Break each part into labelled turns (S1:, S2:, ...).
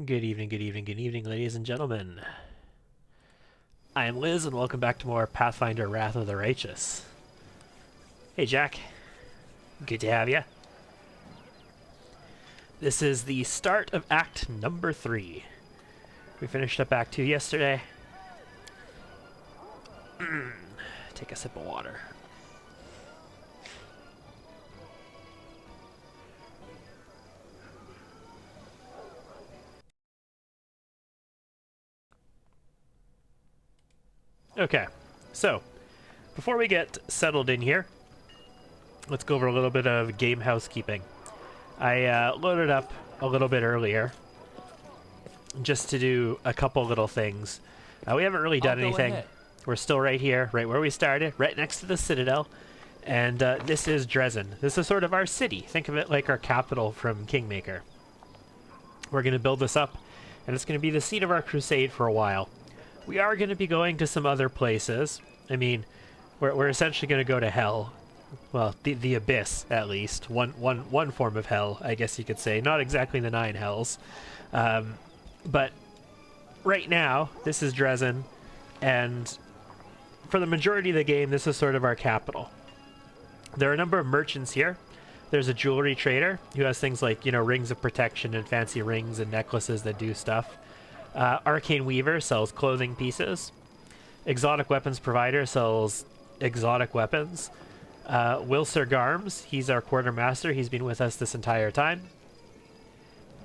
S1: Good evening, ladies and gentlemen. I am Liz, and welcome back to more Pathfinder Wrath of the Righteous. Hey, Jack. Good to have you. This is the start of Act number 3. We finished up Act 2 yesterday. Take a sip of water. Okay, so before we get settled in here, let's go over a little bit of game housekeeping. I loaded up a little bit earlier just to do a couple little things. We haven't really done anything. We're still right here, right where we started, right next to the Citadel. And this is Dresden. This is sort of our city. Think of it like our capital from Kingmaker. We're going to build this up, and it's going to be the seat of our crusade for a while. We are going to be going to some other places. I mean, we're essentially going to go to hell. Well, the abyss, at least. One form of hell, I guess you could say. Not exactly the 9 hells. But right now, this is Dresden, and for the majority of the game, this is sort of our capital. There are a number of merchants here. There's a jewelry trader who has things like, you know, rings of protection and fancy rings and necklaces that do stuff. Arcane Weaver sells clothing pieces. Exotic Weapons Provider sells exotic weapons. Wilser Garms, he's our quartermaster. He's been with us this entire time.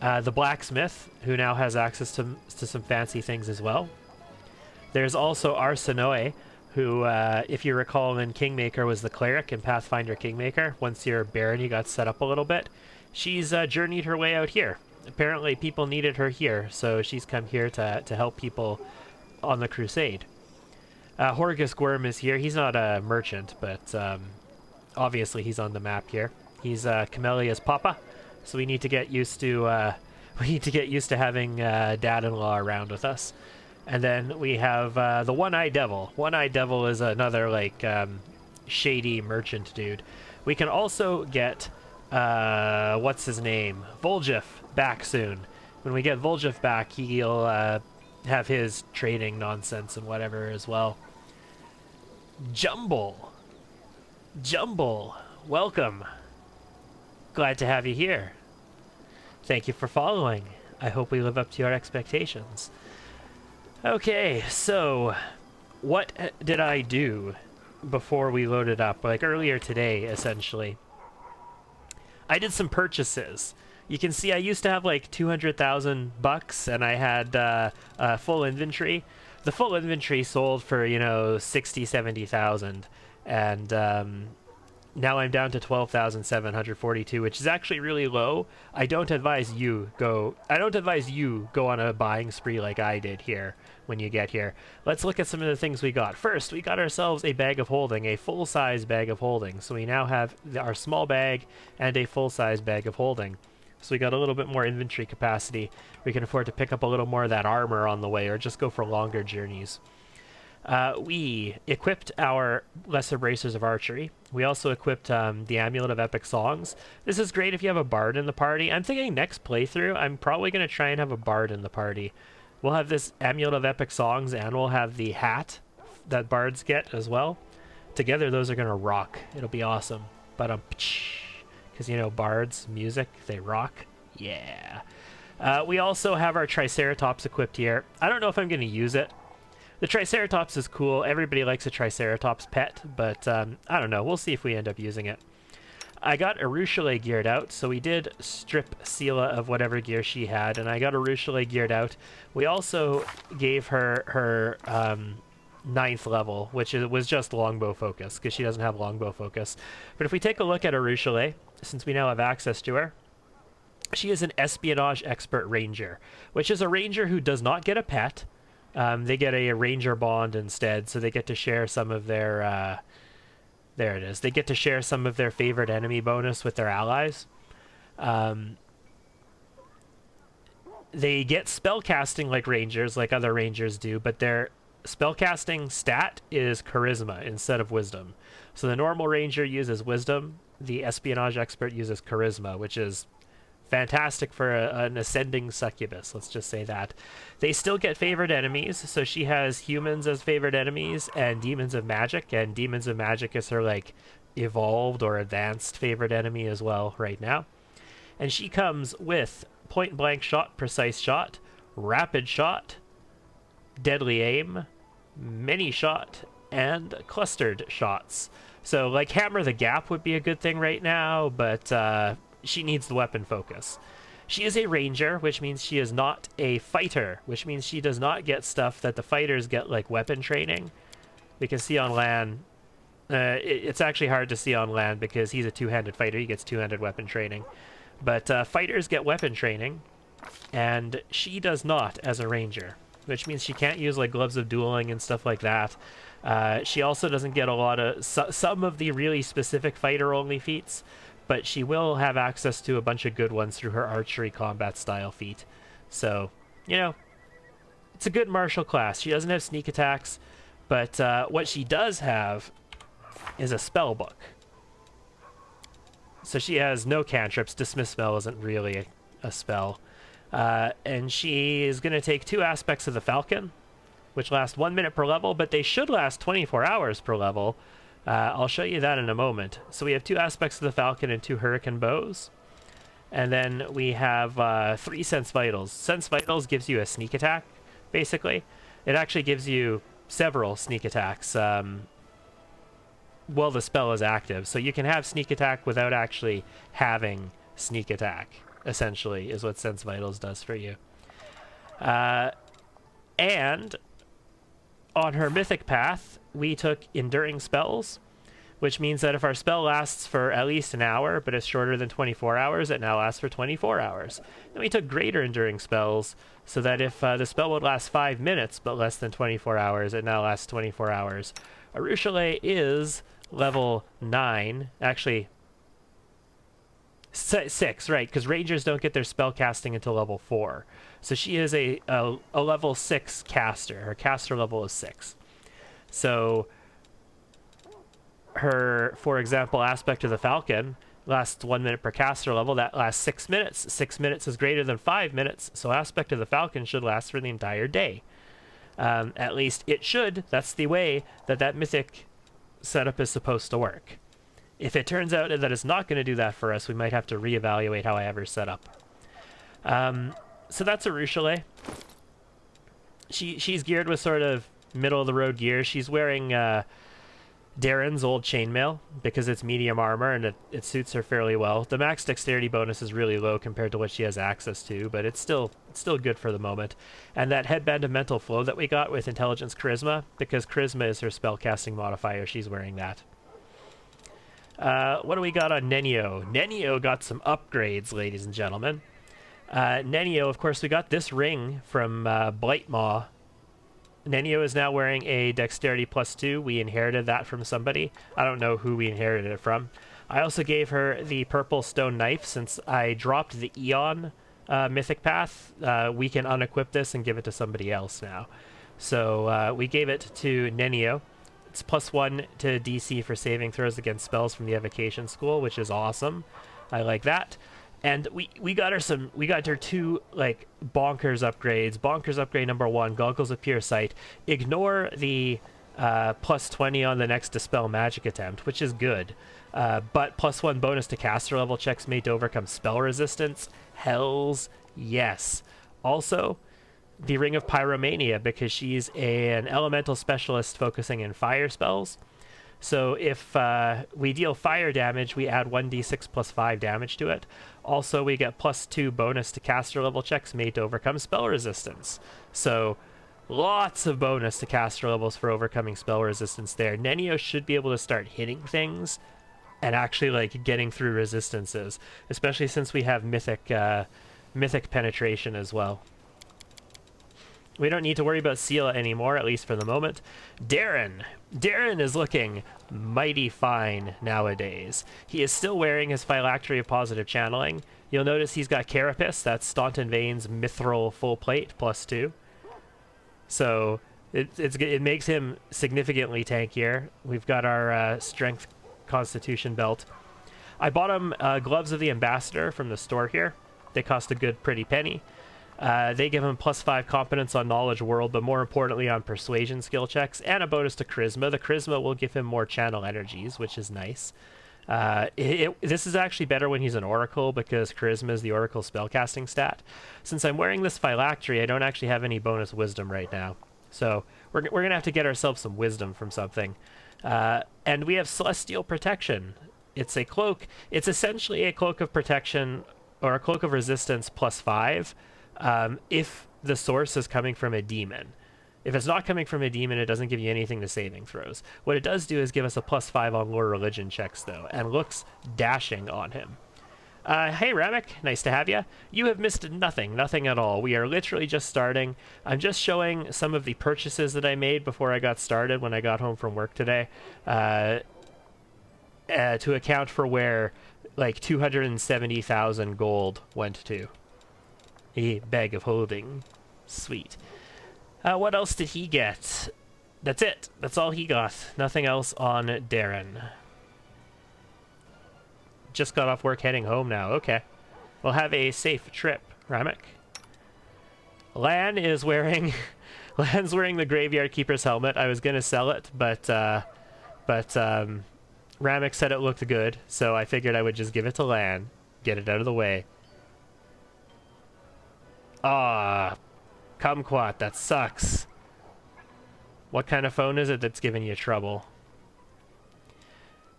S1: The Blacksmith, who now has access to some fancy things as well. There's also Arsinoe, who, if you recall in Kingmaker, was the cleric in Pathfinder Kingmaker. Once you're Baron, you got set up a little bit. She's journeyed her way out here. Apparently people needed her here, so she's come here to help people on the crusade. Horgus Worm is here. He's not a merchant, but obviously he's on the map here. He's Camelia's papa, so we need to get used to having dad-in-law around with us. And then we have the One-Eyed Devil. One-Eyed Devil is another like shady merchant dude. We can also get what's his name? Volgif back soon. When we get Volgif back, he'll have his trading nonsense and whatever as well. Jumble, welcome. Glad to have you here. Thank you for following. I hope we live up to your expectations. Okay, so what did I do before we loaded up? Like earlier today, essentially. I did some purchases. You can see I used to have like 200,000 bucks, and I had full inventory. The full inventory sold for, you know, 60, 70,000, and now I'm down to 12,742, which is actually really low. I don't advise you go on a buying spree like I did here when you get here. Let's look at some of the things we got. First, we got ourselves a bag of holding, a full-size bag of holding. So we now have our small bag and a full-size bag of holding. So we got a little bit more inventory capacity. We can afford to pick up a little more of that armor on the way, or just go for longer journeys. We equipped our Lesser Bracers of Archery. We also equipped the Amulet of Epic Songs. This is great if you have a bard in the party. I'm thinking next playthrough, I'm probably going to try and have a bard in the party. We'll have this Amulet of Epic Songs, and we'll have the hat that bards get as well. Together, those are going to rock. It'll be awesome. But because, you know, bards, music, they rock. Yeah. We also have our Triceratops equipped here. I don't know if I'm going to use it. The Triceratops is cool. Everybody likes a Triceratops pet, but I don't know. We'll see if we end up using it. I got Arushale geared out, so we did strip Sela of whatever gear she had, and I got Arushale geared out. We also gave her 9th level, which was just longbow focus, because she doesn't have longbow focus. But if we take a look at Arushale, since we now have access to her, she is an espionage expert ranger, which is a ranger who does not get a pet. They get a ranger bond instead, so they get to share some of their there it is. They get to share some of their favorite enemy bonus with their allies. They get spellcasting like rangers, like other rangers do, but their spellcasting stat is charisma instead of wisdom. So the normal ranger uses wisdom, the espionage expert uses charisma, which is Fantastic for an ascending succubus, let's just say that. They still get favored enemies, so she has humans as favored enemies and demons of magic, and demons of magic is her like evolved or advanced favorite enemy as well right now. And she comes with point blank shot, precise shot, rapid shot, deadly aim, many shot, and clustered shots. So like hammer the gap would be a good thing right now, but she needs the weapon focus. She is a ranger, which means she is not a fighter, which means she does not get stuff that the fighters get, like weapon training. We can see on land, it's actually hard to see on land because he's a two-handed fighter. He gets two-handed weapon training. But fighters get weapon training, and she does not as a ranger, which means she can't use like gloves of dueling and stuff like that. She also doesn't get a lot of some of the really specific fighter-only feats, but she will have access to a bunch of good ones through her archery combat style feat. So, you know, it's a good martial class. She doesn't have sneak attacks, but what she does have is a spell book. So she has no cantrips. Dismiss spell isn't really a spell. And she is going to take 2 aspects of the Falcon, which last 1 minute per level, but they should last 24 hours per level. I'll show you that in a moment. So we have 2 aspects of the Falcon and 2 Hurricane Bows. And then we have 3 Sense Vitals. Sense Vitals gives you a sneak attack, basically. It actually gives you several sneak attacks while the spell is active. So you can have sneak attack without actually having sneak attack, essentially, is what Sense Vitals does for you. And on her mythic path, we took Enduring Spells, which means that if our spell lasts for at least an hour, but is shorter than 24 hours, it now lasts for 24 hours. Then we took Greater Enduring Spells, so that if the spell would last 5 minutes, but less than 24 hours, it now lasts 24 hours. Arushale is level 9, actually 6, right, because Rangers don't get their spell casting until level 4. So she is a level 6 caster. Her caster level is 6. So her, for example, aspect of the Falcon lasts 1 minute per caster level. That lasts 6 minutes. 6 minutes is greater than 5 minutes, so aspect of the Falcon should last for the entire day. At least it should. That's the way that mythic setup is supposed to work. If it turns out that it's not going to do that for us, we might have to reevaluate how I have her set up. So that's Arushale. She's geared with sort of middle-of-the-road gear. She's wearing Darren's old chainmail because it's medium armor and it suits her fairly well. The max dexterity bonus is really low compared to what she has access to, but it's still good for the moment. And that headband of mental flow that we got with intelligence charisma, because charisma is her spellcasting modifier, she's wearing that. What do we got on Nenio? Nenio got some upgrades, ladies and gentlemen. Nenio, of course, we got this ring from Blightmaw. Nenio is now wearing a dexterity +2. We inherited that from somebody. I don't know who we inherited it from. I also gave her the purple stone knife since I dropped the Eon mythic path. We can unequip this and give it to somebody else now. So we gave it to Nenio. It's +1 to DC for saving throws against spells from the Evocation School, which is awesome. I like that. And we got her 2 like bonkers upgrades. Bonkers upgrade number 1, Goggles of Pure Sight. Ignore the +20 on the next Dispel Magic attempt, which is good. But +1 bonus to caster level checks made to overcome spell resistance. Hells yes. Also, the Ring of Pyromania, because she's an elemental specialist focusing in fire spells. So if we deal fire damage, we add 1d6 +5 damage to it. Also, we get +2 bonus to caster level checks made to overcome spell resistance. So lots of bonus to caster levels for overcoming spell resistance there. Nenio should be able to start hitting things and actually like getting through resistances, especially since we have mythic penetration as well. We don't need to worry about Seela anymore, at least for the moment. Darren is looking mighty fine nowadays. He is still wearing his Phylactery of Positive Channeling. You'll notice he's got Carapace, that's Staunton Veins Mithril Full Plate, +2. So it makes him significantly tankier. We've got our Strength Constitution belt. I bought him Gloves of the Ambassador from the store here. They cost a good pretty penny. They give him +5 competence on knowledge world, but more importantly on persuasion skill checks, and a bonus to charisma. The charisma will give him more channel energies, which is nice. This is actually better when he's an oracle, because charisma is the oracle spellcasting stat. Since I'm wearing this phylactery, I don't actually have any bonus wisdom right now. So we're going to have to get ourselves some wisdom from something. And we have celestial protection. It's a cloak. It's essentially a cloak of protection, or a cloak of resistance +5, if the source is coming from a demon. If it's not coming from a demon, it doesn't give you anything to saving throws. What it does do is give us a +5 on lore religion checks, though, and looks dashing on him. Hey, Ramek, nice to have you. You have missed nothing at all. We are literally just starting. I'm just showing some of the purchases that I made before I got started when I got home from work today, to account for where, like, 270,000 gold went to. A bag of holding. Sweet. What else did he get? That's it. That's all he got. Nothing else on Darren. Just got off work heading home now. Okay. We'll have a safe trip, Ramek. Lan is wearing... Lan's wearing the Graveyard Keeper's helmet. I was going to sell it, but Ramek said it looked good, so I figured I would just give it to Lan. Get it out of the way. Ah, Kumquat, that sucks. What kind of phone is it that's giving you trouble?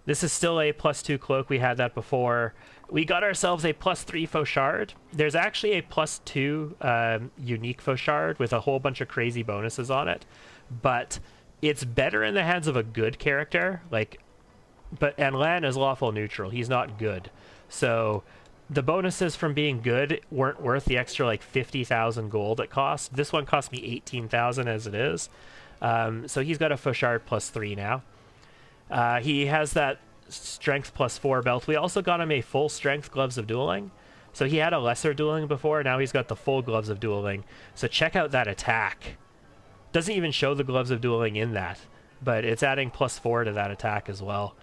S1: This is still a +2 cloak. We had that before. We got ourselves a +3 Fauchard. There's actually a +2 unique Fauchard with a whole bunch of crazy bonuses on it. But it's better in the hands of a good character. And Lan is lawful neutral. He's not good. So the bonuses from being good weren't worth the extra, like, 50,000 gold it cost. This one cost me 18,000 as it is. So he's got a Fauchard +3 now. He has that strength +4 belt. We also got him a full strength gloves of dueling. So he had a lesser dueling before. Now he's got the full gloves of dueling. So check out that attack. Doesn't even show the gloves of dueling in that, but it's adding +4 to that attack as well.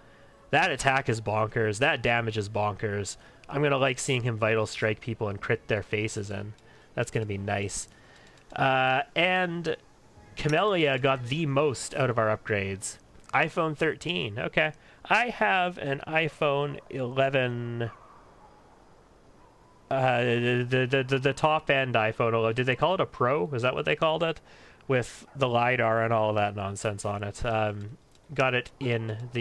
S1: That attack is bonkers. That damage is bonkers. I'm going to like seeing him vital strike people and crit their faces in. That's going to be nice. And Camellia got the most out of our upgrades. iPhone 13. Okay. I have an iPhone 11. The top end iPhone 11. Did they call it a Pro? Is that what they called it? With the LiDAR and all of that nonsense on it. Got it at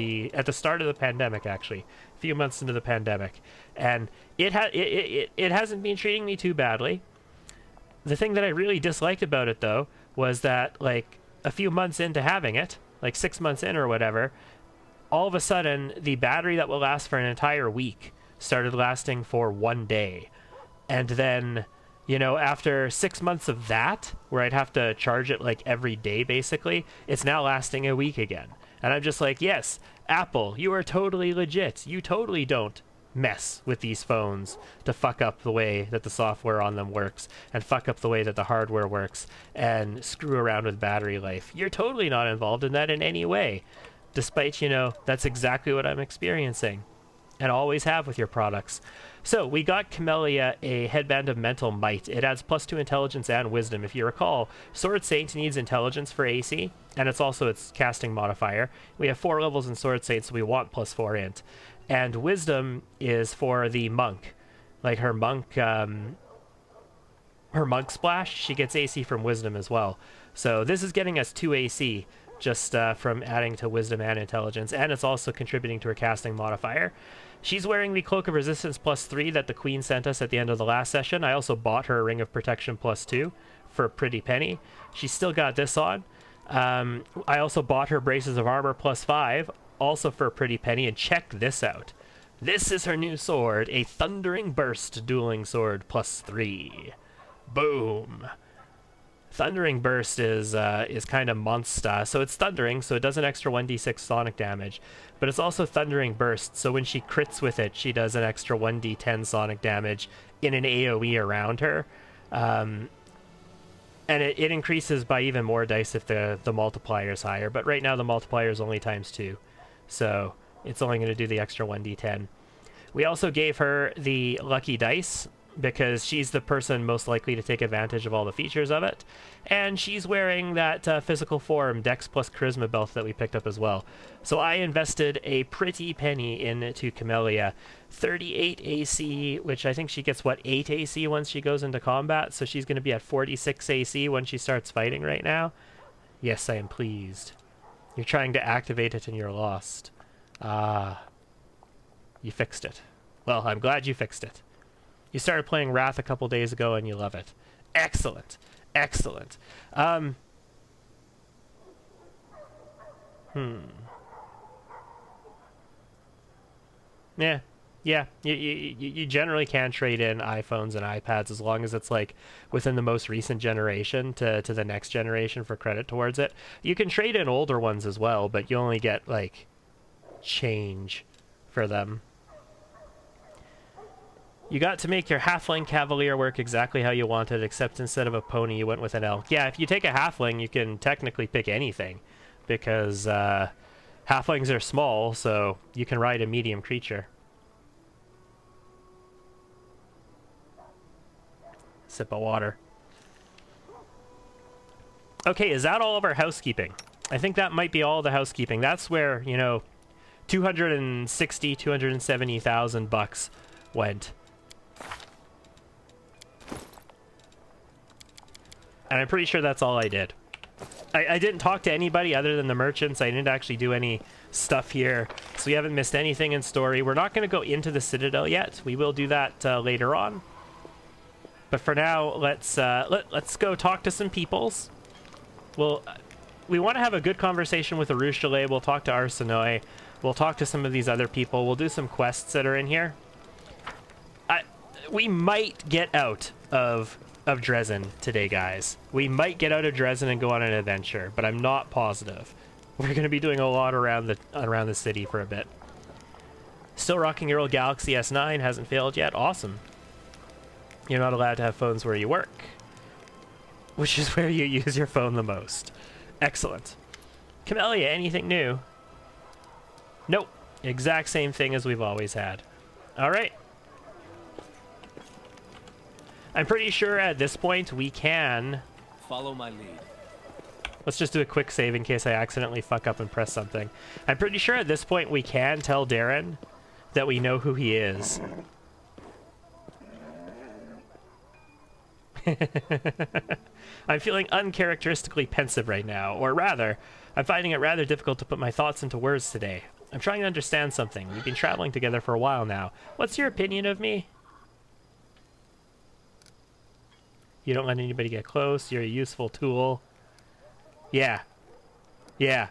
S1: the start of the pandemic, actually. A few months into the pandemic. And it hasn't been treating me too badly. The thing that I really disliked about it, though, was that, like, a few months into having it, like 6 months in or whatever, all of a sudden, the battery that will last for an entire week started lasting for 1 day. And then, you know, after 6 months of that, where I'd have to charge it, like, every day, basically, it's now lasting a week again. And I'm just like, yes, Apple, you are totally legit. You totally don't mess with these phones to fuck up the way that the software on them works and fuck up the way that the hardware works and screw around with battery life. You're totally not involved in that in any way, despite, you know, that's exactly what I'm experiencing and always have with your products. So we got Camellia a headband of mental might. It adds +2 intelligence and wisdom. If you recall, Sword Saint needs intelligence for AC, and it's also its casting modifier. We have 4 levels in Sword Saint, so we want +4 int. And wisdom is for the monk. Like her monk splash, she gets AC from wisdom as well. So this is getting us 2 AC just from adding to wisdom and intelligence, and it's also contributing to her casting modifier. She's wearing the Cloak of Resistance +3 that the Queen sent us at the end of the last session. I also bought her Ring of Protection +2 for a pretty penny. She's still got this on. I also bought her Braces of Armor +5, also for a pretty penny, and check this out. This is her new sword, a Thundering Burst dueling sword +3. Boom. Thundering Burst is kind of monster. So it's thundering, so it does an extra 1d6 sonic damage. But it's also Thundering Burst, so when she crits with it, she does an extra 1d10 sonic damage in an AoE around her. And it increases by even more dice if the multiplier is higher. But right now the multiplier is only ×2. So it's only going to do the extra 1d10. We also gave her the lucky dice. because she's the person most likely to take advantage of all the features of it. And she's wearing that physical form Dex plus Charisma belt that we picked up as well. So I invested a pretty penny into Camellia. 38 AC, which I think she gets, what, 8 AC once she goes into combat? So she's going to be at 46 AC when she starts fighting right now. Yes, I am pleased. You're trying to activate it and you're lost. Ah. You fixed it. Well, I'm glad you fixed it. You started playing Wrath a couple days ago and you love it. Excellent. Excellent. Yeah. Yeah. You generally can trade in iPhones and iPads as long as it's like within the most recent generation to the next generation for credit towards it. You can trade in older ones as well, but you only get like change for them. You got to make your halfling cavalier work exactly how you wanted, except instead of a pony, you went with an elk. Yeah, if you take a halfling, you can technically pick anything, because halflings are small, so you can ride a medium creature. Sip of water. Okay, is that all of our housekeeping? I think that might be all the housekeeping. That's where, you know, 270,000 bucks went. And I'm pretty sure that's all I did. I didn't talk to anybody other than the merchants. I didn't actually do any stuff here. So we haven't missed anything in story. We're not going to go into the Citadel yet. We will do that later on. But for now, let's go talk to some peoples. Well, we want to have a good conversation with Arush Chalet. We'll talk to Arsenoi. We'll talk to some of these other people. We'll do some quests that are in here. We might get out of Dresden today, guys. We might get out of Dresden and go on an adventure, but I'm not positive. We're going to be doing a lot around the city for a bit. Still rocking your old Galaxy S9, hasn't failed yet. Awesome. You're not allowed to have phones where you work, which is where you use your phone the most. Excellent. Camellia, anything new? Nope. Exact same thing as we've always had. All right. I'm pretty sure at this point we can...
S2: Follow my lead.
S1: Let's just do a quick save in case I accidentally fuck up and press something. I'm pretty sure at this point we can tell Darren that we know who he is. I'm feeling uncharacteristically pensive right now, or rather, I'm finding it rather difficult to put my thoughts into words today. I'm trying to understand something. We've been traveling together for a while now. What's your opinion of me? You don't let anybody get close. You're a useful tool. Yeah. Yeah.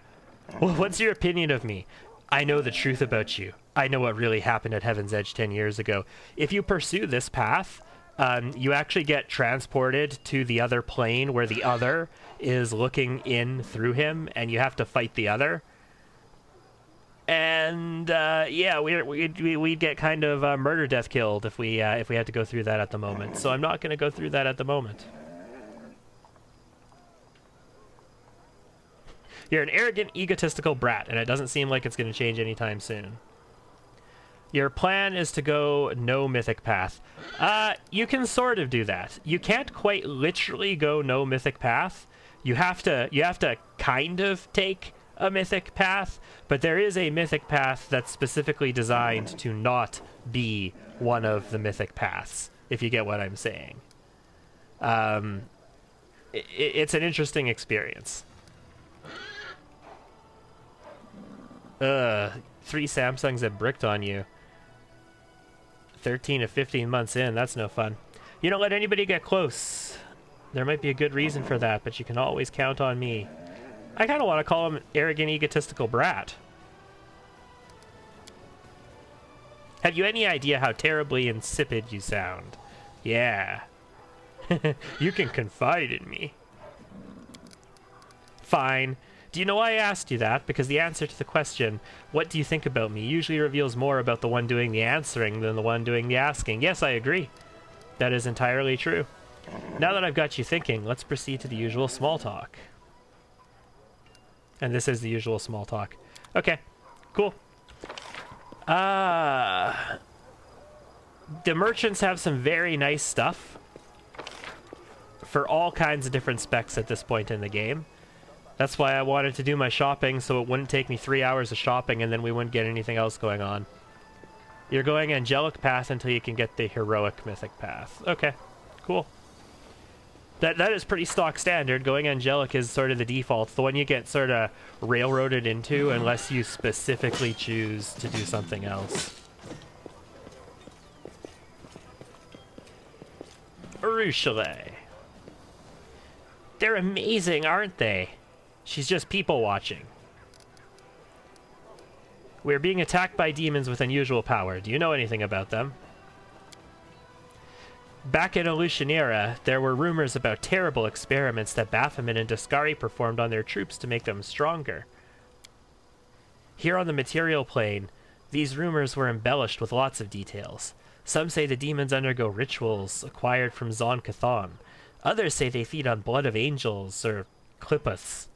S1: Well, what's your opinion of me? I know the truth about you. I know what really happened at Heaven's Edge 10 years ago. If you pursue this path, you actually get transported to the other plane where the other is looking in through him, and you have to fight the other. And yeah, we'd get kind of murder death killed if we had to go through that at the moment. So I'm not going to go through that at the moment. You're an arrogant, egotistical brat, and it doesn't seem like it's going to change anytime soon. Your plan is to go no mythic path. You can sort of do that. You can't quite literally go no mythic path. You have to kind of take a mythic path, but there is a mythic path that's specifically designed to not be one of the mythic paths, if you get what I'm saying. It's an interesting experience. 3 Samsungs have bricked on you. 13 to 15 months in, that's no fun. You don't let anybody get close. There might be a good reason for that, but you can always count on me. I kind of want to call him an arrogant, egotistical brat. Have you any idea how terribly insipid you sound? Yeah. You can confide in me. Fine. Do you know why I asked you that? Because the answer to the question, what do you think about me, usually reveals more about the one doing the answering than the one doing the asking. Yes, I agree. That is entirely true. Now that I've got you thinking, let's proceed to the usual small talk. And this is the usual small talk. Okay, cool. The merchants have some very nice stuff for all kinds of different specs at this point in the game. That's why I wanted to do my shopping, so it wouldn't take me 3 hours of shopping and then we wouldn't get anything else going on. You're going Angelic Path until you can get the Heroic Mythic Path. Okay, cool. That is pretty stock standard. Going Angelic is sort of the default, the one you get sort of railroaded into unless you specifically choose to do something else. Urushale. They're amazing, aren't they? She's just people watching. We're being attacked by demons with unusual power. Do you know anything about them? Back in Illusionera, there were rumors about terrible experiments that Baphomet and Dascari performed on their troops to make them stronger. Here on the material plane, these rumors were embellished with lots of details. Some say the demons undergo rituals acquired from Zon Cathon. Others say they feed on blood of angels or clippus,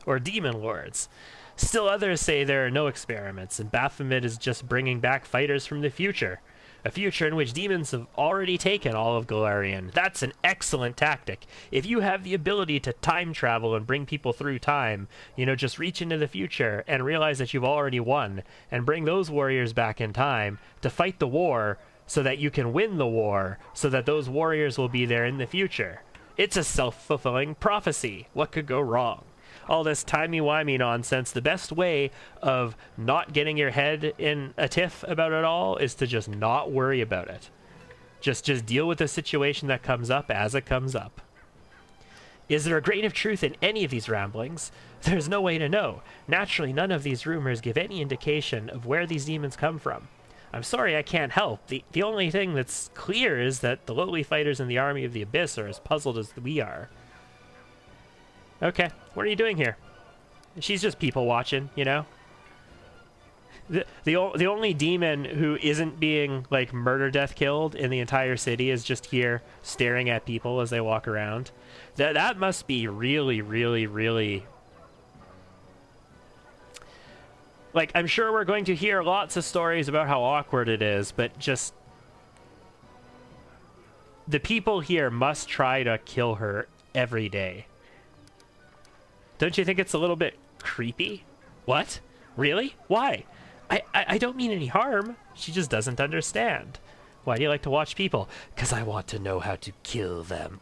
S1: or demon lords. Still others say there are no experiments, and Baphomet is just bringing back fighters from the future. A future in which demons have already taken all of Galarian. That's an excellent tactic. If you have the ability to time travel and bring people through time, you know, just reach into the future and realize that you've already won, and bring those warriors back in time to fight the war so that you can win the war, so that those warriors will be there in the future. It's a self-fulfilling prophecy. What could go wrong? All this timey-wimey nonsense, the best way of not getting your head in a tiff about it all is to just not worry about it. Just deal with the situation that comes up as it comes up. Is there a grain of truth in any of these ramblings? There's no way to know. Naturally, none of these rumors give any indication of where these demons come from. I'm sorry I can't help. The only thing that's clear is that the lowly fighters in the army of the Abyss are as puzzled as we are. Okay, what are you doing here? She's just people watching, you know? The only demon who isn't being, like, murder death killed in the entire city is just here staring at people as they walk around. That must be really, really, really... Like, I'm sure we're going to hear lots of stories about how awkward it is, but just... The people here must try to kill her every day. Don't you think it's a little bit creepy? What? Really? Why? I don't mean any harm. She just doesn't understand. Why do you like to watch people? 'Cause I want to know how to kill them.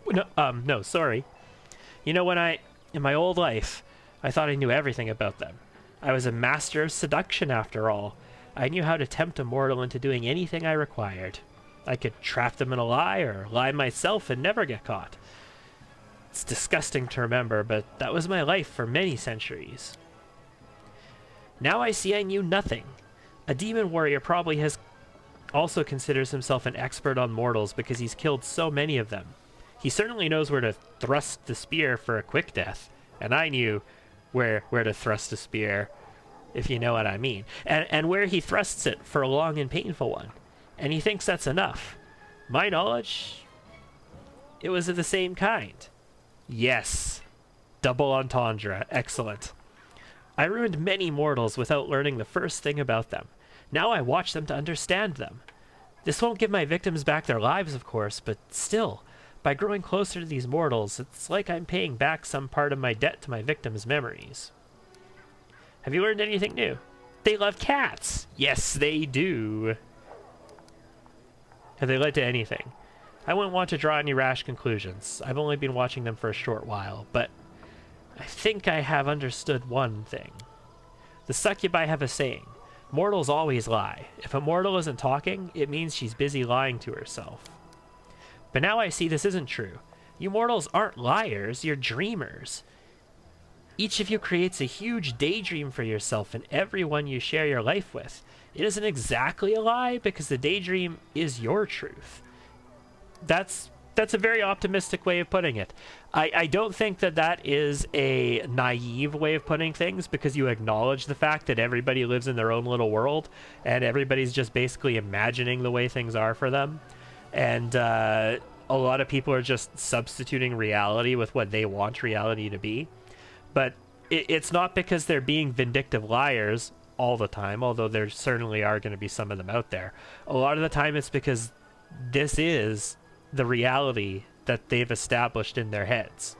S1: No, sorry. You know, in my old life, I thought I knew everything about them. I was a master of seduction after all. I knew how to tempt a mortal into doing anything I required. I could trap them in a lie or lie myself and never get caught. It's disgusting to remember, but that was my life for many centuries. Now I see I knew nothing. A demon warrior probably also considers himself an expert on mortals because he's killed so many of them. He certainly knows where to thrust the spear for a quick death, and I knew where to thrust a spear, if you know what I mean, and where he thrusts it for a long and painful one, and he thinks that's enough. My knowledge, it was of the same kind. Yes. Double entendre. Excellent. I ruined many mortals without learning the first thing about them. Now I watch them to understand them. This won't give my victims back their lives, of course, but still, by growing closer to these mortals, it's like I'm paying back some part of my debt to my victims' memories. Have you learned anything new? They love cats. Yes, they do. Have they led to anything? I wouldn't want to draw any rash conclusions. I've only been watching them for a short while, but I think I have understood one thing. The Succubi have a saying, mortals always lie. If a mortal isn't talking, it means she's busy lying to herself. But now I see this isn't true. You mortals aren't liars, you're dreamers. Each of you creates a huge daydream for yourself and everyone you share your life with. It isn't exactly a lie because the daydream is your truth. That's a very optimistic way of putting it. I don't think that is a naive way of putting things because you acknowledge the fact that everybody lives in their own little world and everybody's just basically imagining the way things are for them. And a lot of people are just substituting reality with what they want reality to be. But it's not because they're being vindictive liars. all the time, although there certainly are going to be some of them out there. A lot of the time it's because this is the reality that they've established in their heads.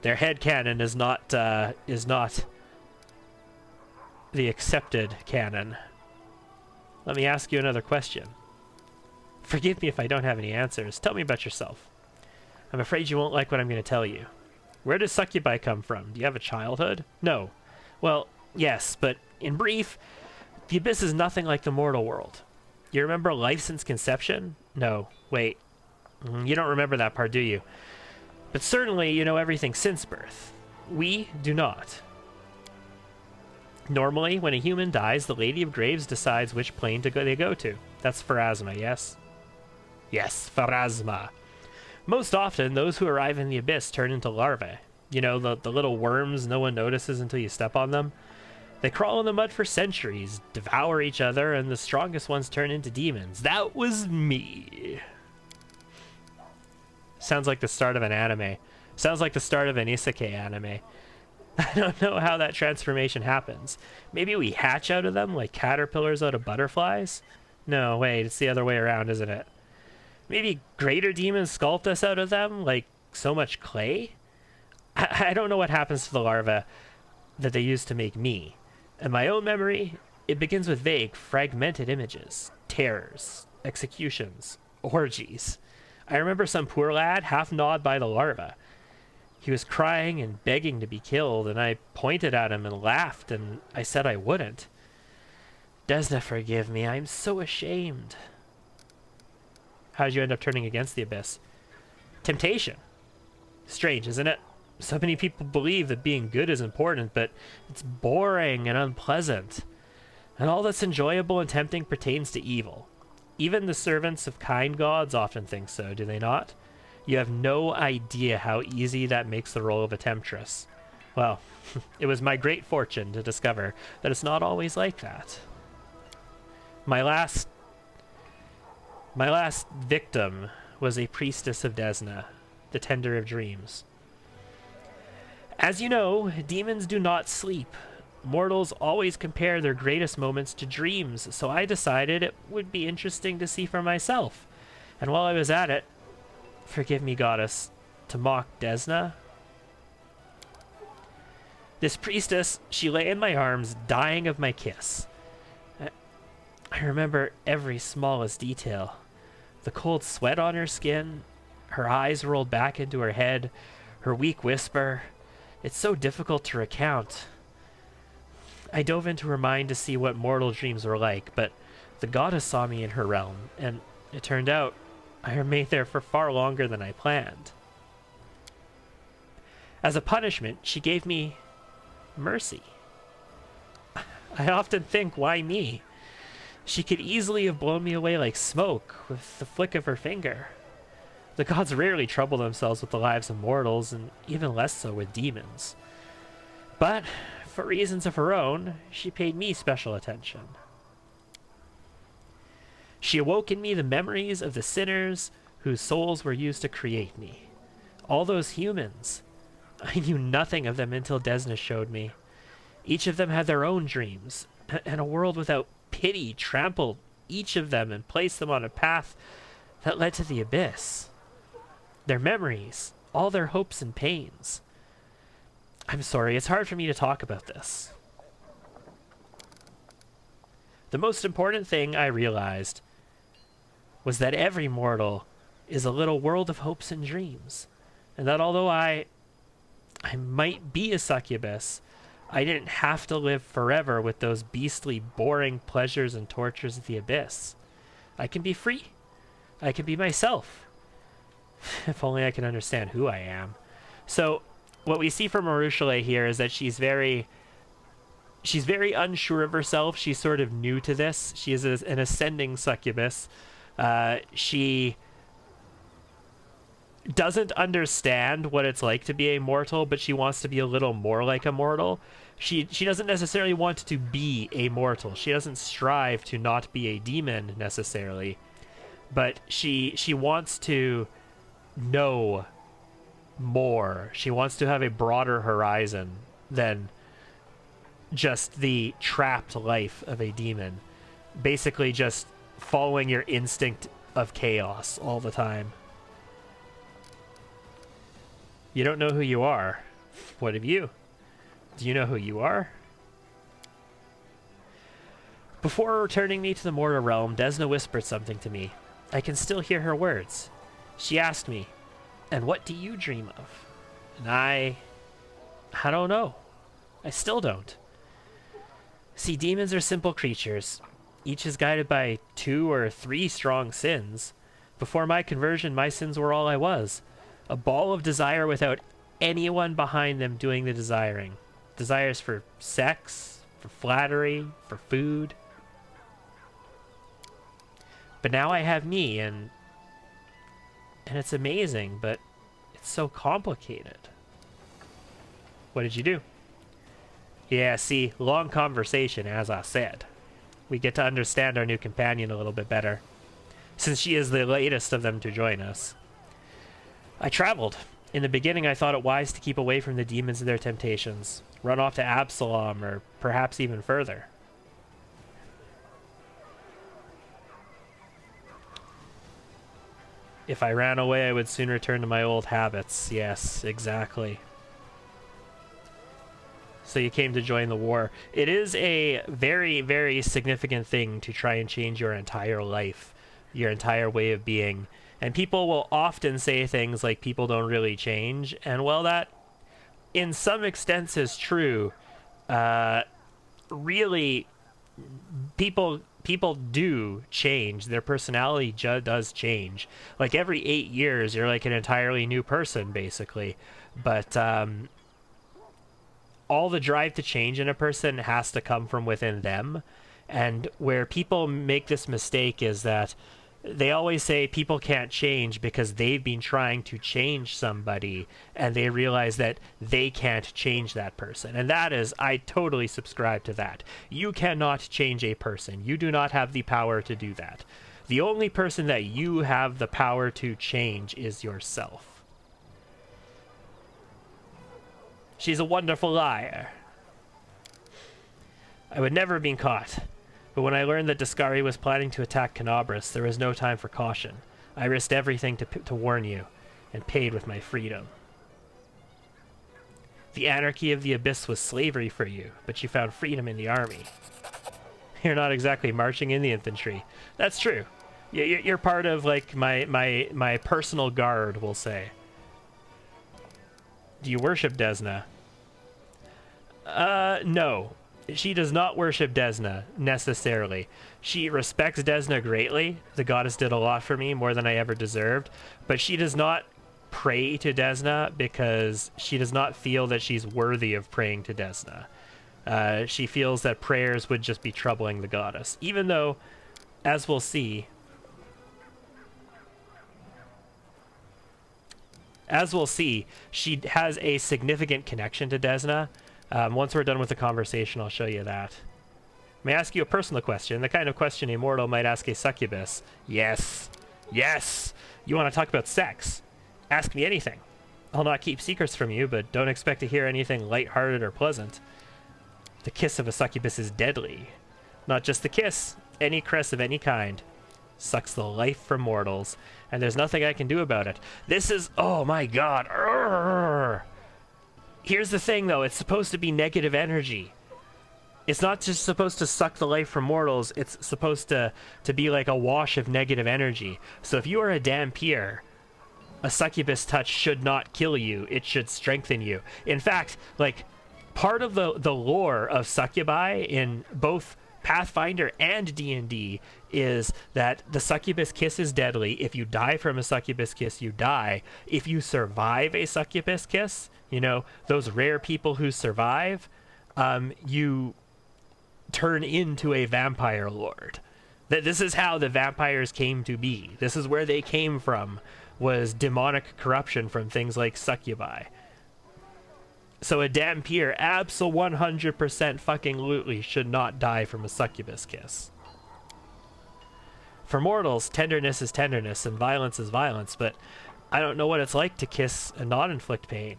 S1: Their headcanon is not the accepted canon. Let me ask you another question. Forgive me if I don't have any answers. Tell me about yourself. I'm afraid you won't like what I'm going to tell you. Where does Succubi come from? Do you have a childhood? No. Well, yes, but in brief, the Abyss is nothing like the mortal world. You remember life since conception? No. Wait. You don't remember that part, do you? But certainly you know everything since birth. We do not. Normally, when a human dies, the Lady of Graves decides which plane they go to. That's Pharasma, yes? Yes, Pharasma. Most often, those who arrive in the Abyss turn into larvae. You know, the little worms no one notices until you step on them? They crawl in the mud for centuries, devour each other, and the strongest ones turn into demons. That was me. Sounds like the start of an anime. Sounds like the start of an isekai anime. I don't know how that transformation happens. Maybe we hatch out of them like caterpillars out of butterflies? No, wait, it's the other way around, isn't it? Maybe greater demons sculpt us out of them like so much clay? I don't know what happens to the larva that they use to make me. In my own memory, it begins with vague, fragmented images, terrors, executions, orgies. I remember some poor lad half gnawed by the larva. He was crying and begging to be killed, and I pointed at him and laughed, and I said I wouldn't. Desna, forgive me, I'm so ashamed. How did you end up turning against the Abyss? Temptation. Strange, isn't it? So many people believe that being good is important, but it's boring and unpleasant. And all that's enjoyable and tempting pertains to evil. Even the servants of kind gods often think so, do they not? You have no idea how easy that makes the role of a temptress. Well, it was my great fortune to discover that it's not always like that. My last victim was a priestess of Desna, the tender of dreams. As you know, demons do not sleep. Mortals always compare their greatest moments to dreams, so I decided it would be interesting to see for myself. And while I was at it, forgive me, goddess, to mock Desna. This priestess, she lay in my arms, dying of my kiss. I remember every smallest detail. The cold sweat on her skin, her eyes rolled back into her head, her weak whisper. It's so difficult to recount. I dove into her mind to see what mortal dreams were like, but the goddess saw me in her realm, and it turned out I remained there for far longer than I planned. As a punishment, she gave me mercy. I often think, why me? She could easily have blown me away like smoke with the flick of her finger. The gods rarely trouble themselves with the lives of mortals, and even less so with demons. But, for reasons of her own, she paid me special attention. She awoke in me the memories of the sinners whose souls were used to create me. All those humans. I knew nothing of them until Desna showed me. Each of them had their own dreams, and a world without pity trampled each of them and placed them on a path that led to the Abyss. Their memories, all their hopes and pains. I'm sorry, it's hard for me to talk about this. The most important thing I realized was that every mortal is a little world of hopes and dreams, and that although I might be a succubus, I didn't have to live forever with those beastly, boring pleasures and tortures of the Abyss. I can be free. I can be myself. If only I can understand who I am. So, what we see from Marushale here is that she's very unsure of herself. She's sort of new to this. She is an ascending succubus. She doesn't understand what it's like to be a mortal, but she wants to be a little more like a mortal. She doesn't necessarily want to be a mortal. She doesn't strive to not be a demon necessarily, but she wants to know more. She wants to have a broader horizon than just the trapped life of a demon. Basically just following your instinct of chaos all the time. You don't know who you are. What of you? Do you know who you are? Before returning me to the mortal realm, Desna whispered something to me. I can still hear her words. She asked me, "And what do you dream of?" And I don't know. I still don't. See, demons are simple creatures. Each is guided by 2 or 3 strong sins. Before my conversion, my sins were all I was. A ball of desire without anyone behind them doing the desiring. Desires for sex, for flattery, for food. But now I have me, and it's amazing, but it's so complicated. What did you do? Yeah, see, long conversation, as I said. We get to understand our new companion a little bit better, since she is the latest of them to join us. I traveled. In the beginning, I thought it wise to keep away from the demons and their temptations. Run off to Absalom, or perhaps even further. If I ran away, I would soon return to my old habits. Yes, exactly. So you came to join the war. It is a very, very significant thing to try and change your entire life, your entire way of being. And people will often say things like people don't really change. And well, that in some extents is true. Really, people do change. Their personality does change. Like every 8 years, you're like an entirely new person, basically. But all the drive to change in a person has to come from within them. And where people make this mistake is that they always say people can't change because they've been trying to change somebody and they realize that they can't change that person. And that is, I totally subscribe to that. You cannot change a person. You do not have the power to do that. The only person that you have the power to change is yourself. She's a wonderful liar. I would never have been caught. But when I learned that Dascari was planning to attack Canabras, there was no time for caution. I risked everything to warn you, and paid with my freedom. The anarchy of the Abyss was slavery for you, but you found freedom in the army. You're not exactly marching in the infantry. That's true. You're part of, like, my personal guard, we'll say. Do you worship Desna? No. She does not worship Desna, necessarily. She respects Desna greatly. The goddess did a lot for me, more than I ever deserved. But she does not pray to Desna because she does not feel that she's worthy of praying to Desna. She feels that prayers would just be troubling the goddess. Even though, as we'll see... she has a significant connection to Desna. Once we're done with the conversation, I'll show you that. May I ask you a personal question? The kind of question a mortal might ask a succubus. Yes. Yes! You want to talk about sex? Ask me anything. I'll not keep secrets from you, but don't expect to hear anything light-hearted or pleasant. The kiss of a succubus is deadly. Not just the kiss. Any caress of any kind. Sucks the life from mortals. And there's nothing I can do about it. This is... Oh my god. Urgh. Here's the thing, though. It's supposed to be negative energy. It's not just supposed to suck the life from mortals. It's supposed to be like a wash of negative energy. So if you are a Dhampir, a succubus touch should not kill you. It should strengthen you. In fact, like, part of the lore of Succubi in both Pathfinder and D&D is that the succubus kiss is deadly. If you die from a succubus kiss, you die. If you survive a succubus kiss, you know, those rare people who survive, you turn into a vampire lord. This is how the vampires came to be. This is where they came from, was demonic corruption from things like succubi. So a Dhampir absolutely 100% fucking lootly should not die from a succubus kiss. For mortals, tenderness is tenderness and violence is violence, but I don't know what it's like to kiss and not inflict pain.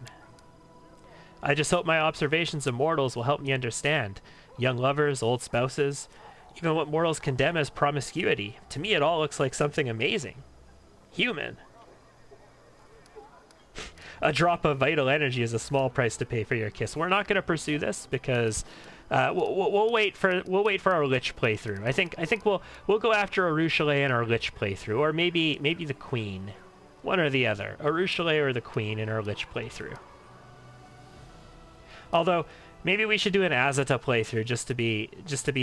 S1: I just hope my observations of mortals will help me understand. Young lovers, old spouses, even what mortals condemn as promiscuity. To me, it all looks like something amazing. Human. A drop of vital energy is a small price to pay for your kiss. We're not going to pursue this because we'll wait for our Lich playthrough. I think we'll go after Arushale in our Lich playthrough, or maybe the Queen, one or the other, Arushale or the Queen in our Lich playthrough. Although maybe we should do an Azata playthrough just to be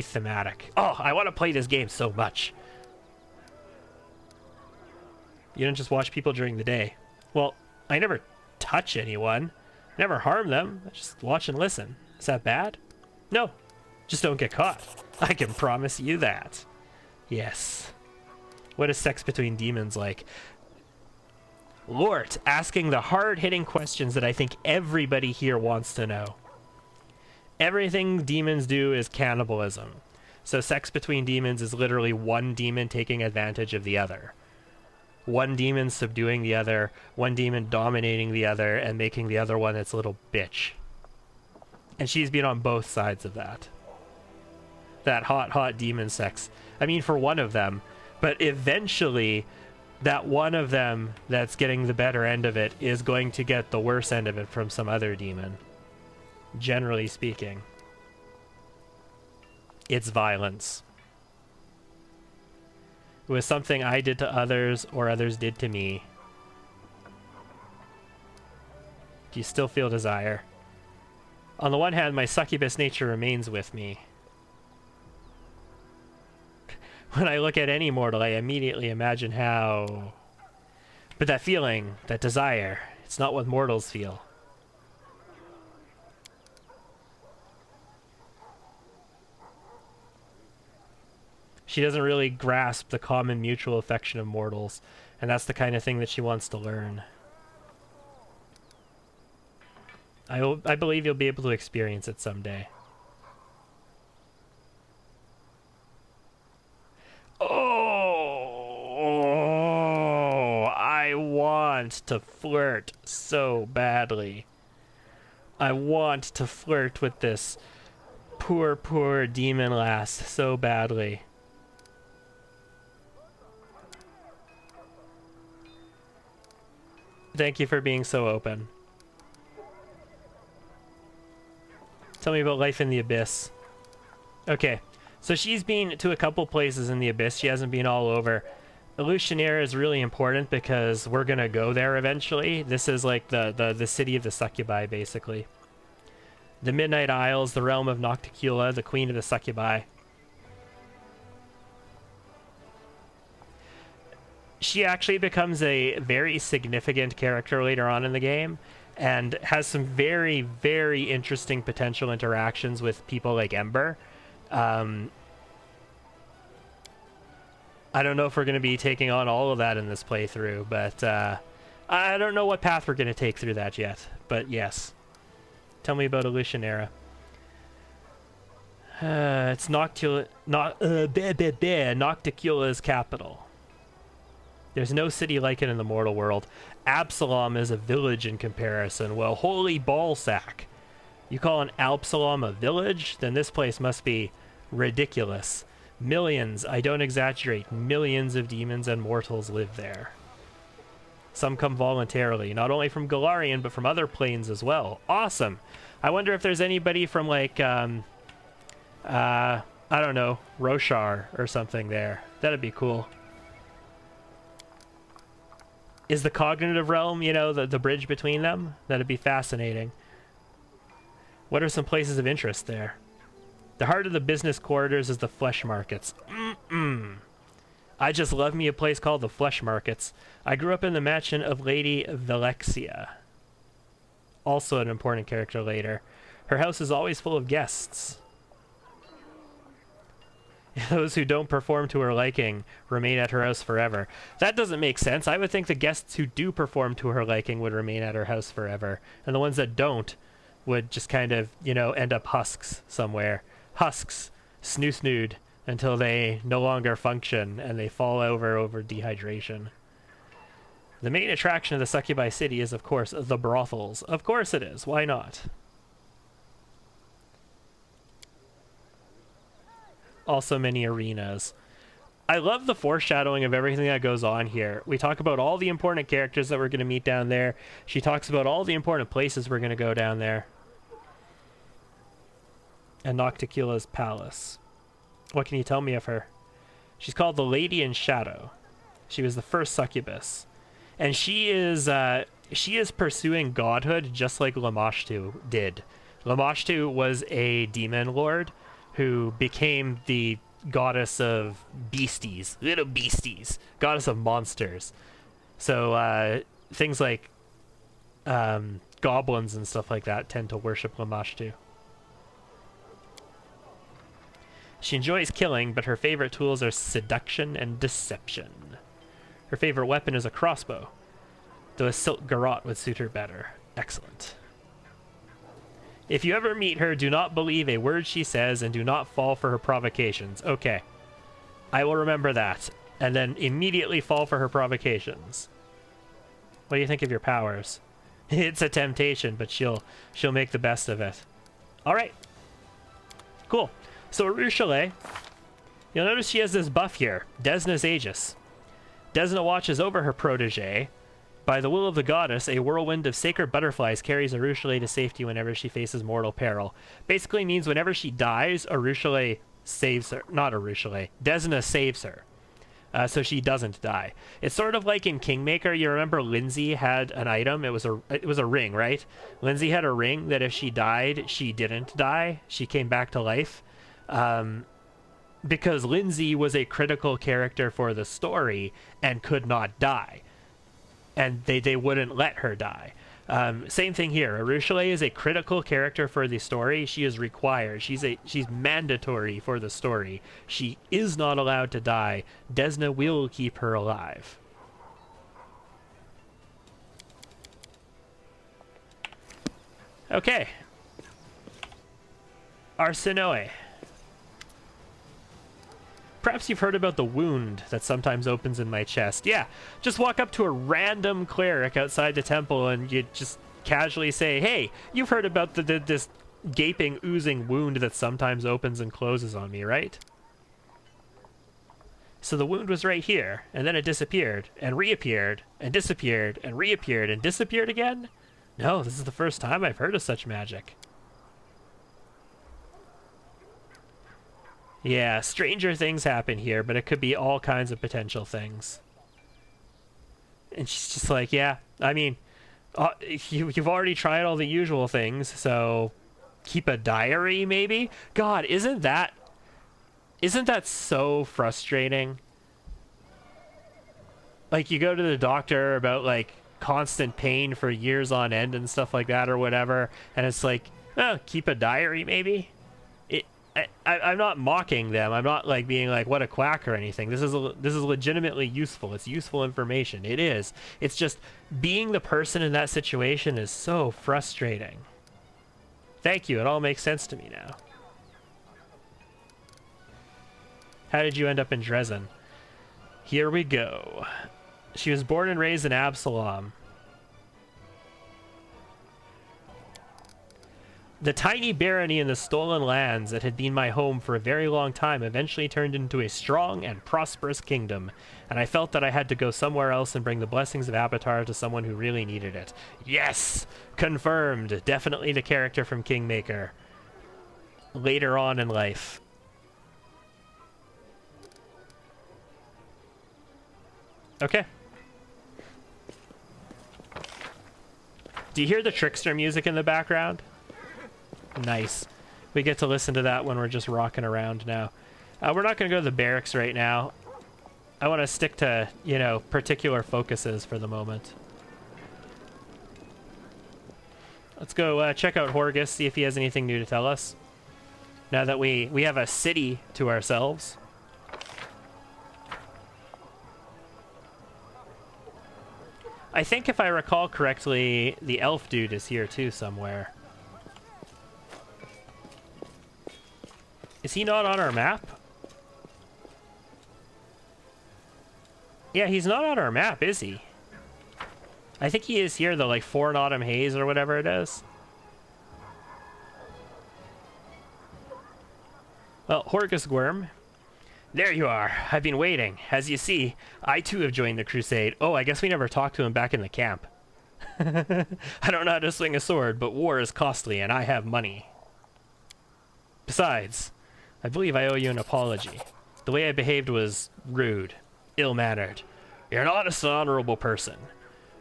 S1: thematic. Oh, I want to play this game so much. You don't just watch people during the day. Well, I never touch anyone, never harm them. I just watch and listen. Is that bad? No, just don't get caught. I can promise you that. Yes. What is sex between demons like? Lort, asking the hard-hitting questions that I think everybody here wants to know. Everything demons do is cannibalism. So sex between demons is literally one demon taking advantage of the other. One demon subduing the other, one demon dominating the other, and making the other one its little bitch. And she's been on both sides of that. That hot demon sex. I mean, for one of them. But eventually, that one of them that's getting the better end of it is going to get the worse end of it from some other demon. Generally speaking. It's violence. It was something I did to others or others did to me. Do you still feel desire? On the one hand, my succubus nature remains with me. When I look at any mortal, I immediately imagine how... But that feeling, that desire, it's not what mortals feel. She doesn't really grasp the common mutual affection of mortals, and that's the kind of thing that she wants to learn. I believe you'll be able to experience it someday. Oh, I want to flirt so badly. I want to flirt with this poor demon lass so badly. Thank you for being so open. Tell me about life in the Abyss. Okay, so she's been to a couple places in the Abyss. She hasn't been all over. Illusionaire is really important because we're gonna go there eventually. This is like the city of the Succubi, basically. The Midnight Isles, the realm of Nocticula, the queen of the Succubi. She actually becomes a very significant character later on in the game and has some very, very interesting potential interactions with people like Ember. I don't know if we're going to be taking on all of that in this playthrough, but I don't know what path we're going to take through that yet. But yes. Tell me about Illusionaire. It's Nocticula's capital. There's no city like it in the mortal world. Absalom is a village in comparison. Well, holy ballsack. You call an Absalom a village? Then this place must be ridiculous. Millions, I don't exaggerate, millions of demons and mortals live there. Some come voluntarily, not only from Golarion, but from other planes as well. Awesome. I wonder if there's anybody from, like, I don't know, Roshar or something there. That'd be cool. Is the cognitive realm, you know, the bridge between them? That'd be fascinating. What are some places of interest there? The heart of the business corridors is the flesh markets. I just love me a place called the Flesh Markets. I grew up in the mansion of Lady Velexia. Also an important character later. Her house is always full of guests. Those who don't perform to her liking remain at her house forever. That doesn't make sense. I would think the guests who do perform to her liking would remain at her house forever. And the ones that don't would just kind of, you know, end up husks somewhere. Husks, snoo-snooed, until they no longer function and they fall over dehydration. The main attraction of the Succubi city is, of course, the brothels. Of course it is. Why not? also many arenas. I love the foreshadowing of everything that goes on here. We talk about all the important characters that we're going to meet down there. She talks about all the important places we're going to go down there. And Nocticula's palace. What can you tell me of her? She's called the Lady in Shadow. She was the first succubus. And she is pursuing godhood just like Lamashtu did. Lamashtu was a demon lord who became the goddess of beasties, little beasties, goddess of monsters. So things like goblins and stuff like that tend to worship Lamashtu. She enjoys killing, but her favorite tools are seduction and deception. Her favorite weapon is a crossbow, though a silk garrote would suit her better. Excellent. If you ever meet her, do not believe a word she says and do not fall for her provocations. Okay. I will remember that. And then immediately fall for her provocations. What do you think of your powers? It's a temptation, but she'll make the best of it. Alright. Cool. So Arushale, you'll notice she has this buff here. Desna's Aegis. Desna watches over her protege. By the will of the goddess, a whirlwind of sacred butterflies carries Arushale to safety whenever she faces mortal peril. Basically means whenever she dies, Arushale saves her. Not Arushale. Desna saves her. So she doesn't die. It's sort of like in Kingmaker. You remember Lindsay had an item. It was a ring, right? Lindsay had a ring that if she died, she didn't die. She came back to life. Because Lindsay was a critical character for the story and could not die. And they wouldn't let her die. Same thing here. Arushale is a critical character for the story. She is required. She's mandatory for the story. She is not allowed to die. Desna will keep her alive. Okay. Arsinoe. Perhaps you've heard about the wound that sometimes opens in my chest. Yeah, just walk up to a random cleric outside the temple and you just casually say, hey, you've heard about this gaping, oozing wound that sometimes opens and closes on me, right? So the wound was right here, and then it disappeared, and reappeared, and disappeared, and reappeared, and disappeared again? No, this is the first time I've heard of such magic. Yeah, stranger things happen here, but it could be all kinds of potential things. And she's just like, yeah, I mean, you've already tried all the usual things, so keep a diary, maybe? God, isn't that so frustrating? Like, you go to the doctor about, like, constant pain for years on end and stuff like that or whatever, and it's like, oh, keep a diary, maybe? I'm not mocking them. I'm not like being like what a quack or anything. This is legitimately useful. It's useful information. It is. It's just being the person in that situation is so frustrating. Thank you. It all makes sense to me now. How did you end up in Dresden? Here we go. She was born and raised in Absalom. The tiny barony in the stolen lands that had been my home for a very long time eventually turned into a strong and prosperous kingdom, and I felt that I had to go somewhere else and bring the blessings of Abatar to someone who really needed it. Yes! Confirmed! Definitely the character from Kingmaker. Later on in life. Okay. Do you hear the Trickster music in the background? Nice. We get to listen to that when we're just rocking around now. We're not going to go to the barracks right now. I want to stick to, you know, particular focuses for the moment. Let's go check out Horgus, see if he has anything new to tell us. Now that we have a city to ourselves. I think if I recall correctly, the elf dude is here too somewhere. Is he not on our map? Yeah, he's not on our map, is he? I think he is here, though, like For an Autumn Haze or whatever it is. Well, Horgus Worm, There you are. I've been waiting. As you see, I too have joined the crusade. Oh, I guess we never talked to him back in the camp. I don't know how to swing a sword, but war is costly and I have money. Besides, I believe I owe you an apology. The way I behaved was rude, ill-mannered. You're an honest and honorable person.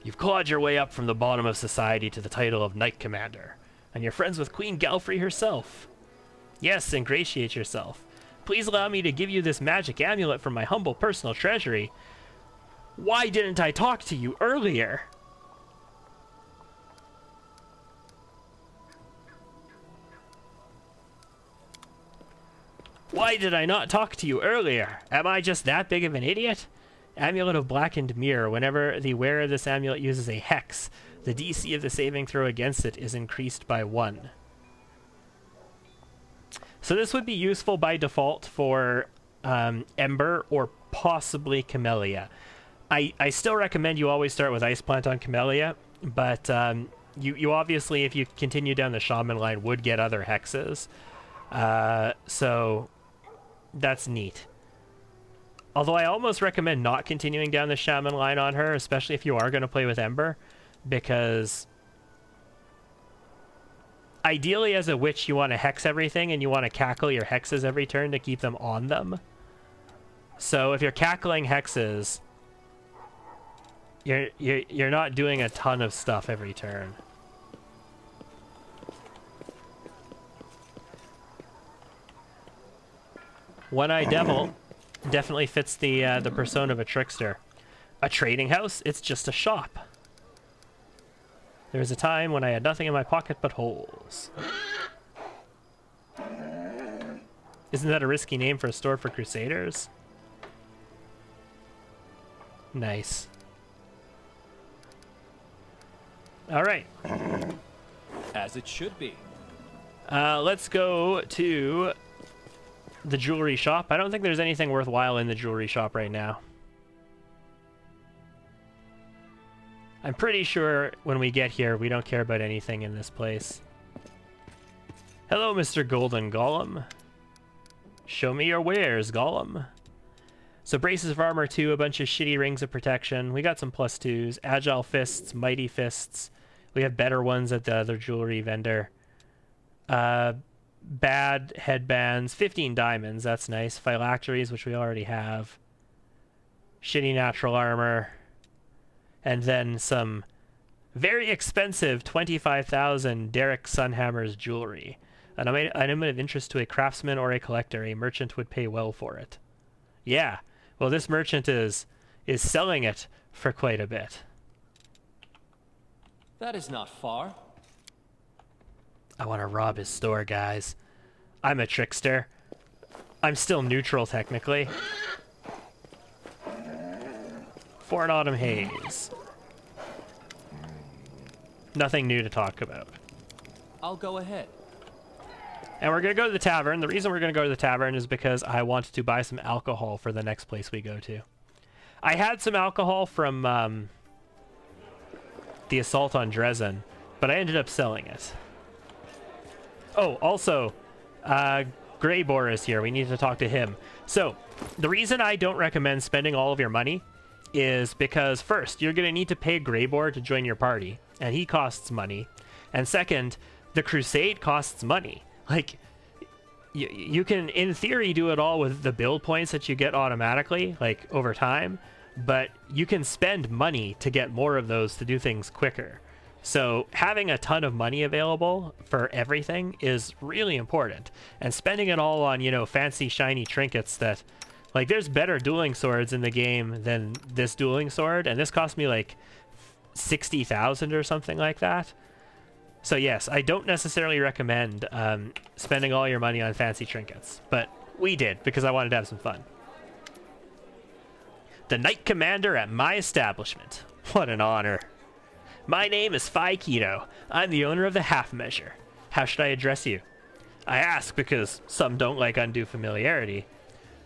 S1: You've clawed your way up from the bottom of society to the title of Knight Commander, and you're friends with Queen Galfrey herself. Yes, ingratiate yourself. Please allow me to give you this magic amulet from my humble personal treasury. Why didn't I talk to you earlier? Why did I not talk to you earlier? Am I just that big of an idiot? Amulet of Blackened Mirror. Whenever the wearer of this amulet uses a hex, the DC of the saving throw against it is increased by 1. So this would be useful by default for Ember or possibly Camellia. I still recommend you always start with Ice Plant on Camellia, but you obviously, if you continue down the Shaman line, would get other hexes. So that's neat. Although I almost recommend not continuing down the Shaman line on her, especially if you are going to play with Ember, because ideally as a witch you want to hex everything and you want to cackle your hexes every turn to keep them on them. So if you're cackling hexes, you're not doing a ton of stuff every turn. One-Eyed Devil definitely fits the persona of a trickster. A trading house? It's just a shop. There was a time when I had nothing in my pocket but holes. Isn't that a risky name for a store for Crusaders? Nice. All right.
S2: As it should be.
S1: Let's go to the jewelry shop. I don't think there's anything worthwhile in the jewelry shop right now. I'm pretty sure when we get here, we don't care about anything in this place. Hello, Mr. Golden Golem. Show me your wares, Golem. So braces of armor 2, a bunch of shitty rings of protection. We got some +2s, agile fists, mighty fists. We have better ones at the other jewelry vendor. Bad headbands, 15 diamonds, that's nice. Phylacteries, which we already have. Shitty natural armor. And then some very expensive 25,000 Derek Sunhammer's jewelry. An item of interest to a craftsman or a collector. A merchant would pay well for it. Yeah, well, this merchant is selling it for quite a bit.
S2: That is not far.
S1: I want to rob his store, guys. I'm a trickster. I'm still neutral, technically. For an Autumn Haze. Nothing new to talk about.
S2: I'll go ahead.
S1: And we're going to go to the tavern. The reason we're going to go to the tavern is because I want to buy some alcohol for the next place we go to. I had some alcohol from the assault on Dresden, but I ended up selling it. Oh, also, Greybor is here. We need to talk to him. So, the reason I don't recommend spending all of your money is because, first, you're going to need to pay Greybor to join your party, and he costs money. And second, the crusade costs money. Like, you can, in theory, do it all with the build points that you get automatically, like, over time, but you can spend money to get more of those to do things quicker. So having a ton of money available for everything is really important. And spending it all on, you know, fancy, shiny trinkets that... Like, there's better dueling swords in the game than this dueling sword, and this cost me, like, 60,000 or something like that. So yes, I don't necessarily recommend spending all your money on fancy trinkets, but we did, because I wanted to have some fun. The Knight Commander at my establishment. What an honor. My name is Phi Keto. I'm the owner of the Half Measure. How should I address you? I ask because some don't like undue familiarity,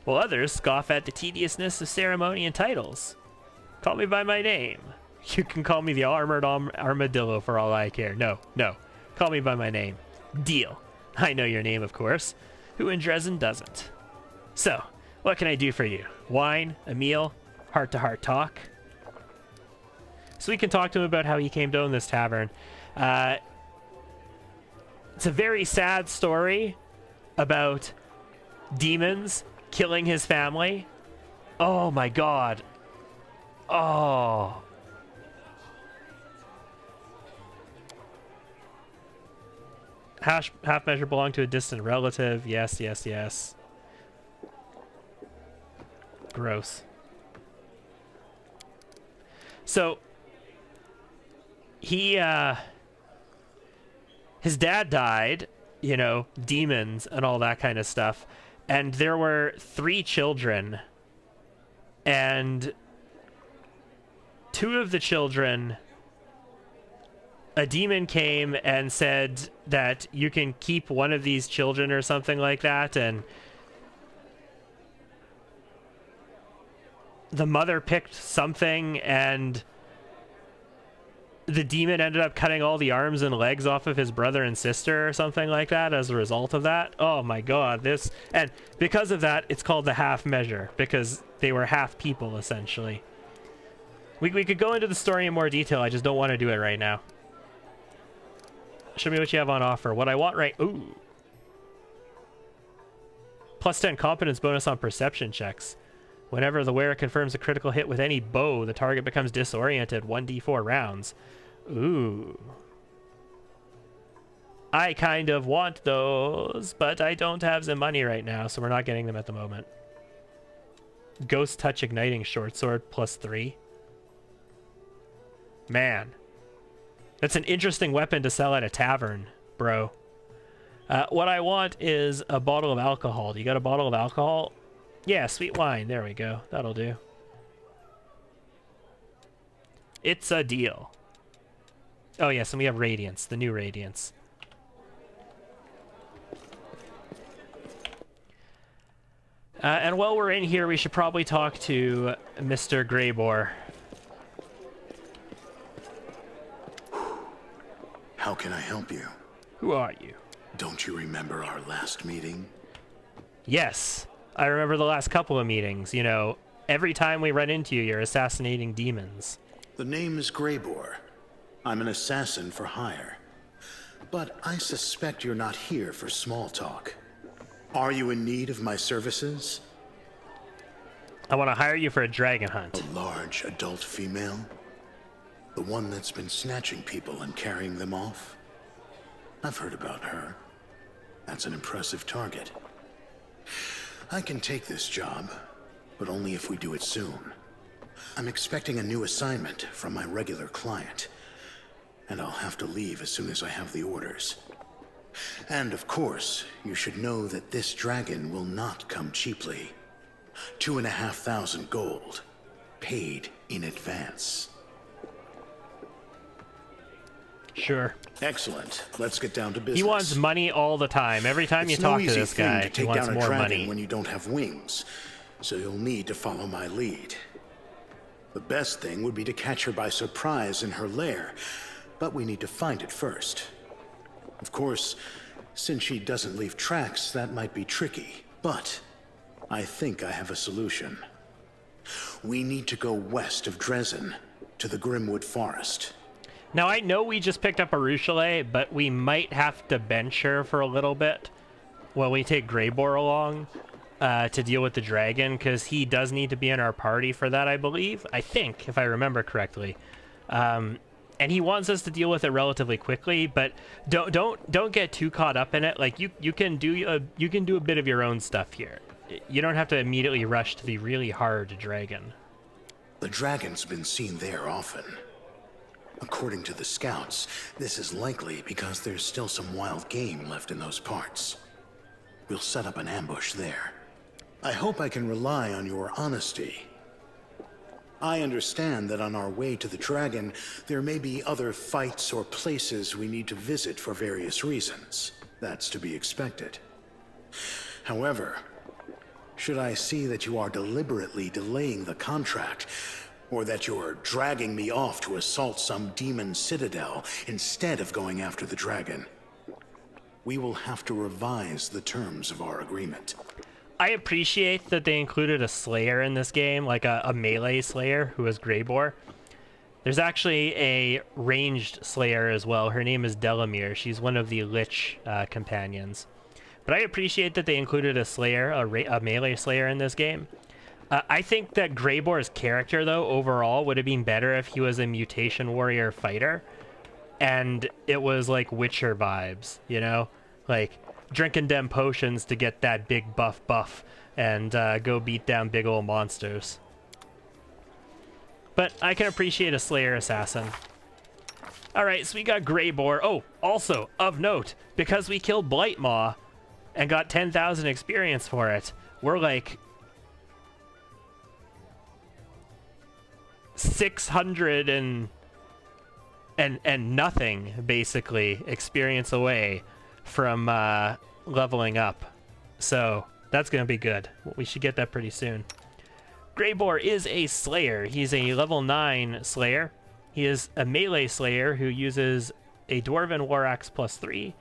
S1: while others scoff at the tediousness of ceremony and titles. Call me by my name. You can call me the Armored Armadillo for all I care. No. Call me by my name. Deal. I know your name, of course. Who in Dresden doesn't? So, What can I do for you? Wine? A meal? Heart-to-heart talk? So we can talk to him about how he came to own this tavern. It's a very sad story about demons killing his family. Oh my god. Oh. Half measure belonged to a distant relative. Yes, yes, yes. Gross. So he his dad died, you know, demons and all that kind of stuff. And there were 3 children. And 2 of the children, a demon came and said that you can keep one of these children or something like that. And the mother picked something, and the demon ended up cutting all the arms and legs off of his brother and sister or something like that as a result of that. Oh my god, this... And because of that, it's called the half measure, because they were half people, essentially. We could go into the story in more detail, I just don't want to do it right now. Show me what you have on offer. What I want right... Ooh. Plus 10 competence bonus on perception checks. Whenever the wearer confirms a critical hit with any bow, the target becomes disoriented 1d4 rounds. Ooh. I kind of want those, but I don't have the money right now, so we're not getting them at the moment. Ghost Touch Igniting Short Sword plus 3. Man. That's an interesting weapon to sell at a tavern, bro. What I want is a bottle of alcohol. Do you got a bottle of alcohol? Yeah, sweet wine. There we go. That'll do. It's a deal. Oh, yes, and we have Radiance, the new Radiance. And while we're in here, we should probably talk to Mr. Greybore.
S3: How can I help you?
S1: Who are you?
S3: Don't you remember our last meeting?
S1: Yes. I remember the last couple of meetings. You know, every time we run into you, you're assassinating demons.
S3: The name is Greybore. I'm an assassin for hire. But I suspect you're not here for small talk. Are you in need of my services?
S1: I want to hire you for a dragon hunt.
S3: A large adult female? The one that's been snatching people and carrying them off? I've heard about her. That's an impressive target. I can take this job, but only if we do it soon. I'm expecting a new assignment from my regular client, and I'll have to leave as soon as I have the orders. And of course, you should know that this dragon will not come cheaply. 2,500 gold, paid in advance.
S1: Sure.
S3: Excellent. Let's get down to business.
S1: He wants money all the time. Every time you talk to this guy, he wants more money.
S3: When you don't have wings, so you'll need to follow my lead. The best thing would be to catch her by surprise in her lair, but we need to find it first. Of course, since she doesn't leave tracks, that might be tricky, but I think I have a solution. We need to go west of Dresden, to the Grimwood Forest.
S1: Now, I know we just picked up a Ruchelet, but we might have to bench her for a little bit while we take Greybore along to deal with the dragon, because he does need to be in our party for that, I believe. I think, if I remember correctly. And he wants us to deal with it relatively quickly, but don't get too caught up in it. Like, you can do a bit of your own stuff here. You don't have to immediately rush to the really hard dragon.
S3: The dragon's been seen there often. According to the scouts, this is likely because there's still some wild game left in those parts. We'll set up an ambush there. I hope I can rely on your honesty. I understand that on our way to the dragon, there may be other fights or places we need to visit for various reasons. That's to be expected. However, should I see that you are deliberately delaying the contract, or that you're dragging me off to assault some demon citadel instead of going after the dragon, we will have to revise the terms of our agreement.
S1: I appreciate that they included a Slayer in this game, like a melee Slayer who is Greybor. There's actually a ranged Slayer as well. Her name is Delamere. She's one of the Lich companions. But I appreciate that they included a Slayer, a melee Slayer in this game. I think that Greybor's character, though, overall would have been better if he was a Mutation Warrior fighter. And it was like Witcher vibes, you know? Like, drinking them potions to get that big buff and go beat down big old monsters. But I can appreciate a Slayer Assassin. Alright, so we got Greybor. Oh, also, of note, because we killed Blightmaw and got 10,000 experience for it, we're like 600 and nothing, basically, experience away from leveling up. So that's going to be good. We should get that pretty soon. Greybor is a Slayer. He's a level 9 Slayer. He is a melee Slayer who uses a Dwarven War Axe +3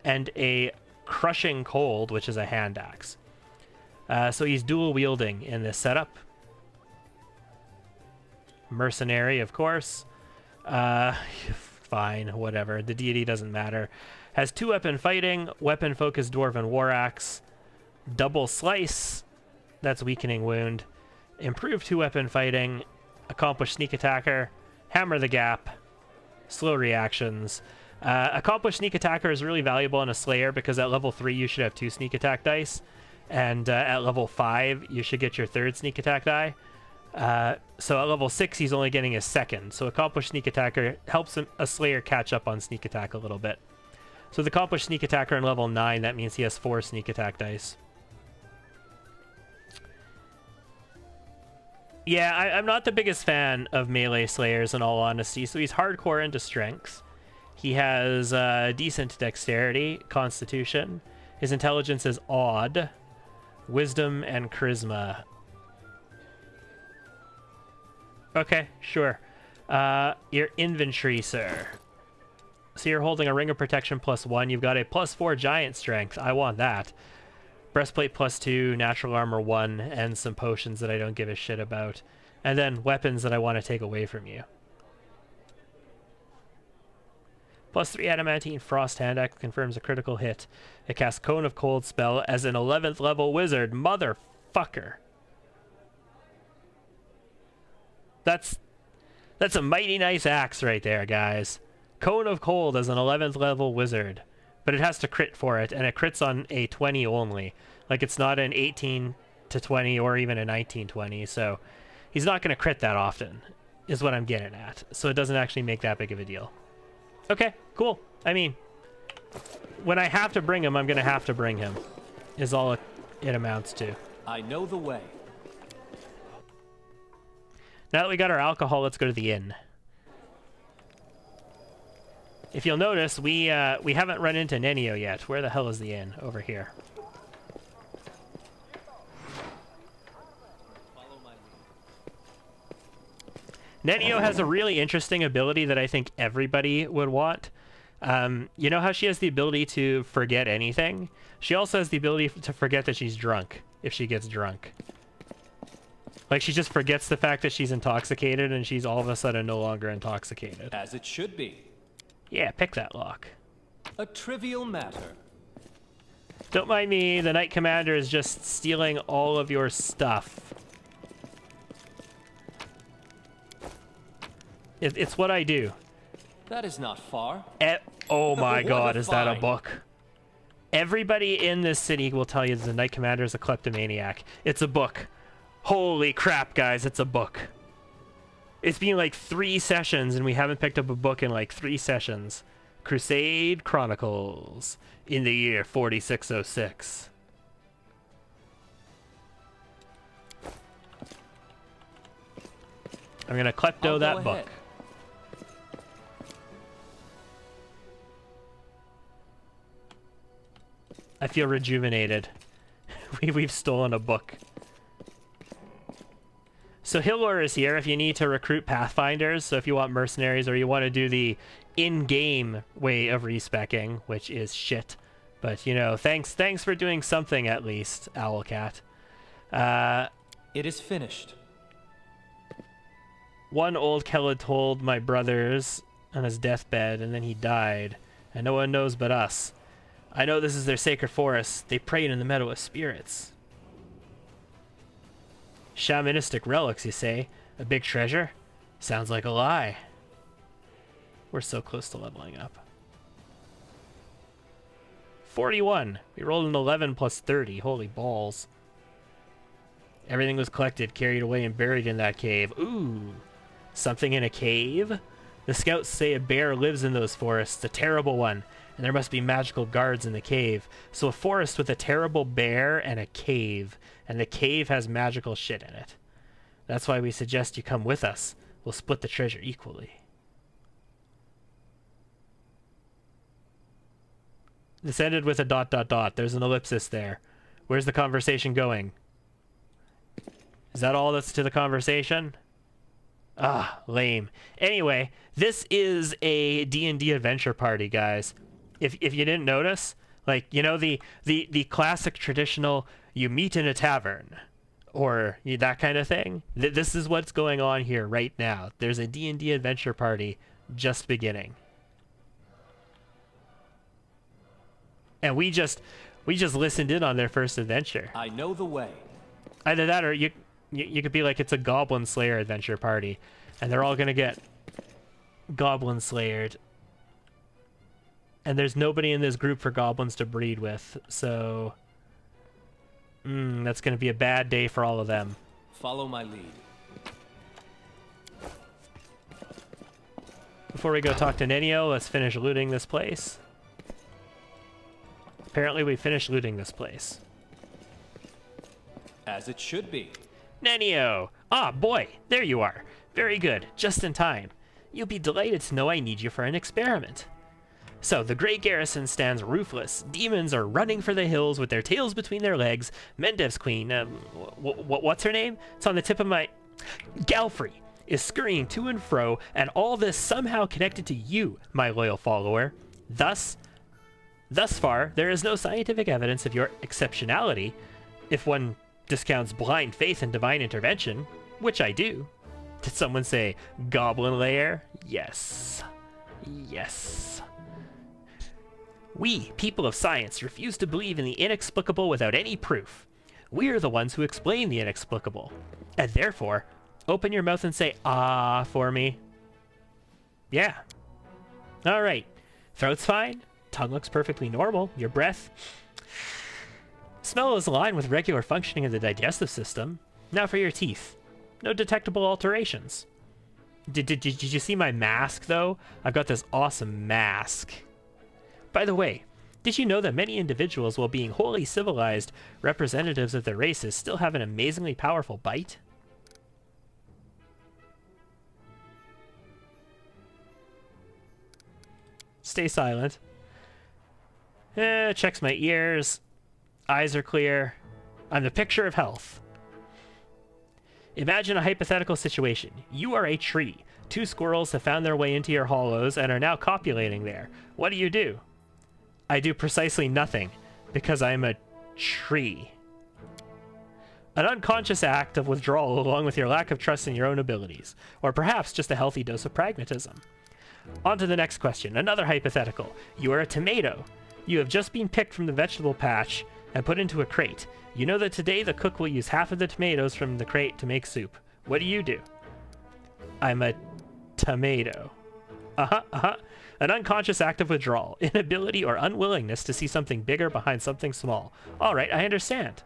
S1: and a Crushing Cold, which is a hand axe. So he's dual wielding in this setup. Mercenary, of course. Fine, whatever. The deity doesn't matter. Has 2-weapon fighting, weapon-focused Dwarven War Axe, double slice, that's weakening wound, improved 2-weapon fighting, accomplished sneak attacker, hammer the gap, slow reactions. Accomplished sneak attacker is really valuable in a Slayer because at level 3 you should have 2 sneak attack dice, and at level 5 you should get your 3rd sneak attack die. So at level 6 he's only getting his 2nd, so accomplished sneak attacker helps a Slayer catch up on sneak attack a little bit. So the accomplished sneak attacker in level 9, that means he has 4 sneak attack dice. Yeah, I'm not the biggest fan of melee Slayers in all honesty, so he's hardcore into strength. He has decent dexterity, constitution. His intelligence is odd, wisdom, and charisma. Okay, sure. Your inventory, sir. So you're holding a Ring of Protection +1. You've got a +4 Giant Strength. I want that. Breastplate +2, Natural Armor 1, and some potions that I don't give a shit about. And then weapons that I want to take away from you. +3 Adamantine Frost Hand Axe confirms a critical hit. It casts Cone of Cold spell as an 11th level wizard. Motherfucker. That's a mighty nice axe right there, guys. Cone of Cold as an 11th level wizard. But it has to crit for it, and it crits on a 20 only. Like, it's not an 18 to 20 or even a 19-20, so he's not going to crit that often, is what I'm getting at. So it doesn't actually make that big of a deal. Okay, cool. I mean, when I have to bring him, I'm going to have to bring him, is all it amounts to.
S2: I know the way.
S1: Now that we got our alcohol, let's go to the inn. If you'll notice, we haven't run into Nenio yet. Where the hell is the inn? Over here. Nenio has a really interesting ability that I think everybody would want. You know how she has the ability to forget anything? She also has the ability to forget that she's drunk, if she gets drunk. Like, she just forgets the fact that she's intoxicated, and she's all of a sudden no longer intoxicated.
S2: As it should be.
S1: Yeah, pick that lock.
S2: A trivial matter.
S1: Don't mind me, the Knight Commander is just stealing all of your stuff. It's what I do.
S2: That is not far.
S1: Oh my
S2: What
S1: god,
S2: a
S1: is that a
S2: find.
S1: book? Everybody in this city will tell you that the Knight Commander is a kleptomaniac. It's a book. Holy crap, guys, it's a book. It's been like 3 sessions and we haven't picked up a book in like 3 sessions. Crusade Chronicles in the year 4606. I'm gonna klepto that book. I feel rejuvenated. We've stolen a book. So Hillor is here if you need to recruit Pathfinders, so if you want mercenaries or you want to do the in-game way of respecking, which is shit, But, you know, thanks for doing something at least, Owlcat.
S2: It is finished.
S1: One old Kella told my brothers on his deathbed, and then he died, and no one knows but us. I know this is their sacred forest. They prayed in the meadow of spirits. Shamanistic relics, you say? A big treasure? Sounds like a lie. We're so close to leveling up. 41. We rolled an 11 plus 30. Holy balls. Everything was collected, carried away, and buried in that cave. Ooh. Something in a cave? The scouts say a bear lives in those forests, a terrible one, and there must be magical guards in the cave. So a forest with a terrible bear and a cave, and the cave has magical shit in it. That's why we suggest you come with us. We'll split the treasure equally. This ended with a ... There's an ellipsis there. Where's the conversation going? Is that all that's to the conversation? Ah, lame. Anyway, this is a D&D adventure party, guys. If you didn't notice, like, you know, the classic traditional, you meet in a tavern, or that kind of thing. This is what's going on here right now. There's a D&D adventure party just beginning. And we just listened in on their first adventure.
S2: I know the way.
S1: Either that, or you could be like, it's a Goblin Slayer adventure party, and they're all gonna get Goblin Slayered. And there's nobody in this group for goblins to breed with, so that's gonna be a bad day for all of them.
S2: Follow my lead.
S1: Before we go talk to Nenio, let's finish looting this place. Apparently we finished looting this place.
S2: As it should be.
S1: Nenio! Ah, boy, there you are. Very good, just in time. You'll be delighted to know I need you for an experiment. So, the Grey Garrison stands roofless. Demons are running for the hills with their tails between their legs. Mendev's queen, what's her name? It's on the tip of my... Galfrey is scurrying to and fro, and all this somehow connected to you, my loyal follower. Thus far, there is no scientific evidence of your exceptionality, if one discounts blind faith and divine intervention, which I do. Did someone say Goblin Lair? Yes. Yes. We, people of science, refuse to believe in the inexplicable without any proof. We are the ones who explain the inexplicable. And therefore, open your mouth and say, ah, for me. Yeah. All right. Throat's fine. Tongue looks perfectly normal. Your breath... Smell is aligned with regular functioning of the digestive system. Now for your teeth. No detectable alterations. Did you see my mask, though? I've got this awesome mask. By the way, did you know that many individuals, while being wholly civilized representatives of their races, still have an amazingly powerful bite? Stay silent. Checks my ears. Eyes are clear. I'm the picture of health. Imagine a hypothetical situation. You are a tree. 2 squirrels have found their way into your hollows and are now copulating there. What do? I do precisely nothing, because I am a tree. An unconscious act of withdrawal along with your lack of trust in your own abilities. Or perhaps just a healthy dose of pragmatism. On to the next question. Another hypothetical. You are a tomato. You have just been picked from the vegetable patch and put into a crate. You know that today the cook will use half of the tomatoes from the crate to make soup. What do? I'm a tomato. An unconscious act of withdrawal, inability or unwillingness to see something bigger behind something small. All right, I understand.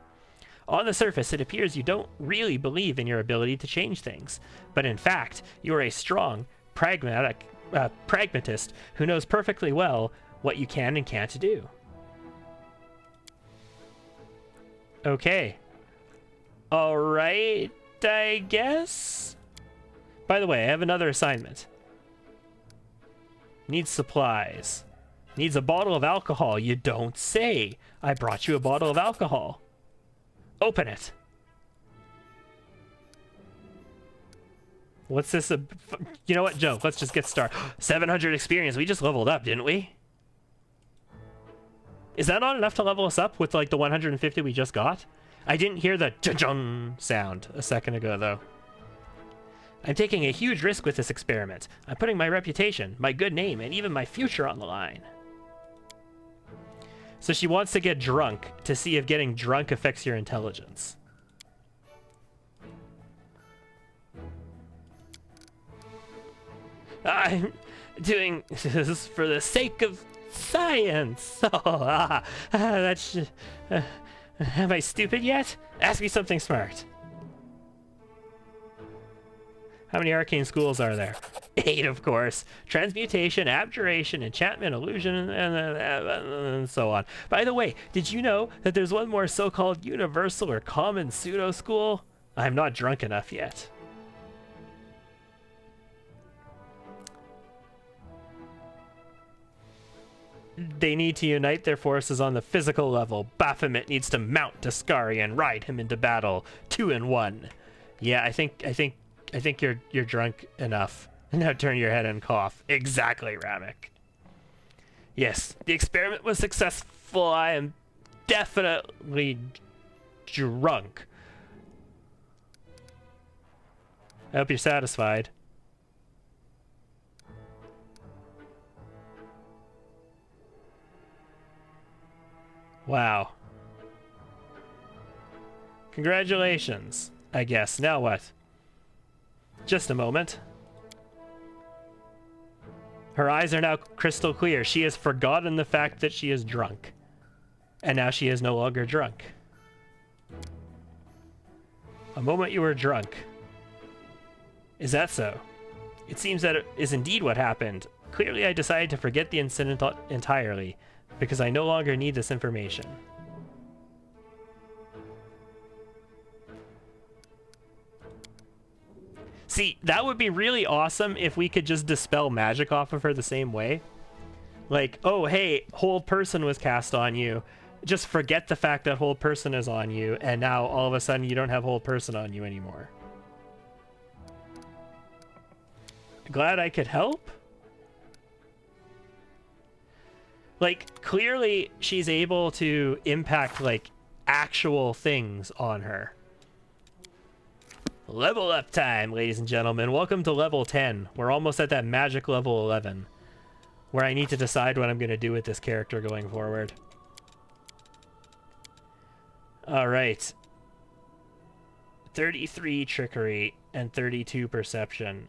S1: On the surface, it appears you don't really believe in your ability to change things. But in fact, you are a strong, pragmatist who knows perfectly well what you can and can't do. Okay. All right, I guess? By the way, I have another assignment. Needs supplies. Needs a bottle of alcohol. You don't say. I brought you a bottle of alcohol. Open it. What's this? You know what, Joe? Let's just get started. 700 experience. We just leveled up, didn't we? Is that not enough to level us up with like the 150 we just got? I didn't hear the ja-jung sound a second ago, though. I'm taking a huge risk with this experiment. I'm putting my reputation, my good name, and even my future on the line. So she wants to get drunk to see if getting drunk affects your intelligence. I'm doing this for the sake of science. Oh, that's... am I stupid yet? Ask me something smart. How many arcane schools are there? 8, of course. Transmutation, abjuration, enchantment, illusion, and so on. By the way, did you know that there's one more so-called universal or common pseudo school? I'm not drunk enough yet. They need to unite their forces on the physical level. Baphomet needs to mount Daskari and ride him into battle, 2 in 1. Yeah, I think you're drunk enough. Now turn your head and cough. Exactly, Ramek. Yes, the experiment was successful. I am definitely drunk. I hope you're satisfied. Wow. Congratulations, I guess. Now what? Just a moment. Her eyes are now crystal clear. She has forgotten the fact that she is drunk. And now she is no longer drunk. A moment you were drunk. Is that so? It seems that it is indeed what happened. Clearly I decided to forget the incident entirely, because I no longer need this information. See, that would be really awesome if we could just dispel magic off of her the same way. Like, oh, hey, hold person was cast on you. Just forget the fact that hold person is on you, and now all of a sudden you don't have hold person on you anymore. Glad I could help? Like, clearly she's able to impact, like, actual things on her. Level up time, ladies and gentlemen. Welcome to level 10. We're almost at that magic level 11, where I need to decide what I'm going to do with this character going forward. Alright. 33 trickery and 32 perception.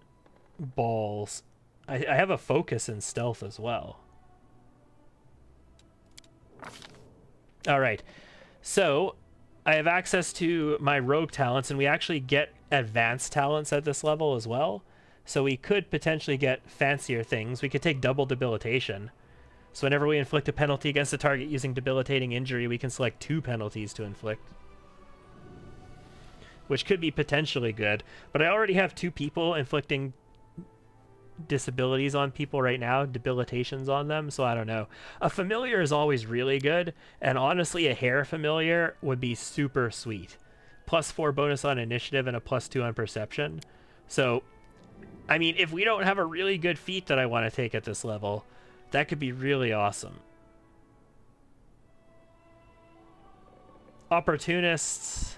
S1: Balls. I have a focus in stealth as well. Alright, so I have access to my rogue talents, and we actually get advanced talents at this level as well. So we could potentially get fancier things. We could take double debilitation. So whenever we inflict a penalty against a target using debilitating injury, we can select 2 penalties to inflict. Which could be potentially good. But I already have 2 people inflicting disabilities on people right now, debilitations on them, so I don't know. A familiar is always really good, and honestly a hair familiar would be super sweet. +4 bonus on initiative and a +2 on perception. So I mean, if we don't have a really good feat that I want to take at this level, that could be really awesome. Opportunists.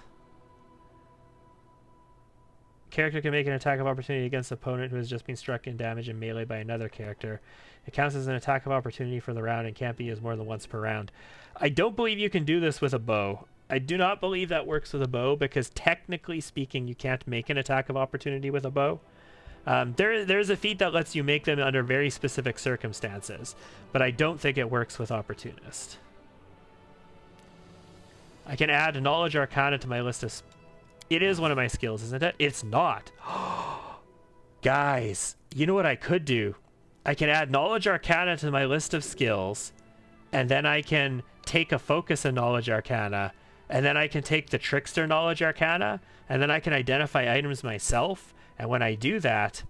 S1: Character can make an attack of opportunity against an opponent who has just been struck in damage and melee by another character. It counts as an attack of opportunity for the round and can't be used more than once per round. I don't believe you can do this with a bow. I do not believe that works with a bow, because technically speaking, you can't make an attack of opportunity with a bow. There's a feat that lets you make them under very specific circumstances, but I don't think it works with Opportunist. I can add Knowledge Arcana to my list of... It is one of my skills, isn't it? It's not. Guys, you know what I could do? I can add Knowledge Arcana to my list of skills, and then I can take a focus in Knowledge Arcana, and then I can take the Trickster Knowledge Arcana, and then I can identify items myself, and when I do that,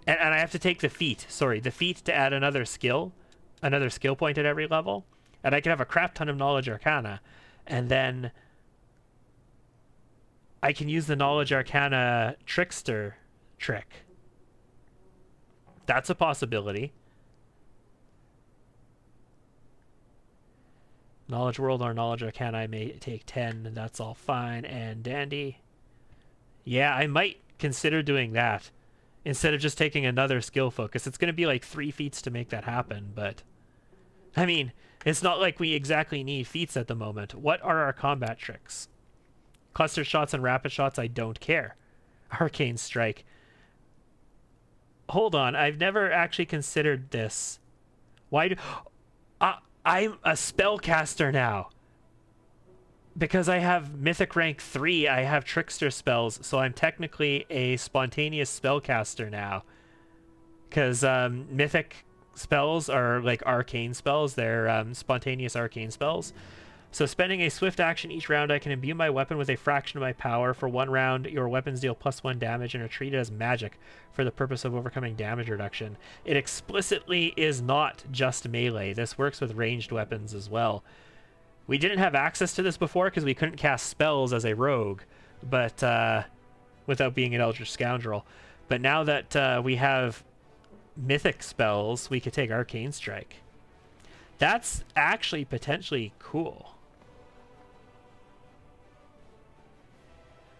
S1: and I have to take the feat, the feat to add another skill point at every level, and I can have a crap ton of Knowledge Arcana, and then I can use the Knowledge Arcana Trickster trick. That's a possibility. Knowledge World or Knowledge Arcana, I may take 10. That's all fine and dandy. Yeah, I might consider doing that instead of just taking another skill focus. It's going to be like 3 feats to make that happen, but I mean, it's not like we exactly need feats at the moment. What are our combat tricks? Cluster shots and rapid shots, I don't care. Arcane Strike. Hold on, I've never actually considered this. Why do... I'm a spellcaster now. Because I have Mythic rank 3, I have Trickster spells, so I'm technically a spontaneous spellcaster now. Because Mythic spells are like arcane spells, they're spontaneous arcane spells. So spending a swift action each round, I can imbue my weapon with a fraction of my power. For 1 round, your weapons deal +1 damage and are treated as magic for the purpose of overcoming damage reduction. It explicitly is not just melee. This works with ranged weapons as well. We didn't have access to this before because we couldn't cast spells as a rogue, but without being an Eldritch Scoundrel. But now that we have Mythic spells, we could take Arcane Strike. That's actually potentially cool.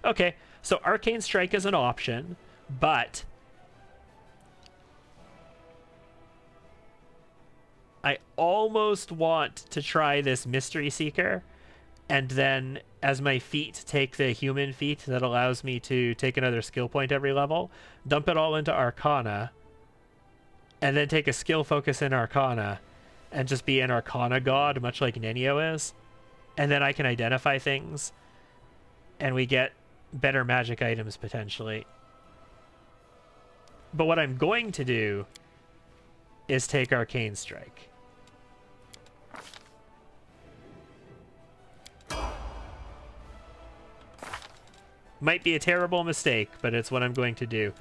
S1: Okay, so Arcane Strike is an option, but I almost want to try this Mystery Seeker, and then as my feat, take the human feat that allows me to take another skill point every level, dump it all into Arcana, and then take a skill focus in Arcana, and just be an Arcana god, much like Nenio is. And then I can identify things, and we get better magic items, potentially. But what I'm going to do is take Arcane Strike. Might be a terrible mistake, but it's what I'm going to do.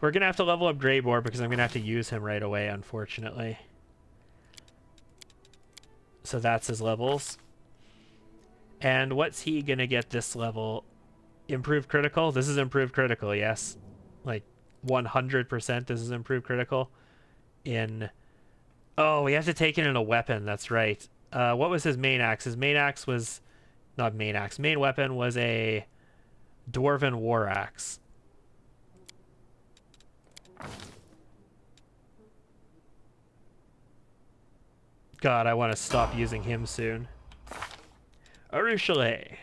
S1: We're going to have to level up Greybor because I'm going to have to use him right away, unfortunately. So that's his levels. And what's he going to get this level? Improved critical? This is improved critical, yes. Like 100% this is improved critical. Oh, we have to take it in a weapon, that's right. What was his main axe? His main axe was... Not main axe. Main weapon was a Dwarven War Axe. God, I want to stop using him soon. Arushale.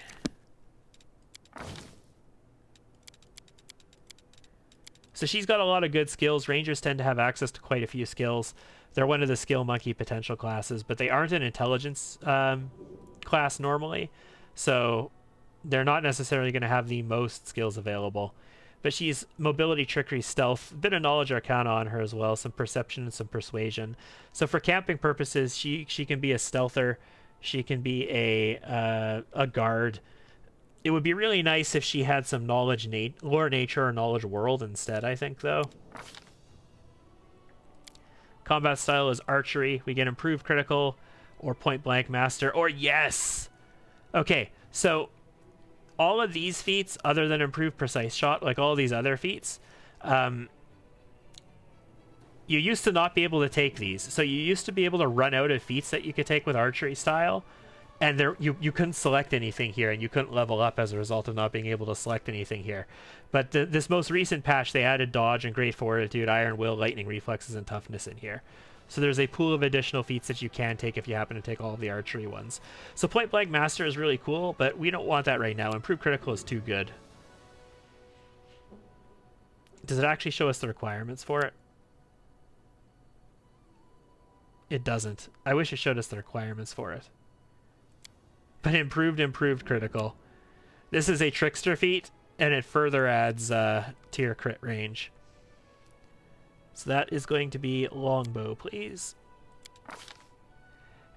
S1: So she's got a lot of good skills. Rangers tend to have access to quite a few skills. They're one of the skill monkey potential classes, but they aren't an intelligence class normally. So they're not necessarily going to have the most skills available. But she's mobility, trickery, stealth, a bit of knowledge arcana on her as well, some perception and some persuasion. So for camping purposes, she can be a stealther, she can be a guard. It would be really nice if she had some knowledge, lore nature or knowledge world instead, I think, though. Combat style is archery. We get improved critical or point blank master or yes. Okay, so all of these feats, other than improved precise shot, like all these other feats, you used to not be able to take these. So you used to be able to run out of feats that you could take with archery style, and you couldn't select anything here, and you couldn't level up as a result of not being able to select anything here. But this most recent patch, they added dodge and great fortitude, iron will, lightning reflexes, and toughness in here. So there's a pool of additional feats that you can take if you happen to take all of the archery ones. So Point Blank Master is really cool, but we don't want that right now. Improved Critical is too good. Does it actually show us the requirements for it? It doesn't. I wish it showed us the requirements for it. But improved Critical. This is a Trickster feat, and it further adds tier crit range. So that is going to be Longbow, please.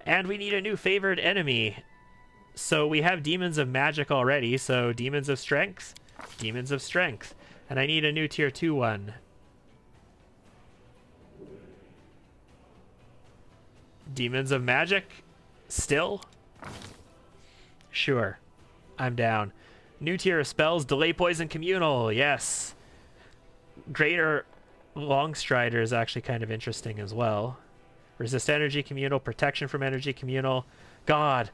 S1: And we need a new favored enemy. So we have Demons of Magic already, so Demons of Strength. Demons of Strength. And I need a new tier 2 one. Demons of Magic? Still? Sure. I'm down. New tier of spells, Delay Poison Communal, yes. Greater Longstrider is actually kind of interesting as well. Resist Energy Communal, Protection from Energy Communal. God,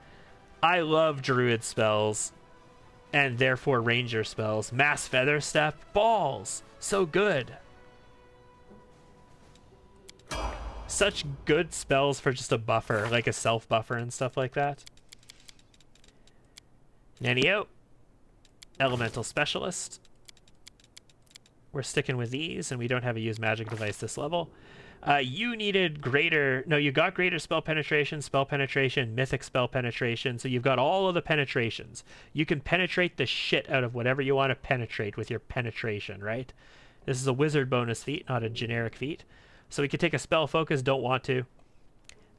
S1: I love druid spells and therefore ranger spells. Mass Feather Step, balls, so good. Such good spells for just a buffer, like a self buffer and stuff like that. Nanio, Elemental Specialist. We're sticking with these, and we don't have a use magic device this level. You needed greater... No, you got greater spell penetration, mythic spell penetration, so you've got all of the penetrations. You can penetrate the shit out of whatever you want to penetrate with your penetration, right? This is a wizard bonus feat, not a generic feat. So we could take a spell focus, don't want to.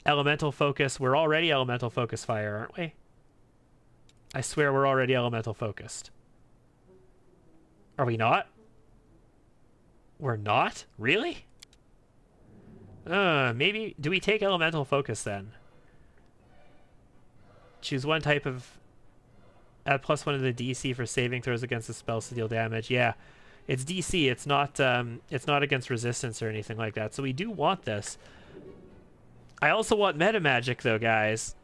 S1: Elemental focus, we're already elemental focus fire, aren't we? I swear we're already elemental focused. Are we not? We're not? Really? Maybe... Do we take elemental focus then? Choose one type of... Add +1 to the DC for saving throws against the spells to deal damage. Yeah. It's DC. It's not against resistance or anything like that. So we do want this. I also want meta magic though, guys.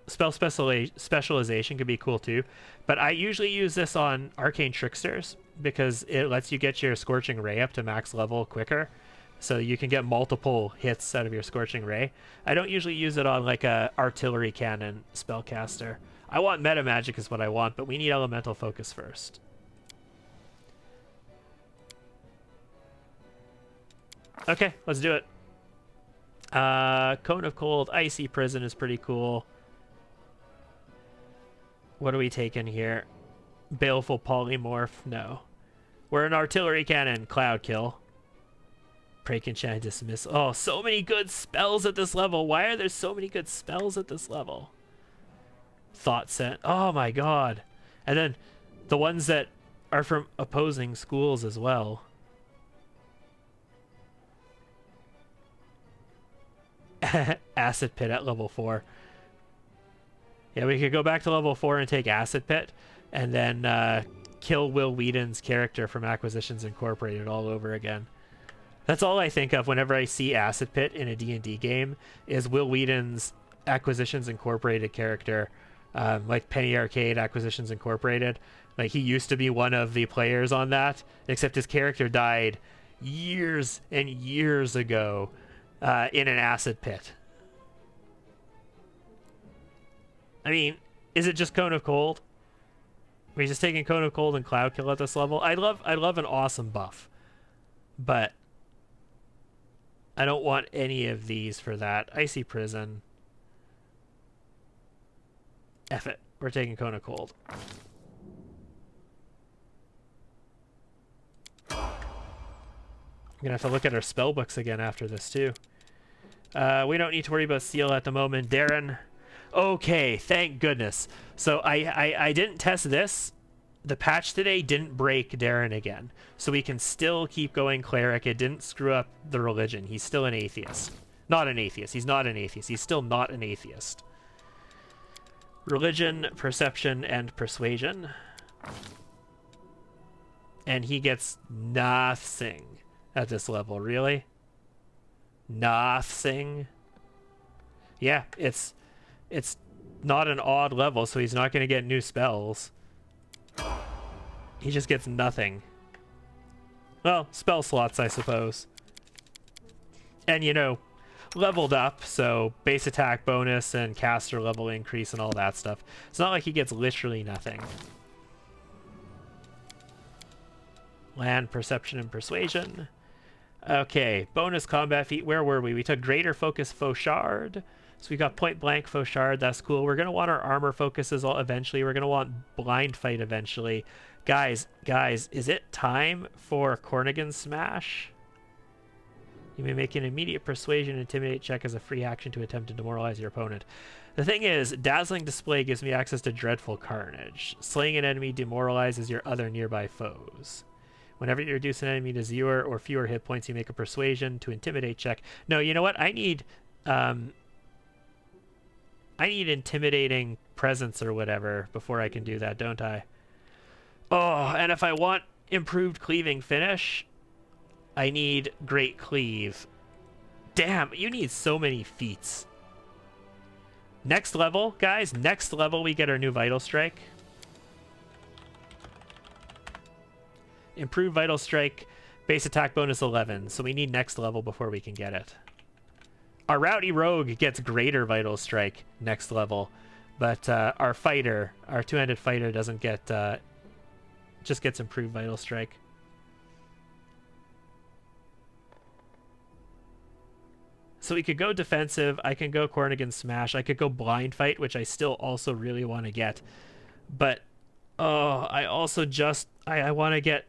S1: Spell specialization could be cool too, but I usually use this on Arcane Tricksters because it lets you get your Scorching Ray up to max level quicker, so you can get multiple hits out of your Scorching Ray. I don't usually use it on like a artillery cannon spellcaster. I want meta magic is what I want, but we need elemental focus first. Okay, let's do it. Cone of Cold, Icy Prison is pretty cool. What are we taking here? Baleful Polymorph? No. We're an Artillery Cannon. Cloud Kill. Break, Enchant, Dismiss. Oh, so many good spells at this level. Why are there so many good spells at this level? Thought Scent. Oh my god. And then the ones that are from opposing schools as well. Acid Pit at level 4. Yeah, we could go back to level 4 and take Acid Pit, and then kill Will Whedon's character from Acquisitions Incorporated all over again. That's all I think of whenever I see Acid Pit in a D&D game, is Will Whedon's Acquisitions Incorporated character, like Penny Arcade Acquisitions Incorporated. Like, he used to be one of the players on that, except his character died years and years ago in an Acid Pit. I mean, is it just Cone of Cold? Are we just taking Cone of Cold and Cloud Kill at this level? I'd love an awesome buff, but I don't want any of these for that. Icy Prison. F it. We're taking Cone of Cold. I'm gonna have to look at our spell books again after this too. We don't need to worry about Seal at the moment. Darren. Okay, thank goodness. So I didn't test this. The patch today didn't break Darren again. So we can still keep going Cleric. It didn't screw up the religion. He's still an atheist. Not an atheist. He's not an atheist. He's still not an atheist. Religion, Perception, and Persuasion. And he gets nothing at this level. Really? Nothing? Yeah, it's not an odd level, so he's not going to get new spells. He just gets nothing. Well, spell slots, I suppose. And, you know, leveled up, so base attack bonus and caster level increase and all that stuff. It's not like he gets literally nothing. Land, Perception, and Persuasion. Okay, bonus combat feat. Where were we? We took Greater Focus Fauchard. So we got Point Blank Fauchard. That's cool. We're going to want our armor focuses eventually. We're going to want Blind Fight eventually. Guys, is it time for Cornigan Smash? You may make an immediate Persuasion Intimidate check as a free action to attempt to demoralize your opponent. The thing is, Dazzling Display gives me access to Dreadful Carnage. Slaying an enemy demoralizes your other nearby foes. Whenever you reduce an enemy to 0 or fewer hit points, you make a Persuasion to Intimidate check. No, you know what? I need Intimidating Presence or whatever before I can do that, don't I? Oh, and if I want improved Cleaving Finish, I need Great Cleave. Damn, you need so many feats. Next level, guys. Next level, we get our new Vital Strike. Improved Vital Strike, base attack bonus 11. So we need next level before we can get it. Our Rowdy Rogue gets greater Vital Strike next level. But our fighter, our two-handed fighter, doesn't get... just gets improved Vital Strike. So we could go defensive. I can go Cornigan Smash. I could go Blind Fight, which I still also really want to get. But I also just I want to get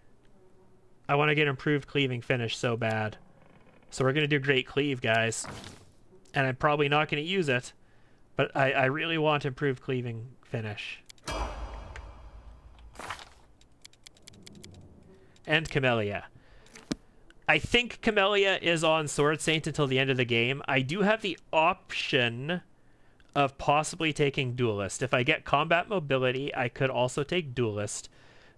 S1: improved Cleaving Finish so bad. So we're gonna do Great Cleave, guys. And I'm probably not gonna use it, but I really want improved Cleaving Finish. And Camellia. I think Camellia is on Sword Saint until the end of the game. I do have the option of possibly taking Duelist. If I get combat mobility, I could also take Duelist.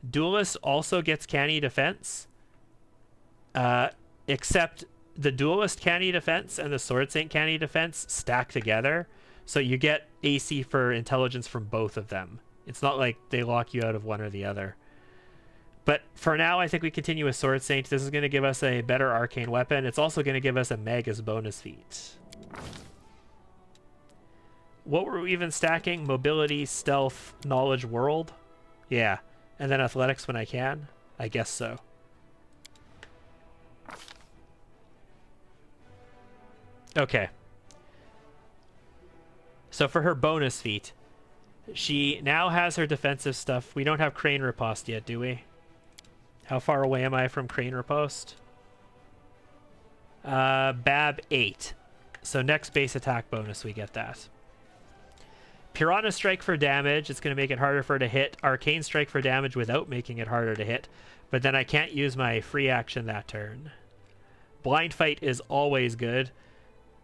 S1: Duelist also gets Canny Defense, except the Duelist Canny Defense and the Sword Saint Canny Defense stack together, so you get AC for intelligence from both of them. It's not like they lock you out of one or the other. But for now, I think we continue with Sword Saint. This is going to give us a better arcane weapon. It's also going to give us a Magus bonus feat. What were we even stacking? Mobility, Stealth, Knowledge, World? Yeah. And then Athletics when I can? I guess so. Okay. So for her bonus feat, she now has her defensive stuff. We don't have Crane Riposte yet, do we? How far away am I from Crane Riposte? Bab 8. So next base attack bonus, we get that. Piranha Strike for damage. It's going to make it harder for her to hit. Arcane Strike for damage without making it harder to hit. But then I can't use my free action that turn. Blind Fight is always good.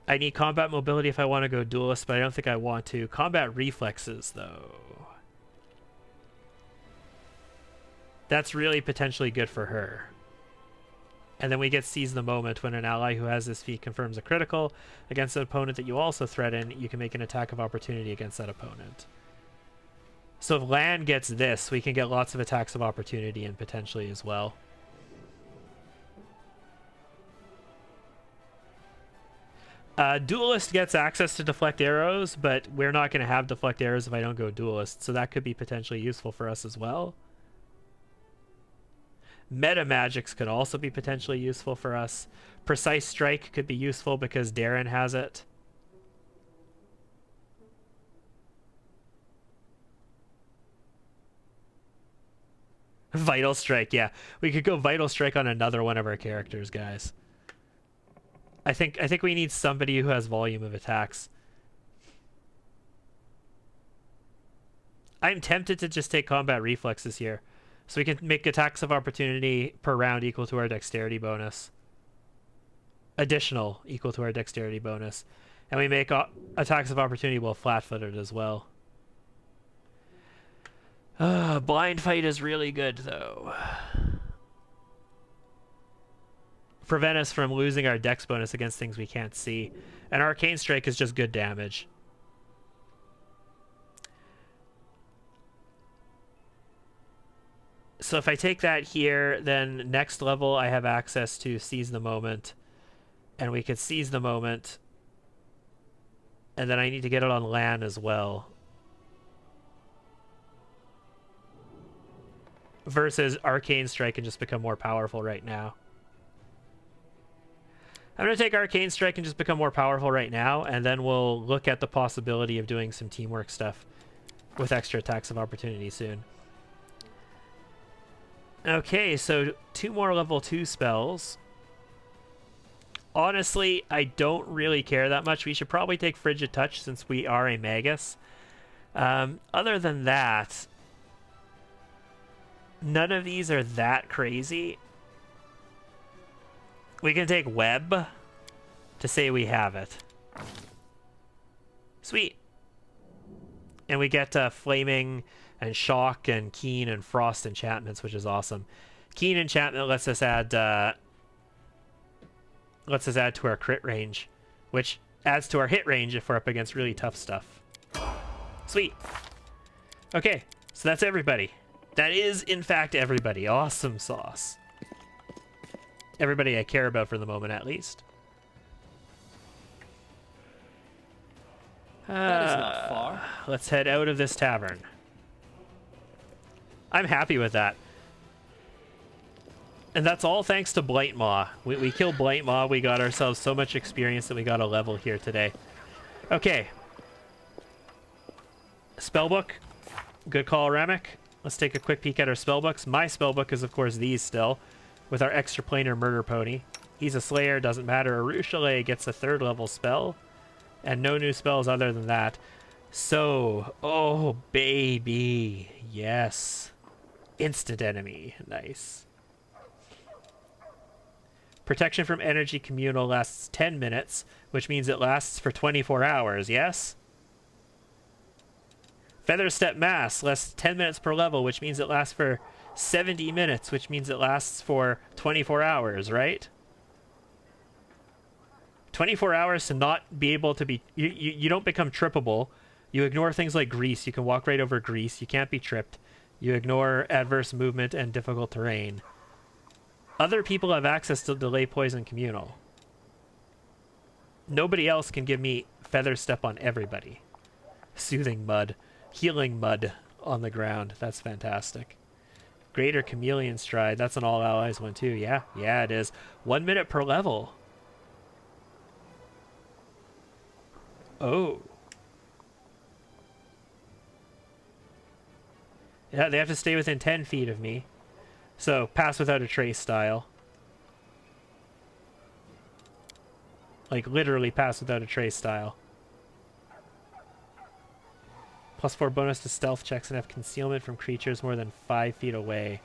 S1: I need combat mobility if I want to go Duelist, but I don't think I want to. Combat Reflexes, though. That's really potentially good for her. And then we get Seize the Moment. When an ally who has this feat confirms a critical against an opponent that you also threaten, you can make an attack of opportunity against that opponent. So if Lan gets this, we can get lots of attacks of opportunity and potentially as well. Duelist gets access to deflect arrows, but we're not going to have deflect arrows if I don't go Duelist, so that could be potentially useful for us as well. Meta Magics could also be potentially useful for us. Precise Strike could be useful because Darren has it. Vital Strike, yeah. We could go Vital Strike on another one of our characters, guys. I think we need somebody who has volume of attacks. I'm tempted to just take Combat Reflexes here. So we can make attacks of opportunity per round equal to our dexterity bonus. Additional equal to our dexterity bonus. And we make attacks of opportunity while flat-footed as well. Blind Fight is really good, though. Prevent us from losing our dex bonus against things we can't see. And Arcane Strike is just good damage. So if I take that here, then next level I have access to Seize the Moment. And we could Seize the Moment. And then I need to get it on Lan as well. Versus Arcane Strike and just become more powerful right now. I'm going to take Arcane Strike and just become more powerful right now, and then we'll look at the possibility of doing some teamwork stuff with extra attacks of opportunity soon. Okay, so 2 more level 2 spells. Honestly, I don't really care that much. We should probably take Frigid Touch since we are a Magus. Other than that, none of these are that crazy. We can take Web to say we have it. Sweet. And we get Flaming and Shock and Keen and Frost enchantments, which is awesome. Keen enchantment lets us add to our crit range, which adds to our hit range if we're up against really tough stuff. Sweet. Okay, so that's everybody. That is, in fact, everybody. Awesome sauce. Everybody I care about for the moment, at least.
S2: That is not far.
S1: Let's head out of this tavern. I'm happy with that. And that's all thanks to Blightmaw. We killed Blightmaw. We got ourselves so much experience that we got a level here today. Okay. Spellbook. Good call, Remick. Let's take a quick peek at our spellbooks. My spellbook is, of course, these still, with our extraplanar murder pony. He's a slayer, doesn't matter. Arushale gets a 3rd level spell, and no new spells other than that. So, oh, baby. Yes. Instant enemy. Nice. Protection from energy communal lasts 10 minutes, which means it lasts for 24 hours, yes? Feather Step Mass lasts 10 minutes per level, which means it lasts for 70 minutes, which means it lasts for 24 hours, right? 24 hours to not be able to be... You don't become trippable. You ignore things like grease. You can walk right over grease. You can't be tripped. You ignore adverse movement and difficult terrain. Other people have access to Delay Poison Communal. Nobody else can give me Feather Step on everybody. Soothing Mud. Healing Mud on the ground. That's fantastic. Greater Chameleon Stride. That's an all allies one too. Yeah, it is. 1 minute per level. Oh. Yeah, they have to stay within 10 feet of me. So, pass without a trace style. Like, literally pass without a trace style. +4 bonus to stealth checks and have concealment from creatures more than 5 feet away.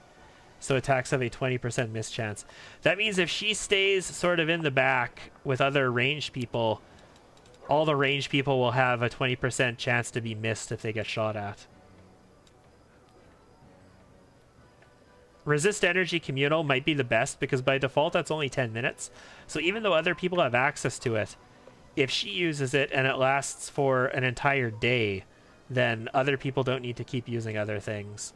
S1: So attacks have a 20% miss chance. That means if she stays sort of in the back with other ranged people, all the ranged people will have a 20% chance to be missed if they get shot at. Resist Energy Communal might be the best because by default that's only 10 minutes. So even though other people have access to it, if she uses it and it lasts for an entire day, then other people don't need to keep using other things.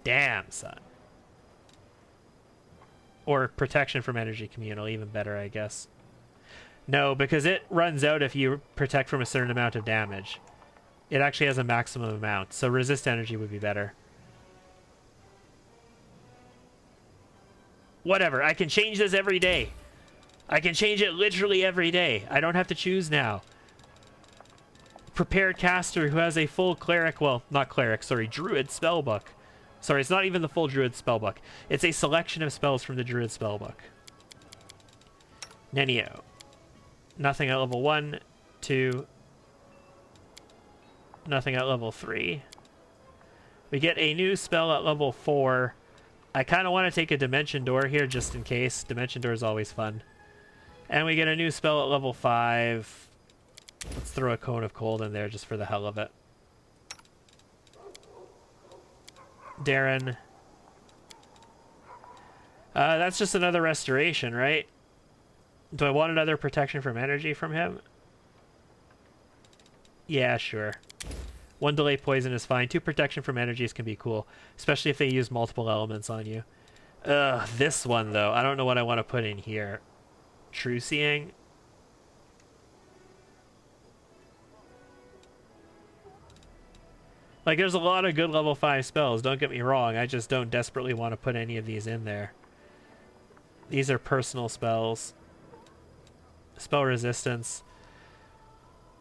S1: Damn, son. Or protection from Energy Communal, even better, I guess. No, because it runs out if you protect from a certain amount of damage. It actually has a maximum amount, so resist energy would be better. Whatever, I can change this every day. I can change it literally every day. I don't have to choose now. Prepared caster who has a full cleric, well, not cleric, sorry, druid spellbook. Sorry, it's not even the full druid spellbook. It's a selection of spells from the druid spellbook. Nenio. Nothing at level 1, 2. Nothing at level 3. We get a new spell at level 4. I kind of want to take a Dimension Door here just in case. Dimension Door is always fun. And we get a new spell at level 5. Let's throw a Cone of Cold in there just for the hell of it. Darren. That's just another restoration, right? Do I want another protection from energy from him? Yeah, sure. 1 delay poison is fine. 2 protection from energies can be cool, especially if they use multiple elements on you. This one, though. I don't know what I want to put in here. True Seeing? Like, there's a lot of good level 5 spells, don't get me wrong. I just don't desperately want to put any of these in there. These are personal spells. Spell resistance.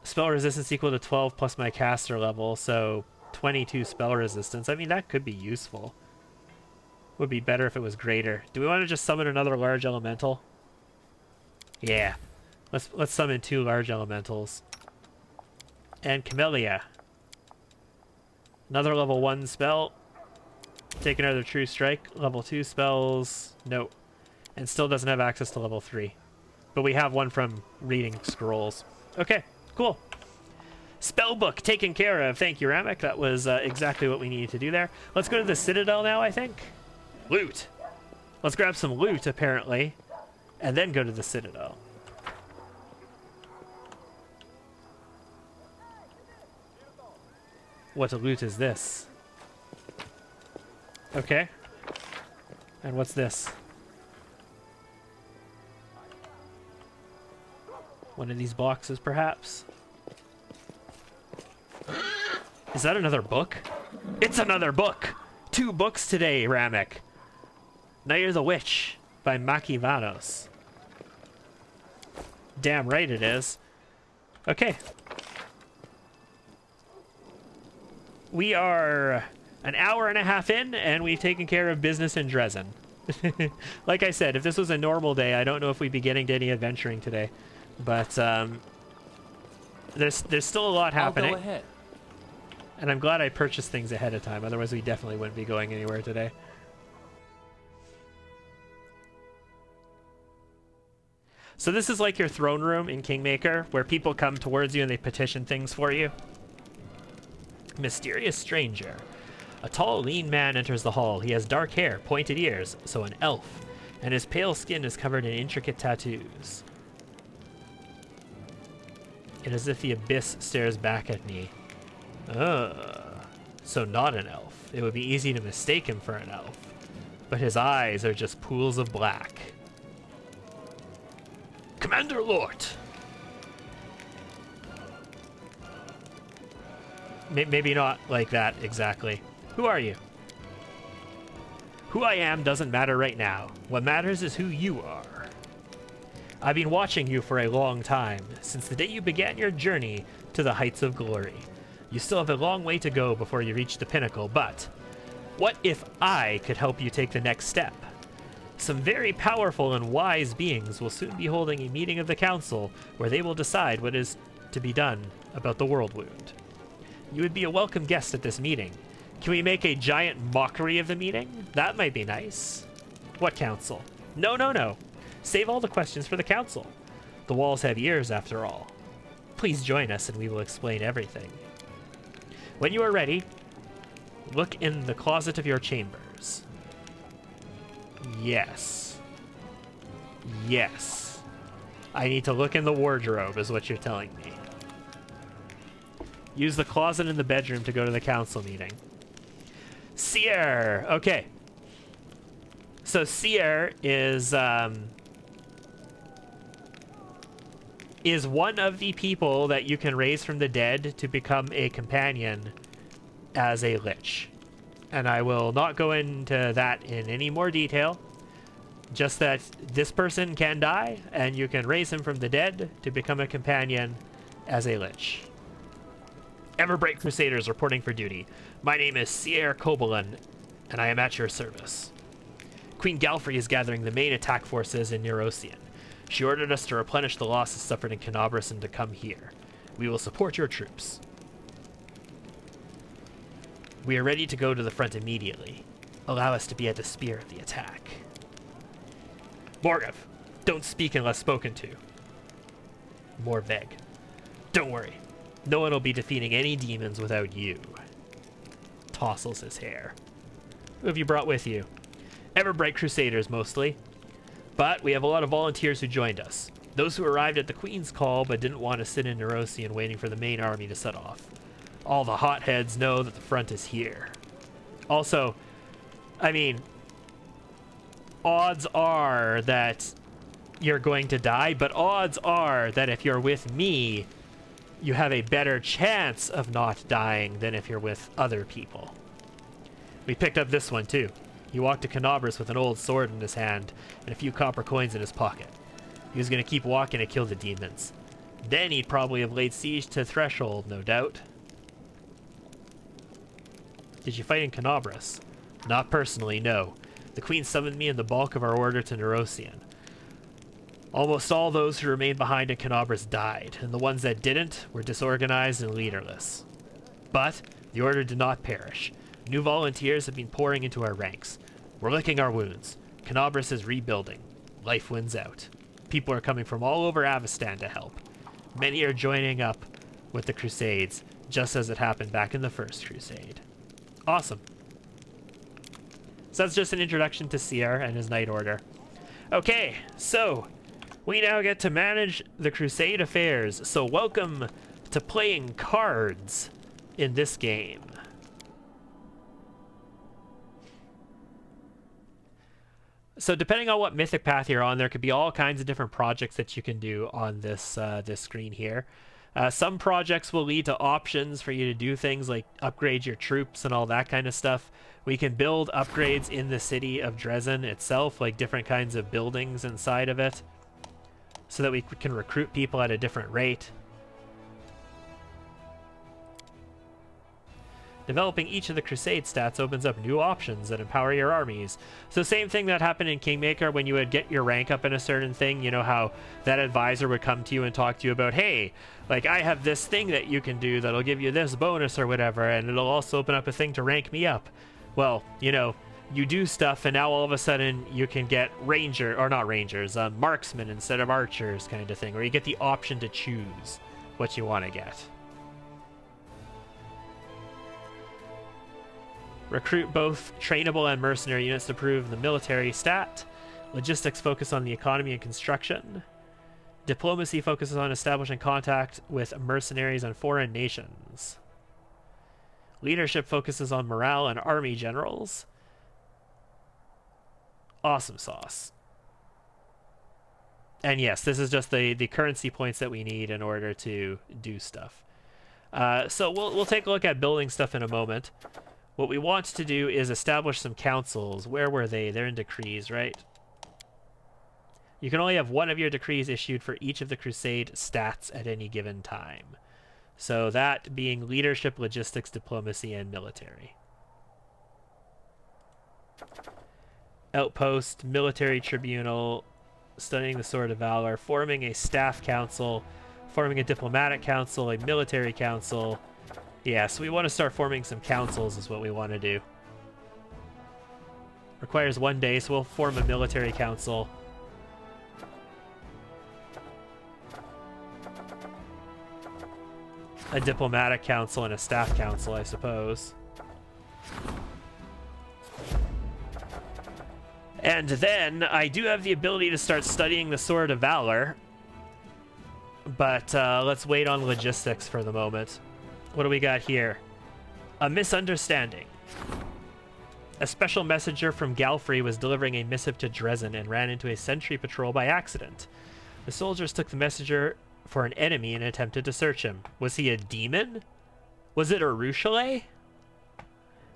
S1: Spell resistance equal to 12 plus my caster level, so 22 spell resistance. I mean, that could be useful. Would be better if it was greater. Do we want to just summon another large elemental? Yeah. Let's summon 2 large elementals. And Camellia. Another level 1 spell. Take another True Strike. Level 2 spells. Nope. And still doesn't have access to level 3. But we have one from reading scrolls. Okay, cool. Spellbook taken care of. Thank you, Ramek. That was exactly what we needed to do there. Let's go to the Citadel now, I think. Loot. Let's grab some loot, apparently. And then go to the Citadel. What loot is this? Okay. And what's this? One of these boxes, perhaps? Is that another book? It's another book! 2 books today, Ramek. Night of the Witch by Maki Vanos. Damn right it is. Okay. We are an hour and a half in, and we've taken care of business in Dresden. Like I said, if this was a normal day, I don't know if we'd be getting to any adventuring today. But there's still a lot happening.
S2: I'll go ahead.
S1: And I'm glad I purchased things ahead of time, otherwise we definitely wouldn't be going anywhere today. So this is like your throne room in Kingmaker, where people come towards you and they petition things for you. Mysterious stranger. A tall, lean man enters the hall. He has dark hair, pointed ears, so an elf, and his pale skin is covered in intricate tattoos. It is as if the abyss stares back at me. So not an elf. It would be easy to mistake him for an elf. But his eyes are just pools of black. Commander Lort! Maybe not like that exactly. Who are you? Who I am doesn't matter right now. What matters is who you are. I've been watching you for a long time, since the day you began your journey to the heights of glory. You still have a long way to go before you reach the pinnacle, but what if I could help you take the next step? Some very powerful and wise beings will soon be holding a meeting of the council where they will decide what is to be done about the world wound. You would be a welcome guest at this meeting. Can we make a giant mockery of the meeting? That might be nice. What council? No, no, no. Save all the questions for the council. The walls have ears, after all. Please join us and we will explain everything. When you are ready, look in the closet of your chambers. Yes. Yes. I need to look in the wardrobe, is what you're telling me. Use the closet in the bedroom to go to the council meeting. Seer! Okay. So Seer is one of the people that you can raise from the dead to become a companion as a lich. And I will not go into that in any more detail. Just that this person can die, and you can raise him from the dead to become a companion as a lich. Everbright Crusaders reporting for duty. My name is Seer Kobolin, and I am at your service. Queen Galfrey is gathering the main attack forces in Neurosian. She ordered us to replenish the losses suffered in Kenabris and to come here. We will support your troops. We are ready to go to the front immediately. Allow us to be at the spear of the attack. Morgoth, don't speak unless spoken to. Morveg, don't worry. No one will be defeating any demons without you. Tousles his hair. Who have you brought with you? Everbright Crusaders, mostly. But we have a lot of volunteers who joined us. Those who arrived at the Queen's call but didn't want to sit in Neurosian waiting for the main army to set off. All the hotheads know that the front is here. Also, I mean, odds are that you're going to die, but odds are that if you're with me, you have a better chance of not dying than if you're with other people. We picked up this one, too. He walked to Kenabris with an old sword in his hand and a few copper coins in his pocket. He was going to keep walking to kill the demons. Then he'd probably have laid siege to Threshold, no doubt. Did you fight in Kenabris? Not personally, no. The Queen summoned me and the bulk of our order to Neurosian. Almost all those who remained behind in Kenabris died, and the ones that didn't were disorganized and leaderless. But the order did not perish. New volunteers have been pouring into our ranks. We're licking our wounds. Kenabris is rebuilding. Life wins out. People are coming from all over Avestan to help. Many are joining up with the Crusades, just as it happened back in the First Crusade. Awesome. So that's just an introduction to Seer and his Knight Order. Okay, so we now get to manage the Crusade affairs. So welcome to playing cards in this game. So depending on what mythic path you're on, there could be all kinds of different projects that you can do on this this screen here. Some projects will lead to options for you to do things like upgrade your troops and all that kind of stuff. We can build upgrades in the city of Dresden itself, like different kinds of buildings inside of it, so that we can recruit people at a different rate. Developing each of the Crusade stats opens up new options that empower your armies. So same thing that happened in Kingmaker when you would get your rank up in a certain thing. You know how that advisor would come to you and talk to you about, hey, like I have this thing that you can do that'll give you this bonus or whatever, and it'll also open up a thing to rank me up. Well, you know, you do stuff and now all of a sudden you can get marksmen instead of archers kind of thing, or you get the option to choose what you want to get. Recruit both trainable and mercenary units to improve the military stat. Logistics focus on the economy and construction. Diplomacy focuses on establishing contact with mercenaries and foreign nations. Leadership focuses on morale and army generals. Awesome sauce. And yes, this is just the currency points that we need in order to do stuff. So we'll take a look at building stuff in a moment. What we want to do is establish some councils. Where were they? They're in decrees, right? You can only have one of your decrees issued for each of the Crusade stats at any given time. So that being leadership, logistics, diplomacy, and military. Outpost, military tribunal, studying the Sword of Valor, forming a staff council, forming a diplomatic council, a military council. Yeah, so we want to start forming some councils is what we want to do. Requires 1 day, so we'll form a military council. A diplomatic council and a staff council, I suppose. And then I do have the ability to start studying the Sword of Valor. But let's wait on logistics for the moment. What do we got here? A misunderstanding. A special messenger from Galfrey was delivering a missive to Dresden and ran into a sentry patrol by accident. The soldiers took the messenger for an enemy and attempted to search him. Was he a demon? Was it a Ruchelet?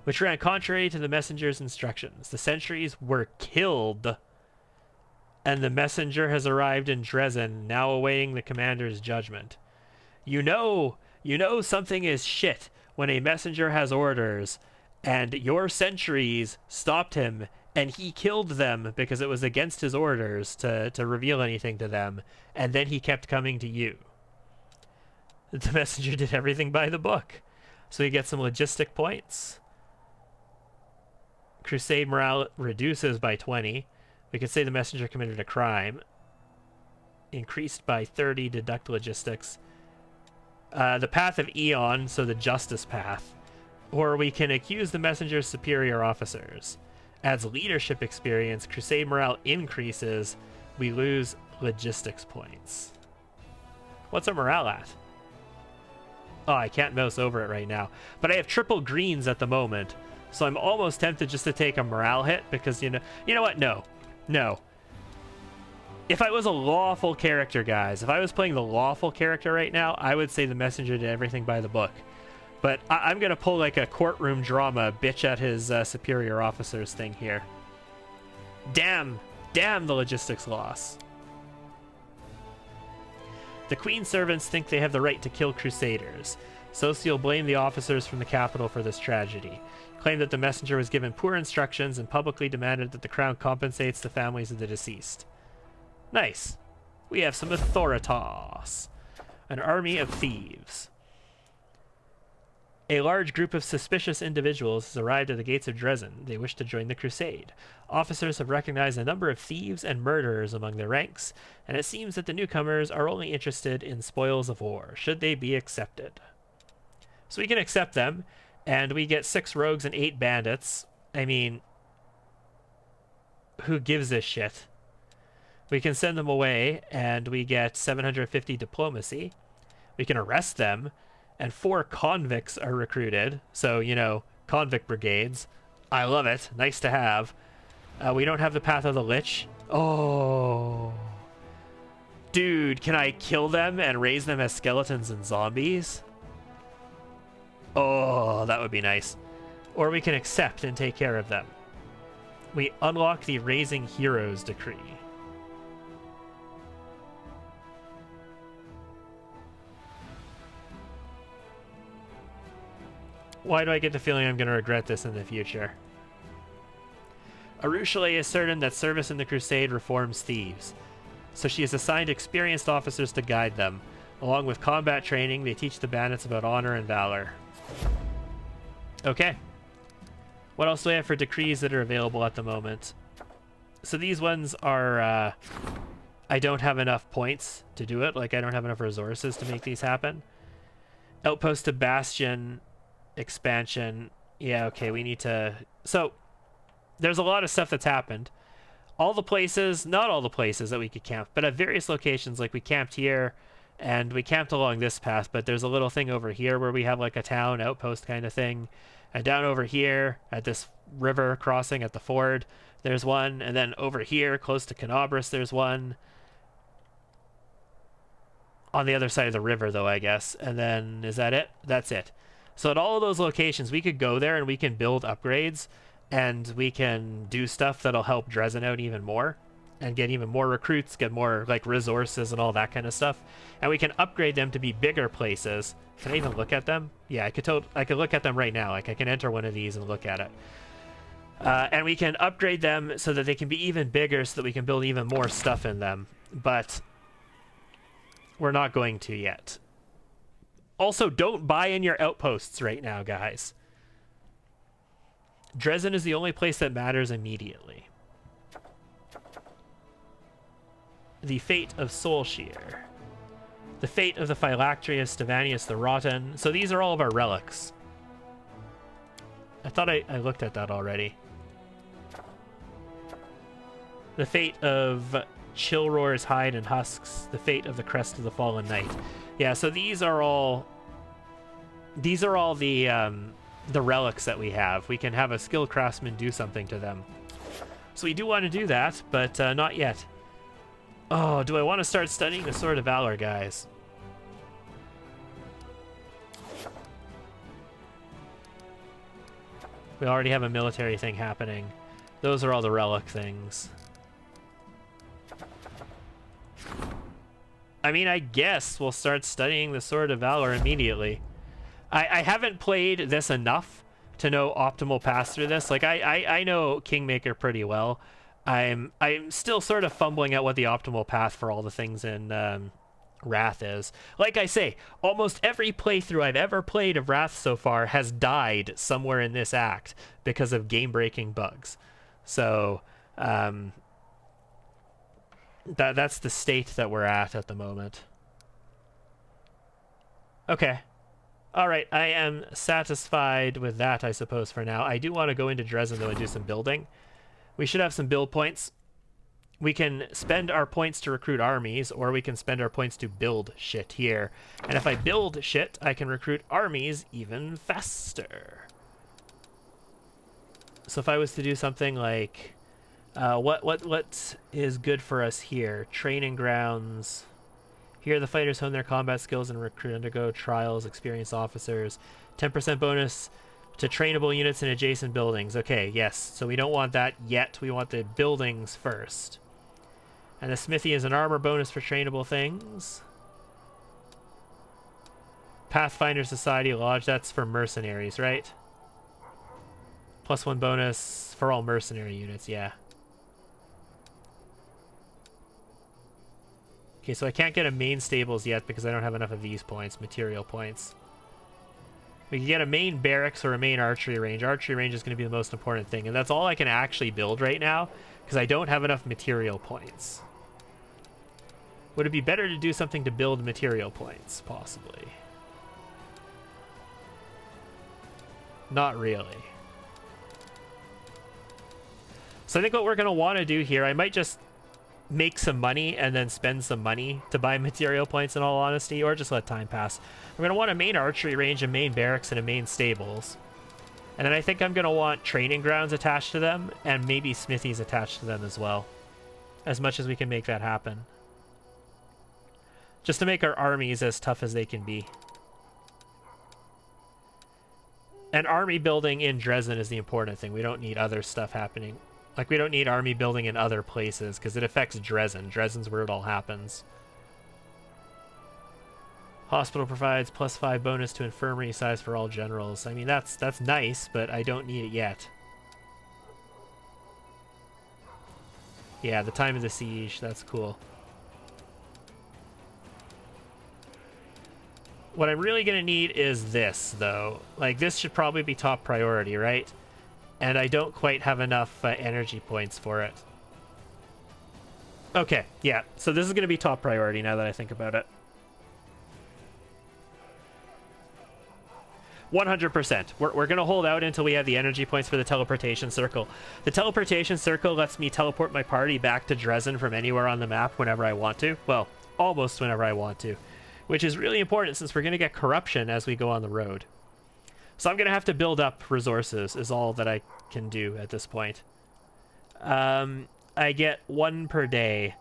S1: Which ran contrary to the messenger's instructions. The sentries were killed, and the messenger has arrived in Dresden, now awaiting the commander's judgment. You know something is shit when a messenger has orders and your sentries stopped him and he killed them because it was against his orders to reveal anything to them, and then he kept coming to you. The messenger did everything by the book, so you get some logistic points. Crusade morale reduces by 20. We could say the messenger committed a crime. Increased by 30, deduct logistics. The path of Eon, so the justice path. Or we can accuse the messenger's superior officers. Adds leadership experience. Crusade morale increases. We lose logistics points. What's our morale at? Oh, I can't mouse over it right now. But I have triple greens at the moment. So I'm almost tempted just to take a morale hit because, you know what? No. If I was a lawful character, guys, if I was playing the lawful character right now, I would say the messenger did everything by the book. But I'm going to pull like a courtroom drama bitch at his superior officers thing here. Damn the logistics loss. The Queen's servants think they have the right to kill Crusaders. Socio blame the officers from the capital for this tragedy. Claimed that the messenger was given poor instructions and publicly demanded that the crown compensates the families of the deceased. Nice. We have some authoritas. An army of thieves. A large group of suspicious individuals has arrived at the gates of Dresden. They wish to join the crusade. Officers have recognized a number of thieves and murderers among their ranks, and it seems that the newcomers are only interested in spoils of war, should they be accepted. So we can accept them, and we get 6 rogues and 8 bandits. I mean, who gives a shit? We can send them away, and we get 750 diplomacy. We can arrest them, and 4 convicts are recruited. So, you know, convict brigades. I love it. Nice to have. We don't have the Path of the Lich. Oh. Dude, can I kill them and raise them as skeletons and zombies? Oh, that would be nice. Or we can accept and take care of them. We unlock the Raising Heroes decree. Why do I get the feeling I'm going to regret this in the future? Arushale is certain that service in the Crusade reforms thieves, so she has assigned experienced officers to guide them. Along with combat training, they teach the bandits about honor and valor. Okay. What else do I have for decrees that are available at the moment? So these ones are... I don't have enough points to do it. Like, I don't have enough resources to make these happen. Outpost to Bastion expansion. Yeah, okay, we need to... So, there's a lot of stuff that's happened. All the places, not all the places that we could camp, but at various locations, like we camped here, and we camped along this path, but there's a little thing over here where we have like a town outpost kind of thing. And down over here, at this river crossing at the ford, there's one. And then over here, close to Canabras, there's one. On the other side of the river, though, I guess. And then, is that it? That's it. So at all of those locations, we could go there and we can build upgrades. And we can do stuff that'll help Dresden out even more. And get even more recruits, get more, like, resources and all that kind of stuff. And we can upgrade them to be bigger places. Can I even look at them? Yeah, I could look at them right now. Like, I can enter one of these and look at it. And we can upgrade them so that they can be even bigger so that we can build even more stuff in them. But we're not going to yet. Also, don't buy in your outposts right now, guys. Dresden is the only place that matters immediately. The fate of Soulshear. The fate of the Phylactrius, Stevanius the Rotten. So these are all of our relics. I thought I looked at that already. The fate of Chillroar's Hide and Husks. The fate of the Crest of the Fallen Knight. Yeah, so these are all the relics that we have. We can have a skilled craftsman do something to them. So we do want to do that, but not yet. Oh, do I want to start studying the Sword of Valor, guys? We already have a military thing happening. Those are all the relic things. I mean, I guess we'll start studying the Sword of Valor immediately. I haven't played this enough to know optimal paths through this. Like, I know Kingmaker pretty well. I'm still sort of fumbling out what the optimal path for all the things in Wrath is. Like I say, almost every playthrough I've ever played of Wrath so far has died somewhere in this act because of game-breaking bugs. So, that's the state that we're at the moment. Okay. All right, I am satisfied with that, I suppose, for now. I do want to go into Dresden, though, and do some building. We should have some build points. We can spend our points to recruit armies, or we can spend our points to build shit here. And if I build shit, I can recruit armies even faster. So if I was to do something like... what is good for us here? Training grounds... Here, the fighters hone their combat skills and undergo trials, experienced officers. 10% bonus to trainable units in adjacent buildings. Okay, yes. So we don't want that yet. We want the buildings first. And the smithy is an armor bonus for trainable things. Pathfinder Society Lodge, that's for mercenaries, right? +1 bonus for all mercenary units, yeah. Okay, so I can't get a main stables yet because I don't have enough of these points, material points. We can get a main barracks or a main archery range. Archery range is going to be the most important thing, and that's all I can actually build right now because I don't have enough material points. Would it be better to do something to build material points? Possibly. Not really. So I think what we're going to want to do here, I might just make some money and then spend some money to buy material points, in all honesty, or just let time pass. I'm going to want a main archery range, a main barracks, and a main stables. And then I think I'm going to want training grounds attached to them, and maybe smithies attached to them as well. As much as we can make that happen. Just to make our armies as tough as they can be. And army building in Dresden is the important thing. We don't need other stuff happening. Like, we don't need army building in other places, because it affects Dresden. Dresden's where it all happens. Hospital provides +5 bonus to infirmary size for all generals. I mean, that's nice, but I don't need it yet. Yeah, the time of the siege, that's cool. What I'm really going to need is this, though. Like, this should probably be top priority, right? And I don't quite have enough energy points for it. Okay, yeah. So this is going to be top priority now that I think about it. 100%. We're going to hold out until we have the energy points for the Teleportation Circle. The Teleportation Circle lets me teleport my party back to Dresden from anywhere on the map whenever I want to. Well, almost whenever I want to. Which is really important since we're going to get corruption as we go on the road. So I'm going to have to build up resources is all that I can do at this point. I get 1 per day.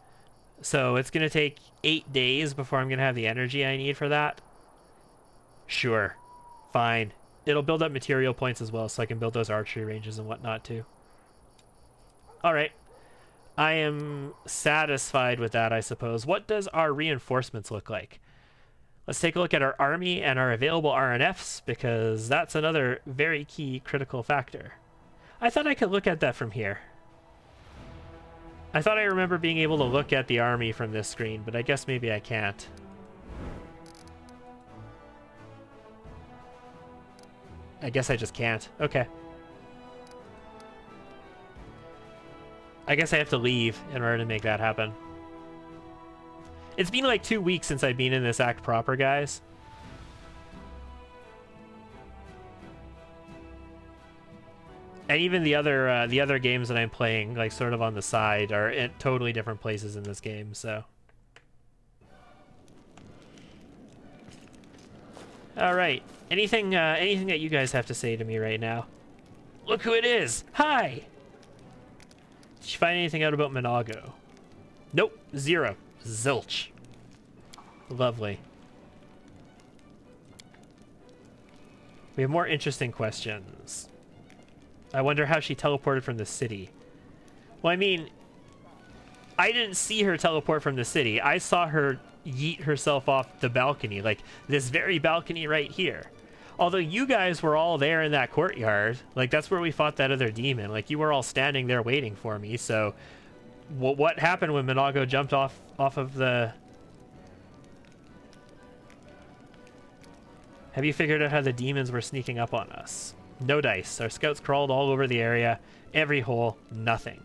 S1: So it's going to take 8 days before I'm going to have the energy I need for that. Sure. Fine. It'll build up material points as well so I can build those archery ranges and whatnot too. Alright. I am satisfied with that, I suppose. What does our reinforcements look like? Let's take a look at our army and our available RNFs, because that's another very key critical factor. I thought I could look at that from here. I thought I remember being able to look at the army from this screen, but I guess maybe I can't. I guess I just can't. Okay. I guess I have to leave in order to make that happen. It's been like 2 weeks since I've been in this act proper, guys. And even the other games that I'm playing, like sort of on the side, are at totally different places in this game, so. Alright. Anything that you guys have to say to me right now? Look who it is! Hi! Did you find anything out about Monago? Nope. 0. Zilch. Lovely. We have more interesting questions. I wonder how she teleported from the city. Well, I mean, I didn't see her teleport from the city. I saw her yeet herself off the balcony, like this very balcony right here. Although you guys were all there in that courtyard, like that's where we fought that other demon. Like you were all standing there waiting for me, so what happened when Monago jumped off of the... Have you figured out how the demons were sneaking up on us? No dice. Our scouts crawled all over the area. Every hole. Nothing.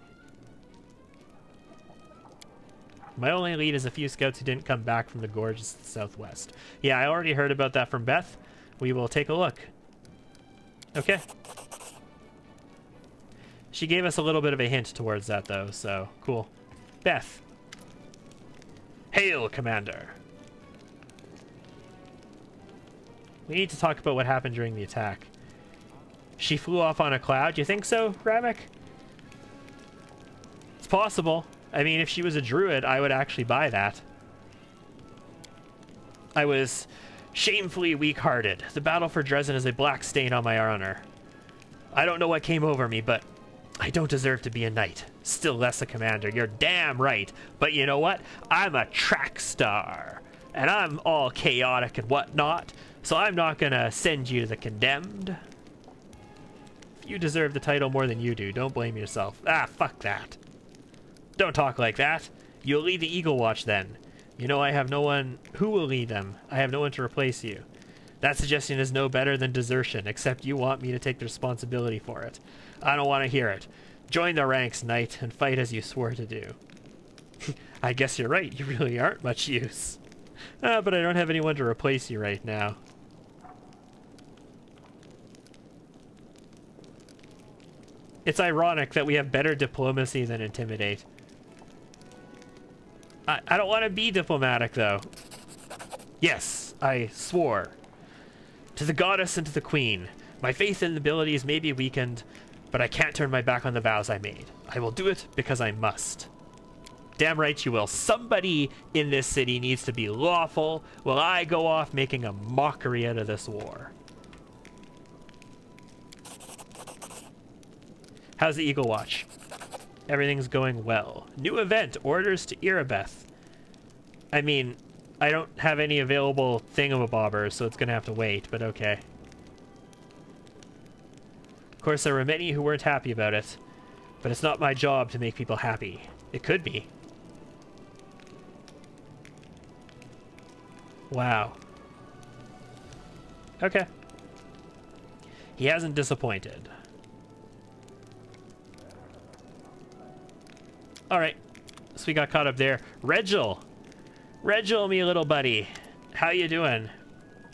S1: My only lead is a few scouts who didn't come back from the gorge to the southwest. Yeah, I already heard about that from Beth. We will take a look. Okay. She gave us a little bit of a hint towards that, though, so cool. Beth. Hail, Commander. We need to talk about what happened during the attack. She flew off on a cloud. You think so, Ramek? It's possible. I mean, if she was a druid, I would actually buy that. I was shamefully weak-hearted. The battle for Dresden is a black stain on my honor. I don't know what came over me, but I don't deserve to be a knight. Still less a commander. You're damn right. But you know what? I'm a track star. And I'm all chaotic and whatnot. So I'm not gonna send you to the condemned. If you deserve the title more than you do, don't blame yourself. Ah, fuck that. Don't talk like that. You'll lead the Eagle Watch then. You know I have no one who will lead them. I have no one to replace you. That suggestion is no better than desertion, except you want me to take the responsibility for it. I don't want to hear it. Join the ranks, knight, and fight as you swore to do. I guess you're right. You really aren't much use. But I don't have anyone to replace you right now. It's ironic that we have better diplomacy than intimidate. I don't want to be diplomatic, though. Yes, I swore. To the goddess and to the queen, my faith and abilities may be weakened, but I can't turn my back on the vows I made. I will do it because I must. Damn right you will. Somebody in this city needs to be lawful while I go off making a mockery out of this war. How's the Eagle Watch? Everything's going well. New event, orders to Erebeth. I mean, I don't have any available thingamabobbers, so it's gonna have to wait, but okay. Of course, there were many who weren't happy about it, but it's not my job to make people happy. It could be. Wow. Okay. He hasn't disappointed. Alright. So we got caught up there. Regil! Regil, me little buddy. How you doing?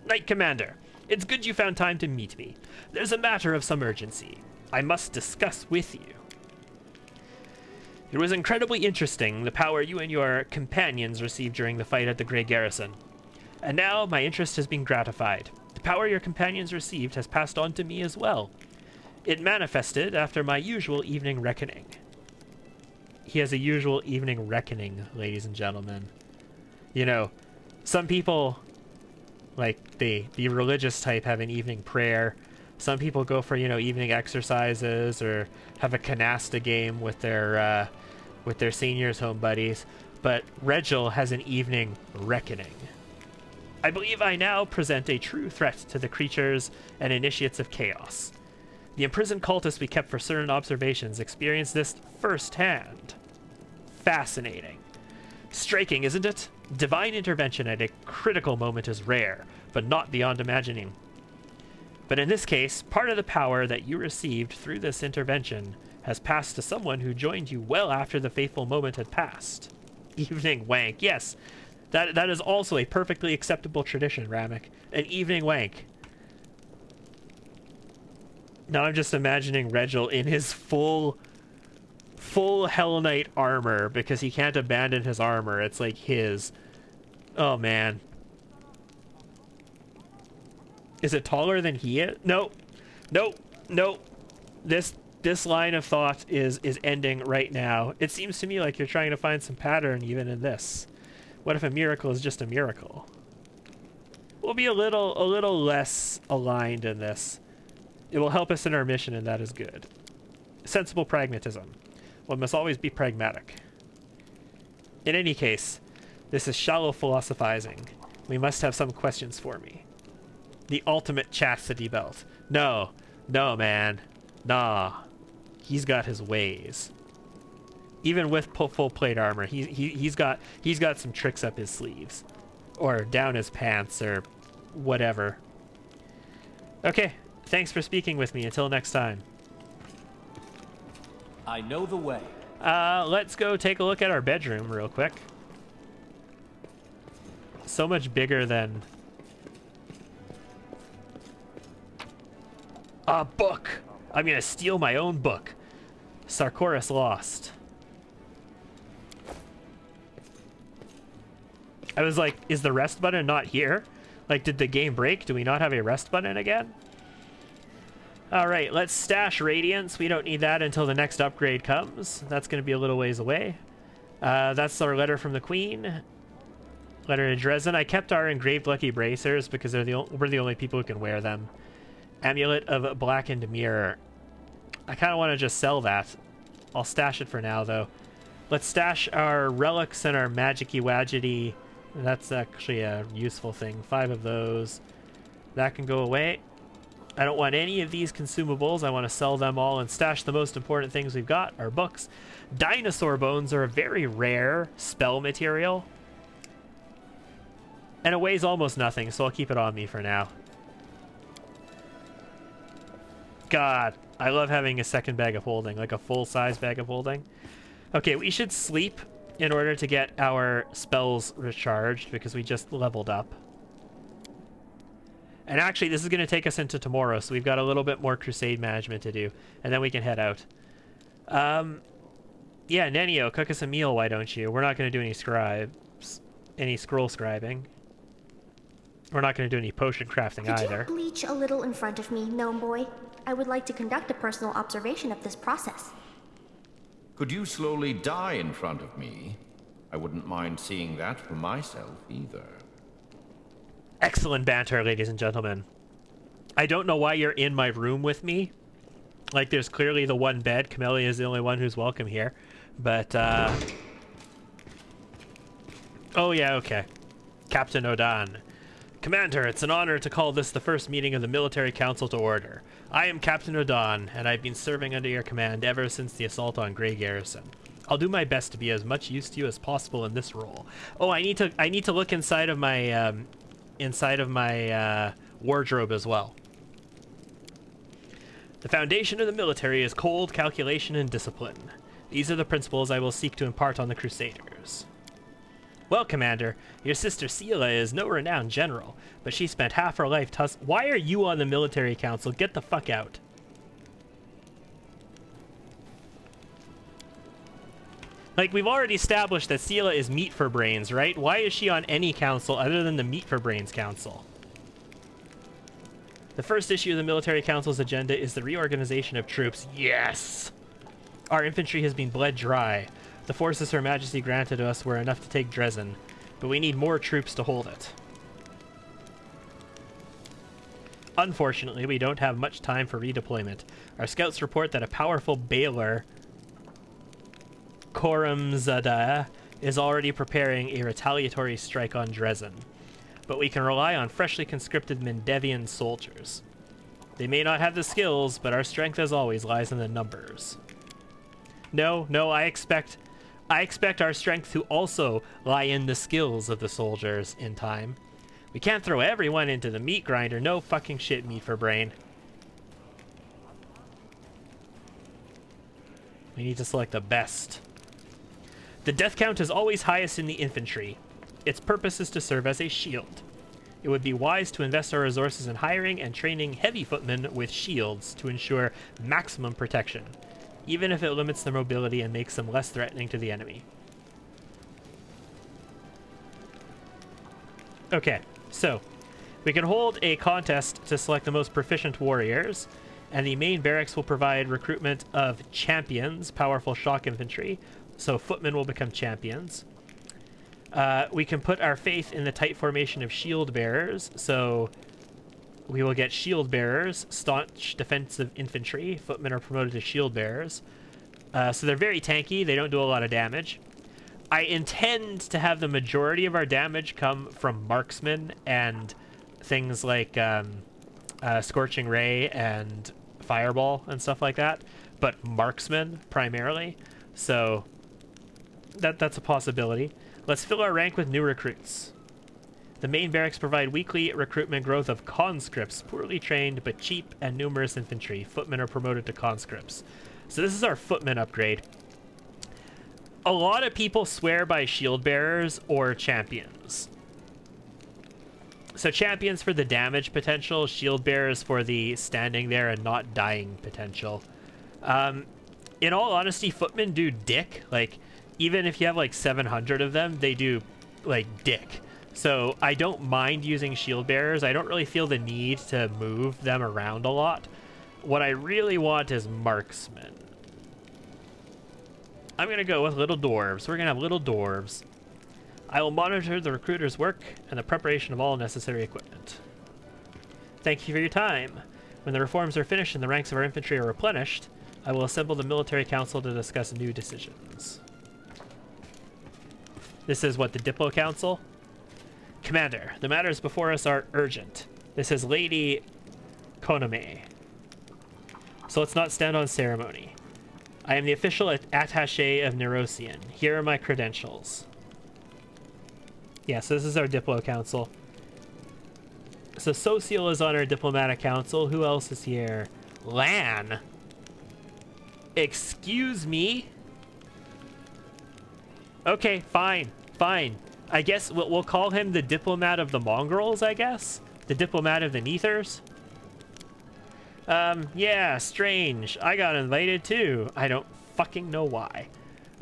S1: Knight Commander. It's good you found time to meet me. There's a matter of some urgency I must discuss with you. It was incredibly interesting, the power you and your companions received during the fight at the Grey Garrison. And now my interest has been gratified. The power your companions received has passed on to me as well. It manifested after my usual evening reckoning. He has a usual evening reckoning, ladies and gentlemen. You know, some people, like the religious type, have an evening prayer. Some people go for, you know, evening exercises or have a canasta game with their seniors' home buddies. But Regil has an evening reckoning. I believe I now present a true threat to the creatures and initiates of chaos. The imprisoned cultists we kept for certain observations experienced this firsthand. Fascinating. Striking, isn't it? Divine intervention at a critical moment is rare, but not beyond imagining. But in this case, part of the power that you received through this intervention has passed to someone who joined you well after the fateful moment had passed. Evening wank, yes. That is also a perfectly acceptable tradition, Ramek. An evening wank. Now I'm just imagining Regil in his full Hell Knight armor because he can't abandon his armor. It's like his. Oh man. Is it taller than he is? Nope. Nope. Nope. This line of thought is ending right now. It seems to me like you're trying to find some pattern even in this. What if a miracle is just a miracle? We'll be a little less aligned in this. It will help us in our mission, and that is good. Sensible pragmatism. One must always be pragmatic. In any case, this is shallow philosophizing. We must have some questions for me. The ultimate chastity belt. No, man. Nah. He's got his ways. Even with full plate armor, he's got some tricks up his sleeves. Or down his pants, or whatever. Okay, thanks for speaking with me. Until next time.
S2: I know the way.
S1: Let's go take a look at our bedroom real quick. So much bigger than... A book! I'm gonna steal my own book. Sarkoris Lost. I was like, is the rest button not here? Like, did the game break? Do we not have a rest button again? Alright, let's stash Radiance. We don't need that until the next upgrade comes. That's going to be a little ways away. That's our letter from the Queen. Letter to Dresden. I kept our engraved lucky bracers because we're the only people who can wear them. Amulet of Blackened Mirror. I kind of want to just sell that. I'll stash it for now, though. Let's stash our relics and our magicy wadgety. That's actually a useful thing. 5 of those. That can go away. I don't want any of these consumables. I want to sell them all and stash the most important things we've got, our books. Dinosaur bones are a very rare spell material. And it weighs almost nothing, so I'll keep it on me for now. God, I love having a second bag of holding, like a full-size bag of holding. Okay, we should sleep in order to get our spells recharged because we just leveled up. And actually, this is going to take us into tomorrow, so we've got a little bit more crusade management to do, and then we can head out. Yeah, Nenio, cook us a meal, why don't you? We're not going to do any scroll scribing. We're not going to do any potion crafting either.
S4: Could you bleach a little in front of me, gnome boy? I would like to conduct a personal observation of this process.
S5: Could you slowly die in front of me? I wouldn't mind seeing that for myself either.
S1: Excellent banter, ladies and gentlemen. I don't know why you're in my room with me. Like, there's clearly the one bed. Camellia is the only one who's welcome here. But, oh, yeah, okay. Captain Odan. Commander, it's an honor to call this the first meeting of the Military Council to order. I am Captain Odan, and I've been serving under your command ever since the assault on Grey Garrison. I'll do my best to be as much use to you as possible in this role. Oh, I need to look inside of my wardrobe as well. The foundation of the military is cold calculation and discipline. These are the principles I will seek to impart on the Crusaders. Well, Commander, your sister Sela is no renowned general, but she spent half her life Why are you on the military council? Get the fuck out. Like, we've already established that Sela is meat for brains, right? Why is she on any council other than the meat for brains council? The first issue of the military council's agenda is the reorganization of troops. Yes! Our infantry has been bled dry. The forces Her Majesty granted us were enough to take Dresden, but we need more troops to hold it. Unfortunately, we don't have much time for redeployment. Our scouts report that a powerful Baylor, Koramzada, is already preparing a retaliatory strike on Dresden, but we can rely on freshly conscripted Mendevian soldiers. They may not have the skills, but our strength as always lies in the numbers. No, I expect our strength to also lie in the skills of the soldiers in time. We can't throw everyone into the meat grinder. No fucking shit, meat for brain. We need to select the best. The death count is always highest in the infantry. Its purpose is to serve as a shield. It would be wise to invest our resources in hiring and training heavy footmen with shields to ensure maximum protection, even if it limits their mobility and makes them less threatening to the enemy. Okay, so we can hold a contest to select the most proficient warriors, and the main barracks will provide recruitment of champions, powerful shock infantry, so footmen will become champions. We can put our faith in the tight formation of shield bearers, so we will get shield bearers, staunch defensive infantry. Footmen are promoted to shield bearers. So they're very tanky, they don't do a lot of damage. I intend to have the majority of our damage come from marksmen and things like Scorching Ray and Fireball and stuff like that, but marksmen primarily, so that's a possibility. Let's fill our rank with new recruits. The main barracks provide weekly recruitment growth of conscripts, poorly trained but cheap and numerous infantry. Footmen are promoted to conscripts. So this is our footman upgrade. A lot of people swear by shield bearers or champions. So champions for the damage potential, shield bearers for the standing there and not dying potential. In all honesty, footmen do dick. Like, even if you have like 700 of them, they do like dick. So I don't mind using shield bearers. I don't really feel the need to move them around a lot. What I really want is marksmen. I'm going to go with little dwarves. We're going to have little dwarves. I will monitor the recruiter's work and the preparation of all necessary equipment. Thank you for your time. When the reforms are finished and the ranks of our infantry are replenished, I will assemble the military council to discuss new decisions. This is what, the Diplo Council? Commander, the matters before us are urgent. This is Lady Koname. So let's not stand on ceremony. I am the official attaché of Nerosian. Here are my credentials. Yeah, so this is our Diplo Council. So Social is on our Diplomatic Council. Who else is here? Lan! Excuse me? Okay, fine. I guess we'll call him the Diplomat of the Mongrels, I guess? The Diplomat of the Neathers? Yeah, strange. I got invited too. I don't fucking know why.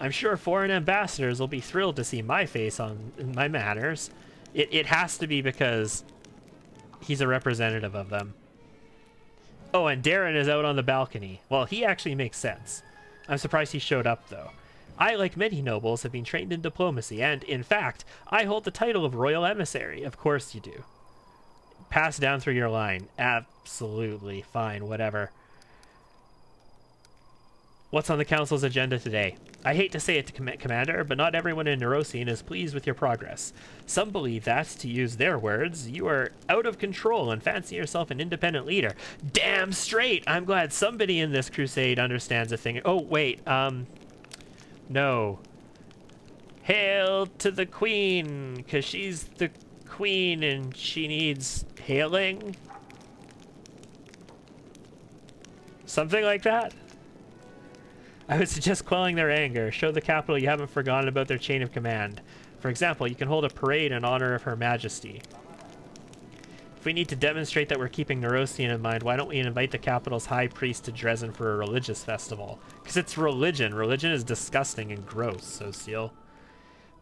S1: I'm sure foreign ambassadors will be thrilled to see my face on my manners. It has to be because he's a representative of them. Oh, and Darren is out on the balcony. Well, he actually makes sense. I'm surprised he showed up, though. I, like many nobles, have been trained in diplomacy, and, in fact, I hold the title of Royal Emissary. Of course you do. Pass down through your line. Absolutely. Fine, whatever. What's on the Council's agenda today? I hate to say it to Commander, but not everyone in Neurosian is pleased with your progress. Some believe that, to use their words, you are out of control and fancy yourself an independent leader. Damn straight! I'm glad somebody in this crusade understands a thing. Oh, wait, no. Hail to the Queen, because she's the Queen and she needs hailing? Something like that? I would suggest quelling their anger. Show the capital you haven't forgotten about their chain of command. For example, you can hold a parade in honor of Her Majesty. If we need to demonstrate that we're keeping Neurosian in mind, why don't we invite the capital's high priest to Dresden for a religious festival? Because it's religion. Religion is disgusting and gross, Social.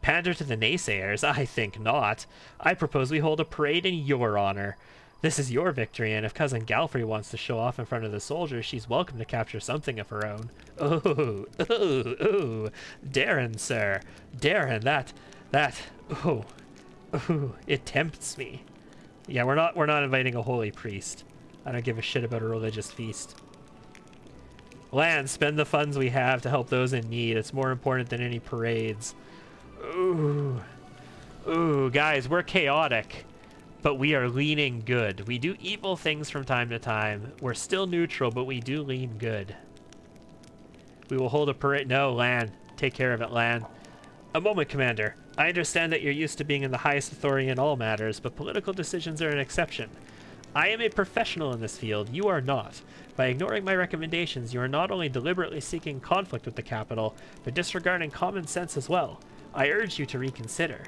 S1: Pander to the naysayers? I think not. I propose we hold a parade in your honor. This is your victory, and if Cousin Galfrey wants to show off in front of the soldiers, she's welcome to capture something of her own. Oh, Darren, sir. Darren, it tempts me. Yeah, we're not inviting a holy priest. I don't give a shit about a religious feast. Land, spend the funds we have to help those in need. It's more important than any parades. Ooh, guys, we're chaotic. But we are leaning good. We do evil things from time to time. We're still neutral, but we do lean good. We will hold a parade. No, Lan. Take care of it, Lan. A moment, Commander. I understand that you're used to being in the highest authority in all matters, but political decisions are an exception. I am a professional in this field. You are not. By ignoring my recommendations, you are not only deliberately seeking conflict with the capital, but disregarding common sense as well. I urge you to reconsider.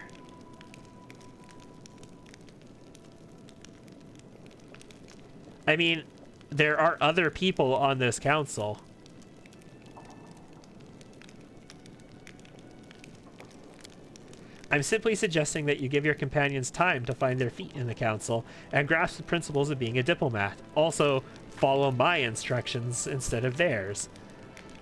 S1: I mean, there are other people on this council. I'm simply suggesting that you give your companions time to find their feet in the council and grasp the principles of being a diplomat. Also, follow my instructions instead of theirs.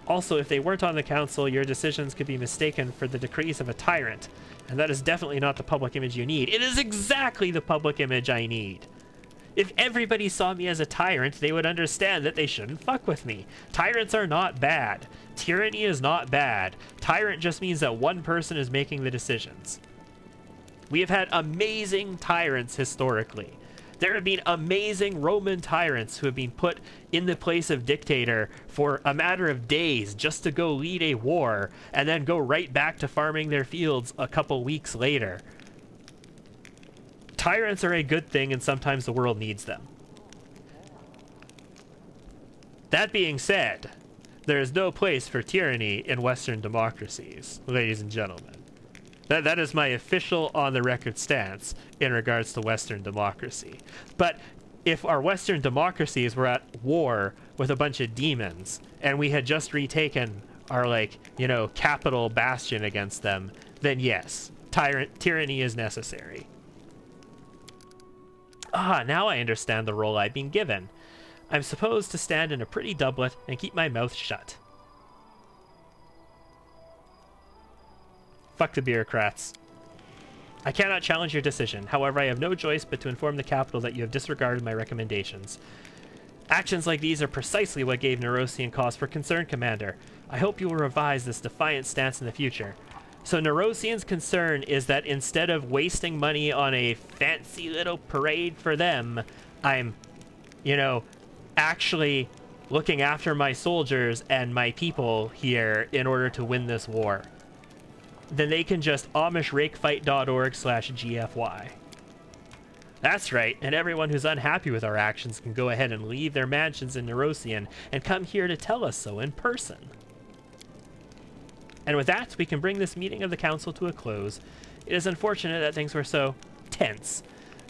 S1: Also, if they weren't on the council, your decisions could be mistaken for the decrees of a tyrant, and that is definitely not the public image you need. It is exactly the public image I need. If everybody saw me as a tyrant, they would understand that they shouldn't fuck with me. Tyrants are not bad. Tyranny is not bad. Tyrant just means that one person is making the decisions. We have had amazing tyrants historically. There have been amazing Roman tyrants who have been put in the place of dictator for a matter of days just to go lead a war and then go right back to farming their fields a couple weeks later. Tyrants are a good thing, and sometimes the world needs them. That being said, there is no place for tyranny in Western democracies, ladies and gentlemen. That is my official on-the-record stance in regards to Western democracy. But if our Western democracies were at war with a bunch of demons, and we had just retaken our, capital bastion against them, then yes, tyranny is necessary. Ah, now I understand the role I've been given. I'm supposed to stand in a pretty doublet and keep my mouth shut. Fuck the bureaucrats. I cannot challenge your decision. However, I have no choice but to inform the capital that you have disregarded my recommendations. Actions like these are precisely what gave Neurosian cause for concern, Commander. I hope you will revise this defiant stance in the future. So Neurosian's concern is that instead of wasting money on a fancy little parade for them, I'm, actually looking after my soldiers and my people here in order to win this war. Then they can just amishrakefight.org/GFY. That's right, and everyone who's unhappy with our actions can go ahead and leave their mansions in Neurosian and come here to tell us so in person. And with that, we can bring this meeting of the council to a close. It is unfortunate that things were so tense,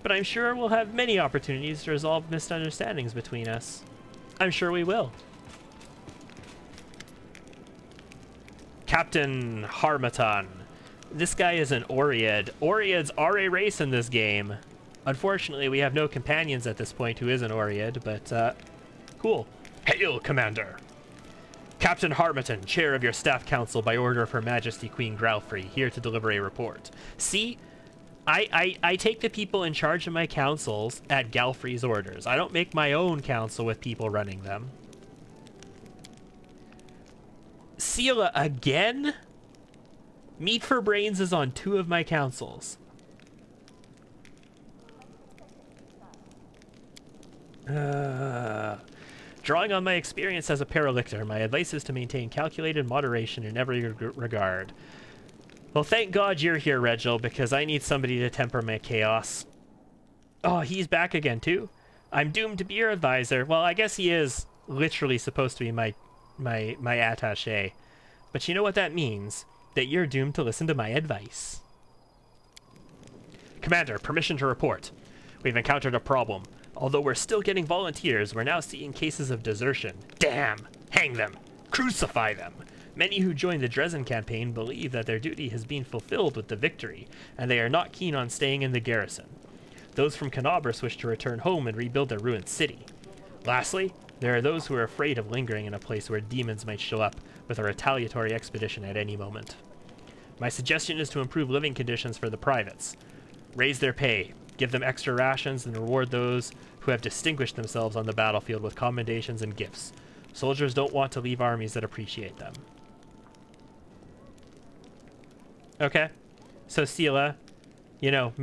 S1: but I'm sure we'll have many opportunities to resolve misunderstandings between us. I'm sure we will. Captain Harmaton. This guy is an Oread. Oreads are a race in this game. Unfortunately, we have no companions at this point who is an Oread, but cool. Hail, Commander! Captain Harmaton, chair of your staff council by order of Her Majesty Queen Growlfrey, here to deliver a report. See, I take the people in charge of my councils at Galfrey's orders. I don't make my own council with people running them. Seela again? Meat for Brains is on 2 of my councils. Drawing on my experience as a paralictor, my advice is to maintain calculated moderation in every regard. Well, thank God you're here, Regil, because I need somebody to temper my chaos. Oh, he's back again, too? I'm doomed to be your advisor. Well, I guess he is literally supposed to be my attaché. But you know what that means? That you're doomed to listen to my advice. Commander, permission to report. We've encountered a problem. Although we're still getting volunteers, we're now seeing cases of desertion. Damn! Hang them! Crucify them! Many who joined the Dresden campaign believe that their duty has been fulfilled with the victory, and they are not keen on staying in the garrison. Those from Canobris wish to return home and rebuild their ruined city. Lastly, there are those who are afraid of lingering in a place where demons might show up with a retaliatory expedition at any moment. My suggestion is to improve living conditions for the privates. Raise their pay, give them extra rations, and reward those who have distinguished themselves on the battlefield with commendations and gifts. Soldiers don't want to leave armies that appreciate them. Okay, so Seela, you know,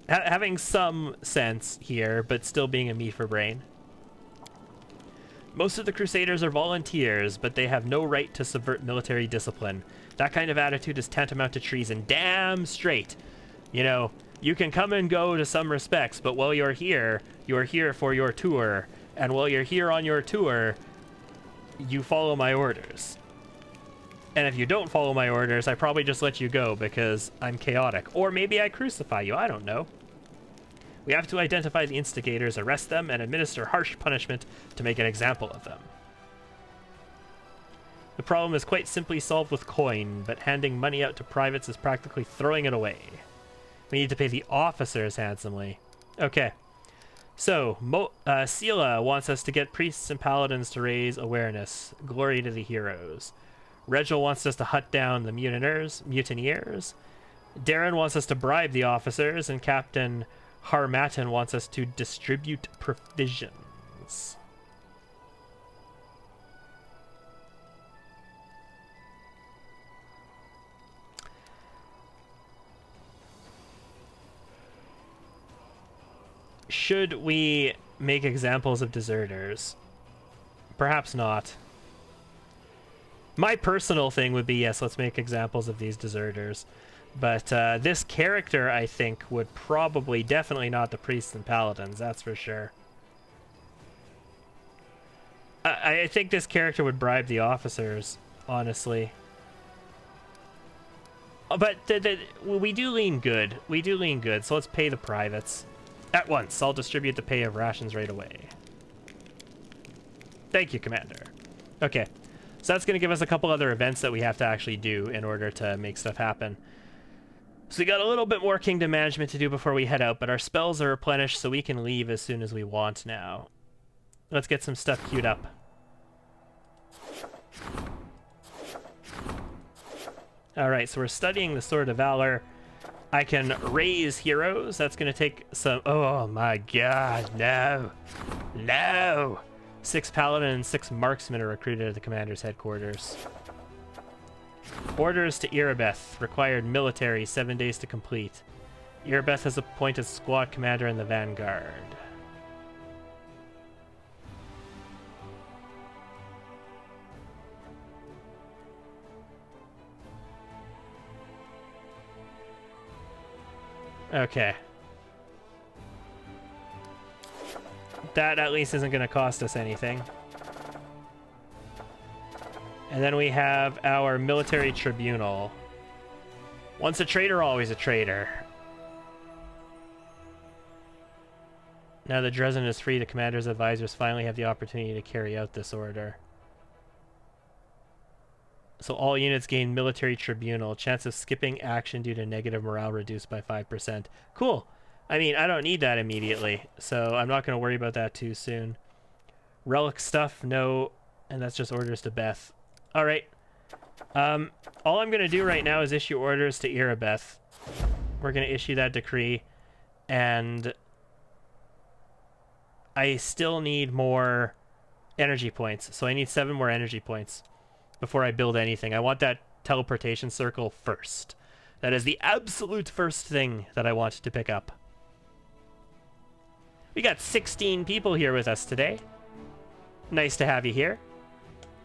S1: having some sense here, but still being a meat for brain. Most of the Crusaders are volunteers, but they have no right to subvert military discipline. That kind of attitude is tantamount to treason. Damn straight. You know, you can come and go to some respects, but while you're here for your tour. And while you're here on your tour, you follow my orders. And if you don't follow my orders, I probably just let you go because I'm chaotic. Or maybe I crucify you, I don't know. We have to identify the instigators, arrest them, and administer harsh punishment to make an example of them. The problem is quite simply solved with coin, but handing money out to privates is practically throwing it away. We need to pay the officers handsomely. Okay. So, Seela wants us to get priests and paladins to raise awareness. Glory to the heroes. Regil wants us to hunt down the mutineers. Darren wants us to bribe the officers, and Captain Harmaton wants us to distribute provisions. Should we make examples of deserters? Perhaps not. My personal thing would be, yes, let's make examples of these deserters. But this character, I think, would probably, definitely not the priests and paladins, that's for sure. I think this character would bribe the officers, honestly. But we do lean good. We do lean good, so let's pay the privates. At once, I'll distribute the pay of rations right away. Thank you, Commander. Okay, so that's going to give us a couple other events that we have to actually do in order to make stuff happen. So we got a little bit more kingdom management to do before we head out, but our spells are replenished, so we can leave as soon as we want now. Let's get some stuff queued up. Alright, so we're studying the Sword of Valor. I can raise heroes. That's going to take some... Oh my god, no. No! 6 paladin and 6 marksmen are recruited at the commander's headquarters. Orders to Irabeth. Required military, 7 days to complete. Irabeth has appointed squad commander in the vanguard. Okay. That at least isn't going to cost us anything. And then we have our military tribunal. Once a traitor, always a traitor. Now that Dresden is free, the commander's advisors finally have the opportunity to carry out this order. So all units gain military tribunal. Chance of skipping action due to negative morale reduced by 5%. Cool. I mean, I don't need that immediately, so I'm not going to worry about that too soon. Relic stuff, no. And that's just orders to Beth. All right. All I'm going to do right now is issue orders to Irabeth. We're going to issue that decree. And I still need more energy points. So I need 7 more energy points before I build anything. I want that teleportation circle first. That is the absolute first thing that I want to pick up. We got 16 people here with us today. Nice to have you here.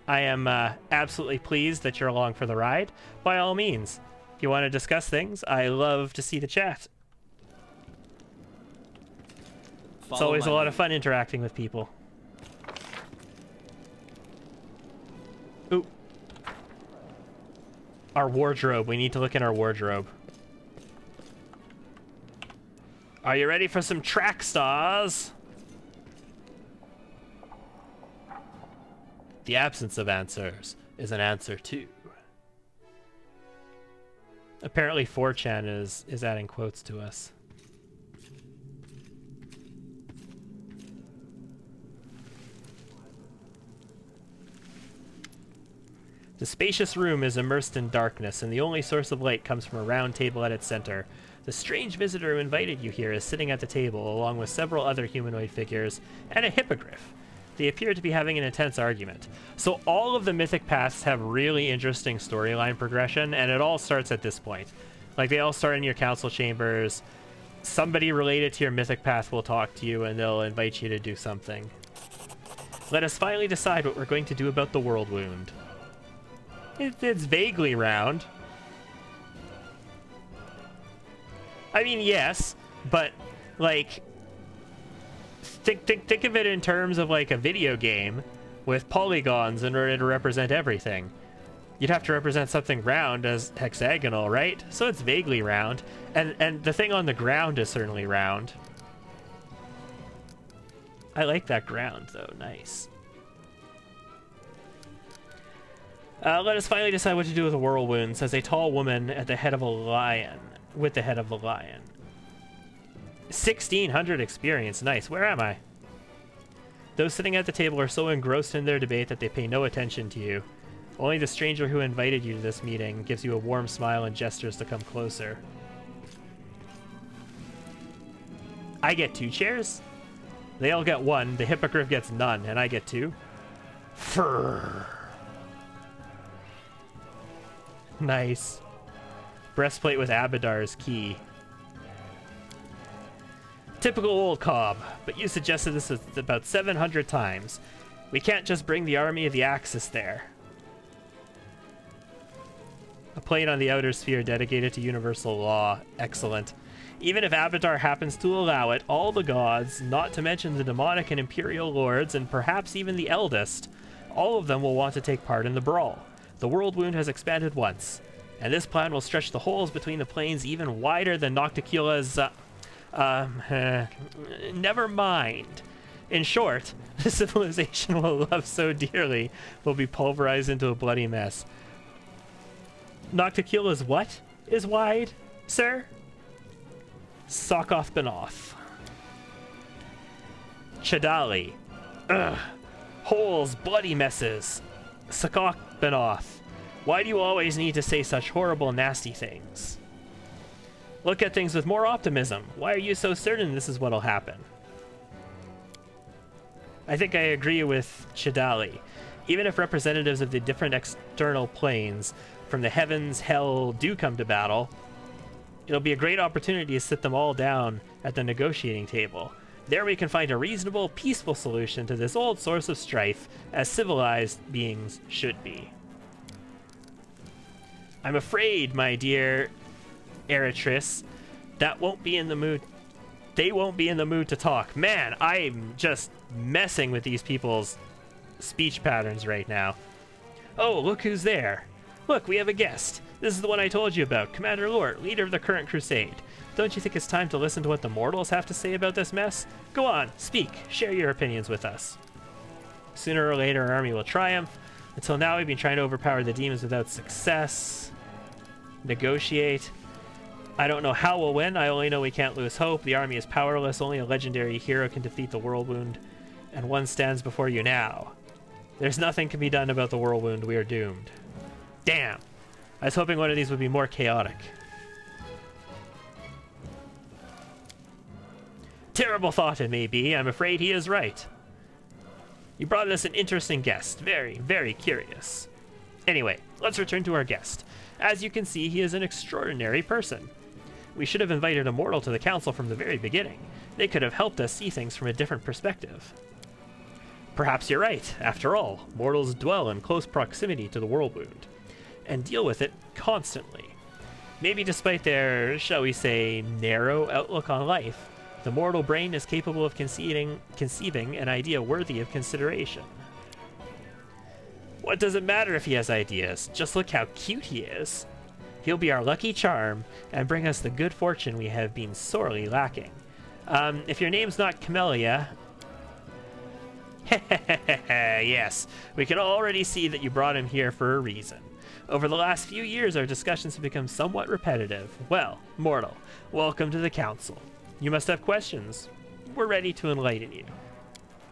S1: I am absolutely pleased that you're along for the ride. By all means, if you want to discuss things, I love to see the chat. It's always a lot of fun interacting with people. Ooh. Our wardrobe. We need to look in our wardrobe. Are you ready for some track stars? The absence of answers is an answer too. Apparently 4chan is adding quotes to us. The spacious room is immersed in darkness, and the only source of light comes from a round table at its center. The strange visitor who invited you here is sitting at the table, along with several other humanoid figures and a hippogriff. They appear to be having an intense argument. So all of the mythic paths have really interesting storyline progression, and it all starts at this point. Like, they all start in your council chambers. Somebody related to your mythic path will talk to you, and they'll invite you to do something. Let us finally decide what we're going to do about the world wound. It's vaguely round. I mean, yes, but, like, think of it in terms of, like, a video game with polygons in order to represent everything. You'd have to represent something round as hexagonal, right? So it's vaguely round, and the thing on the ground is certainly round. I like that ground, though. Nice. Let us finally decide what to do with the whirlwind, says a tall woman at the head of a lion. With the head of a lion. 1,600 experience. Nice. Where am I? Those sitting at the table are so engrossed in their debate that they pay no attention to you. Only the stranger who invited you to this meeting gives you a warm smile and gestures to come closer. I get 2 chairs? They all get 1. The hippogriff gets none, and I get 2. Furr. Nice. Breastplate with Abadar's key. Typical old cob, but you suggested this about 700 times. We can't just bring the army of the Axis there. A plane on the outer sphere dedicated to universal law. Excellent. Even if Abadar happens to allow it, all the gods, not to mention the demonic and imperial lords, and perhaps even the eldest, all of them will want to take part in the brawl. The world wound has expanded once, and this plan will stretch the holes between the planes even wider than Nocticula's, never mind. In short, the civilization we'll love so dearly will be pulverized into a bloody mess. Nocticula's what is wide, sir? Sokoth Benoth. Chadali. Ugh. Holes, bloody messes. Sokoth Benoth. Why do you always need to say such horrible, nasty things? Look at things with more optimism. Why are you so certain this is what'll happen? I think I agree with Chidali. Even if representatives of the different external planes from the heavens, hell, do come to battle, it'll be a great opportunity to sit them all down at the negotiating table. There we can find a reasonable, peaceful solution to this old source of strife, as civilized beings should be. I'm afraid, my dear Eritris, that won't be in the mood. They won't be in the mood to talk. Man, I'm just messing with these people's speech patterns right now. Oh, look who's there. Look, we have a guest. This is the one I told you about, Commander Lort, leader of the current crusade. Don't you think it's time to listen to what the mortals have to say about this mess? Go on, speak, share your opinions with us. Sooner or later, our army will triumph. Until now, we've been trying to overpower the demons without success. Negotiate. I don't know how we'll win. I only know we can't lose hope. The army is powerless. Only a legendary hero can defeat the whirlwind, and one stands before you now. There's nothing can be done about the whirlwind. We are doomed. Damn. I was hoping one of these would be more chaotic. Terrible thought it may be. I'm afraid he is right. You brought us an interesting guest. Very, very curious. Anyway, let's return to our guest. As you can see, he is an extraordinary person. We should have invited a mortal to the council from the very beginning. They could have helped us see things from a different perspective. Perhaps you're right. After all, mortals dwell in close proximity to the whirlwind, and deal with it constantly. Maybe despite their, shall we say, narrow outlook on life, the mortal brain is capable of conceiving an idea worthy of consideration. What does it matter if he has ideas? Just look how cute he is. He'll be our lucky charm and bring us the good fortune we have been sorely lacking. If your name's not Camellia... Yes, we can already see that you brought him here for a reason. Over the last few years, our discussions have become somewhat repetitive. Well, mortal, welcome to the council. You must have questions. We're ready to enlighten you.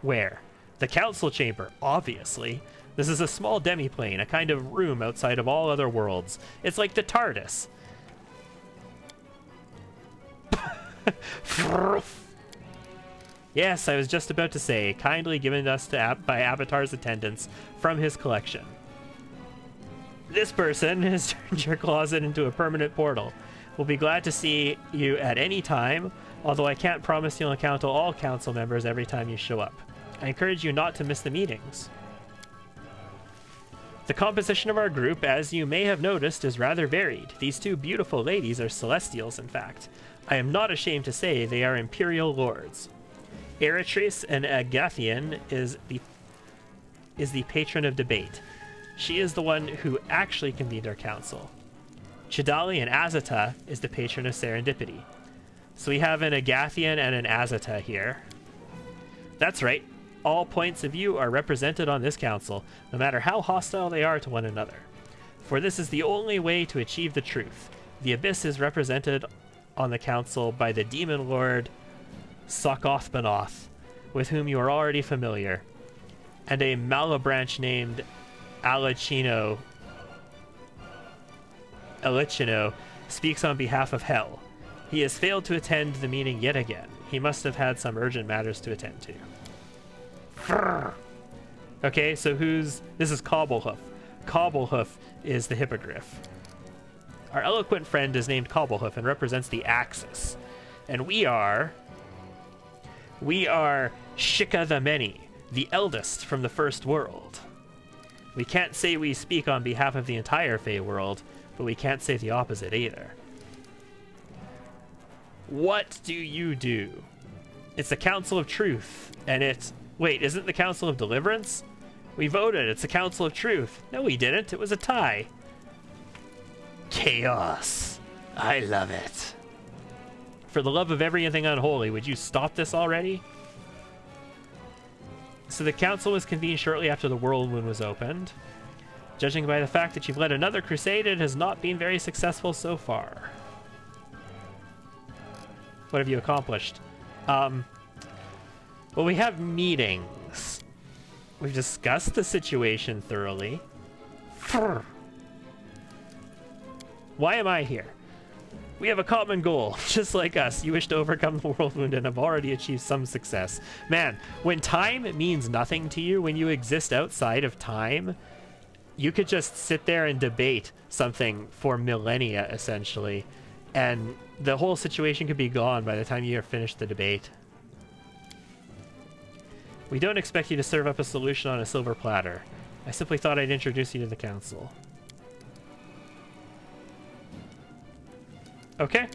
S1: Where? The council chamber, obviously. This is a small demiplane, a kind of room outside of all other worlds. It's like the TARDIS. Yes, I was just about to say, kindly given us by Avatar's attendants from his collection. This person has turned your closet into a permanent portal. We'll be glad to see you at any time, although I can't promise you'll encounter all council members every time you show up. I encourage you not to miss the meetings. The composition of our group, as you may have noticed, is rather varied. These two beautiful ladies are celestials, in fact. I am not ashamed to say they are imperial lords. Eretrice and Agathian is the patron of debate. She is the one who actually convened our council. Chidali and Azata is the patron of serendipity. So we have an Agathian and an Azata here. That's right. All points of view are represented on this council, no matter how hostile they are to one another. For this is the only way to achieve the truth. The Abyss is represented on the council by the demon lord Sokoth-Banoth, with whom you are already familiar, and a Malabranch named Alicino speaks on behalf of Hell. He has failed to attend the meeting yet again. He must have had some urgent matters to attend to. Okay, so this is Cobblehoof. Cobblehoof is the hippogriff. Our eloquent friend is named Cobblehoof and represents the Axis. And we are Shika the Many, the eldest from the First World. We can't say we speak on behalf of the entire Fey world, but we can't say the opposite either. What do you do? It's the Council of Truth, and it's... Wait, isn't the Council of Deliverance? We voted. It's the Council of Truth. No, we didn't. It was a tie. Chaos. I love it. For the love of everything unholy, would you stop this already? So the council was convened shortly after the whirlwind was opened. Judging by the fact that you've led another crusade, it has not been very successful so far. What have you accomplished? Well, we have meetings. We've discussed the situation thoroughly. Why am I here? We have a common goal, just like us. You wish to overcome the whirlwind and have already achieved some success. Man, when time means nothing to you, when you exist outside of time, you could just sit there and debate something for millennia, essentially, and the whole situation could be gone by the time you have finished the debate. We don't expect you to serve up a solution on a silver platter. I simply thought I'd introduce you to the council. Okay.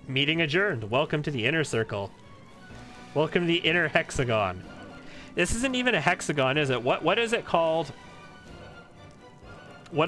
S1: Meeting adjourned. Welcome to the inner circle. Welcome to the inner hexagon. This isn't even a hexagon, is it? What is it called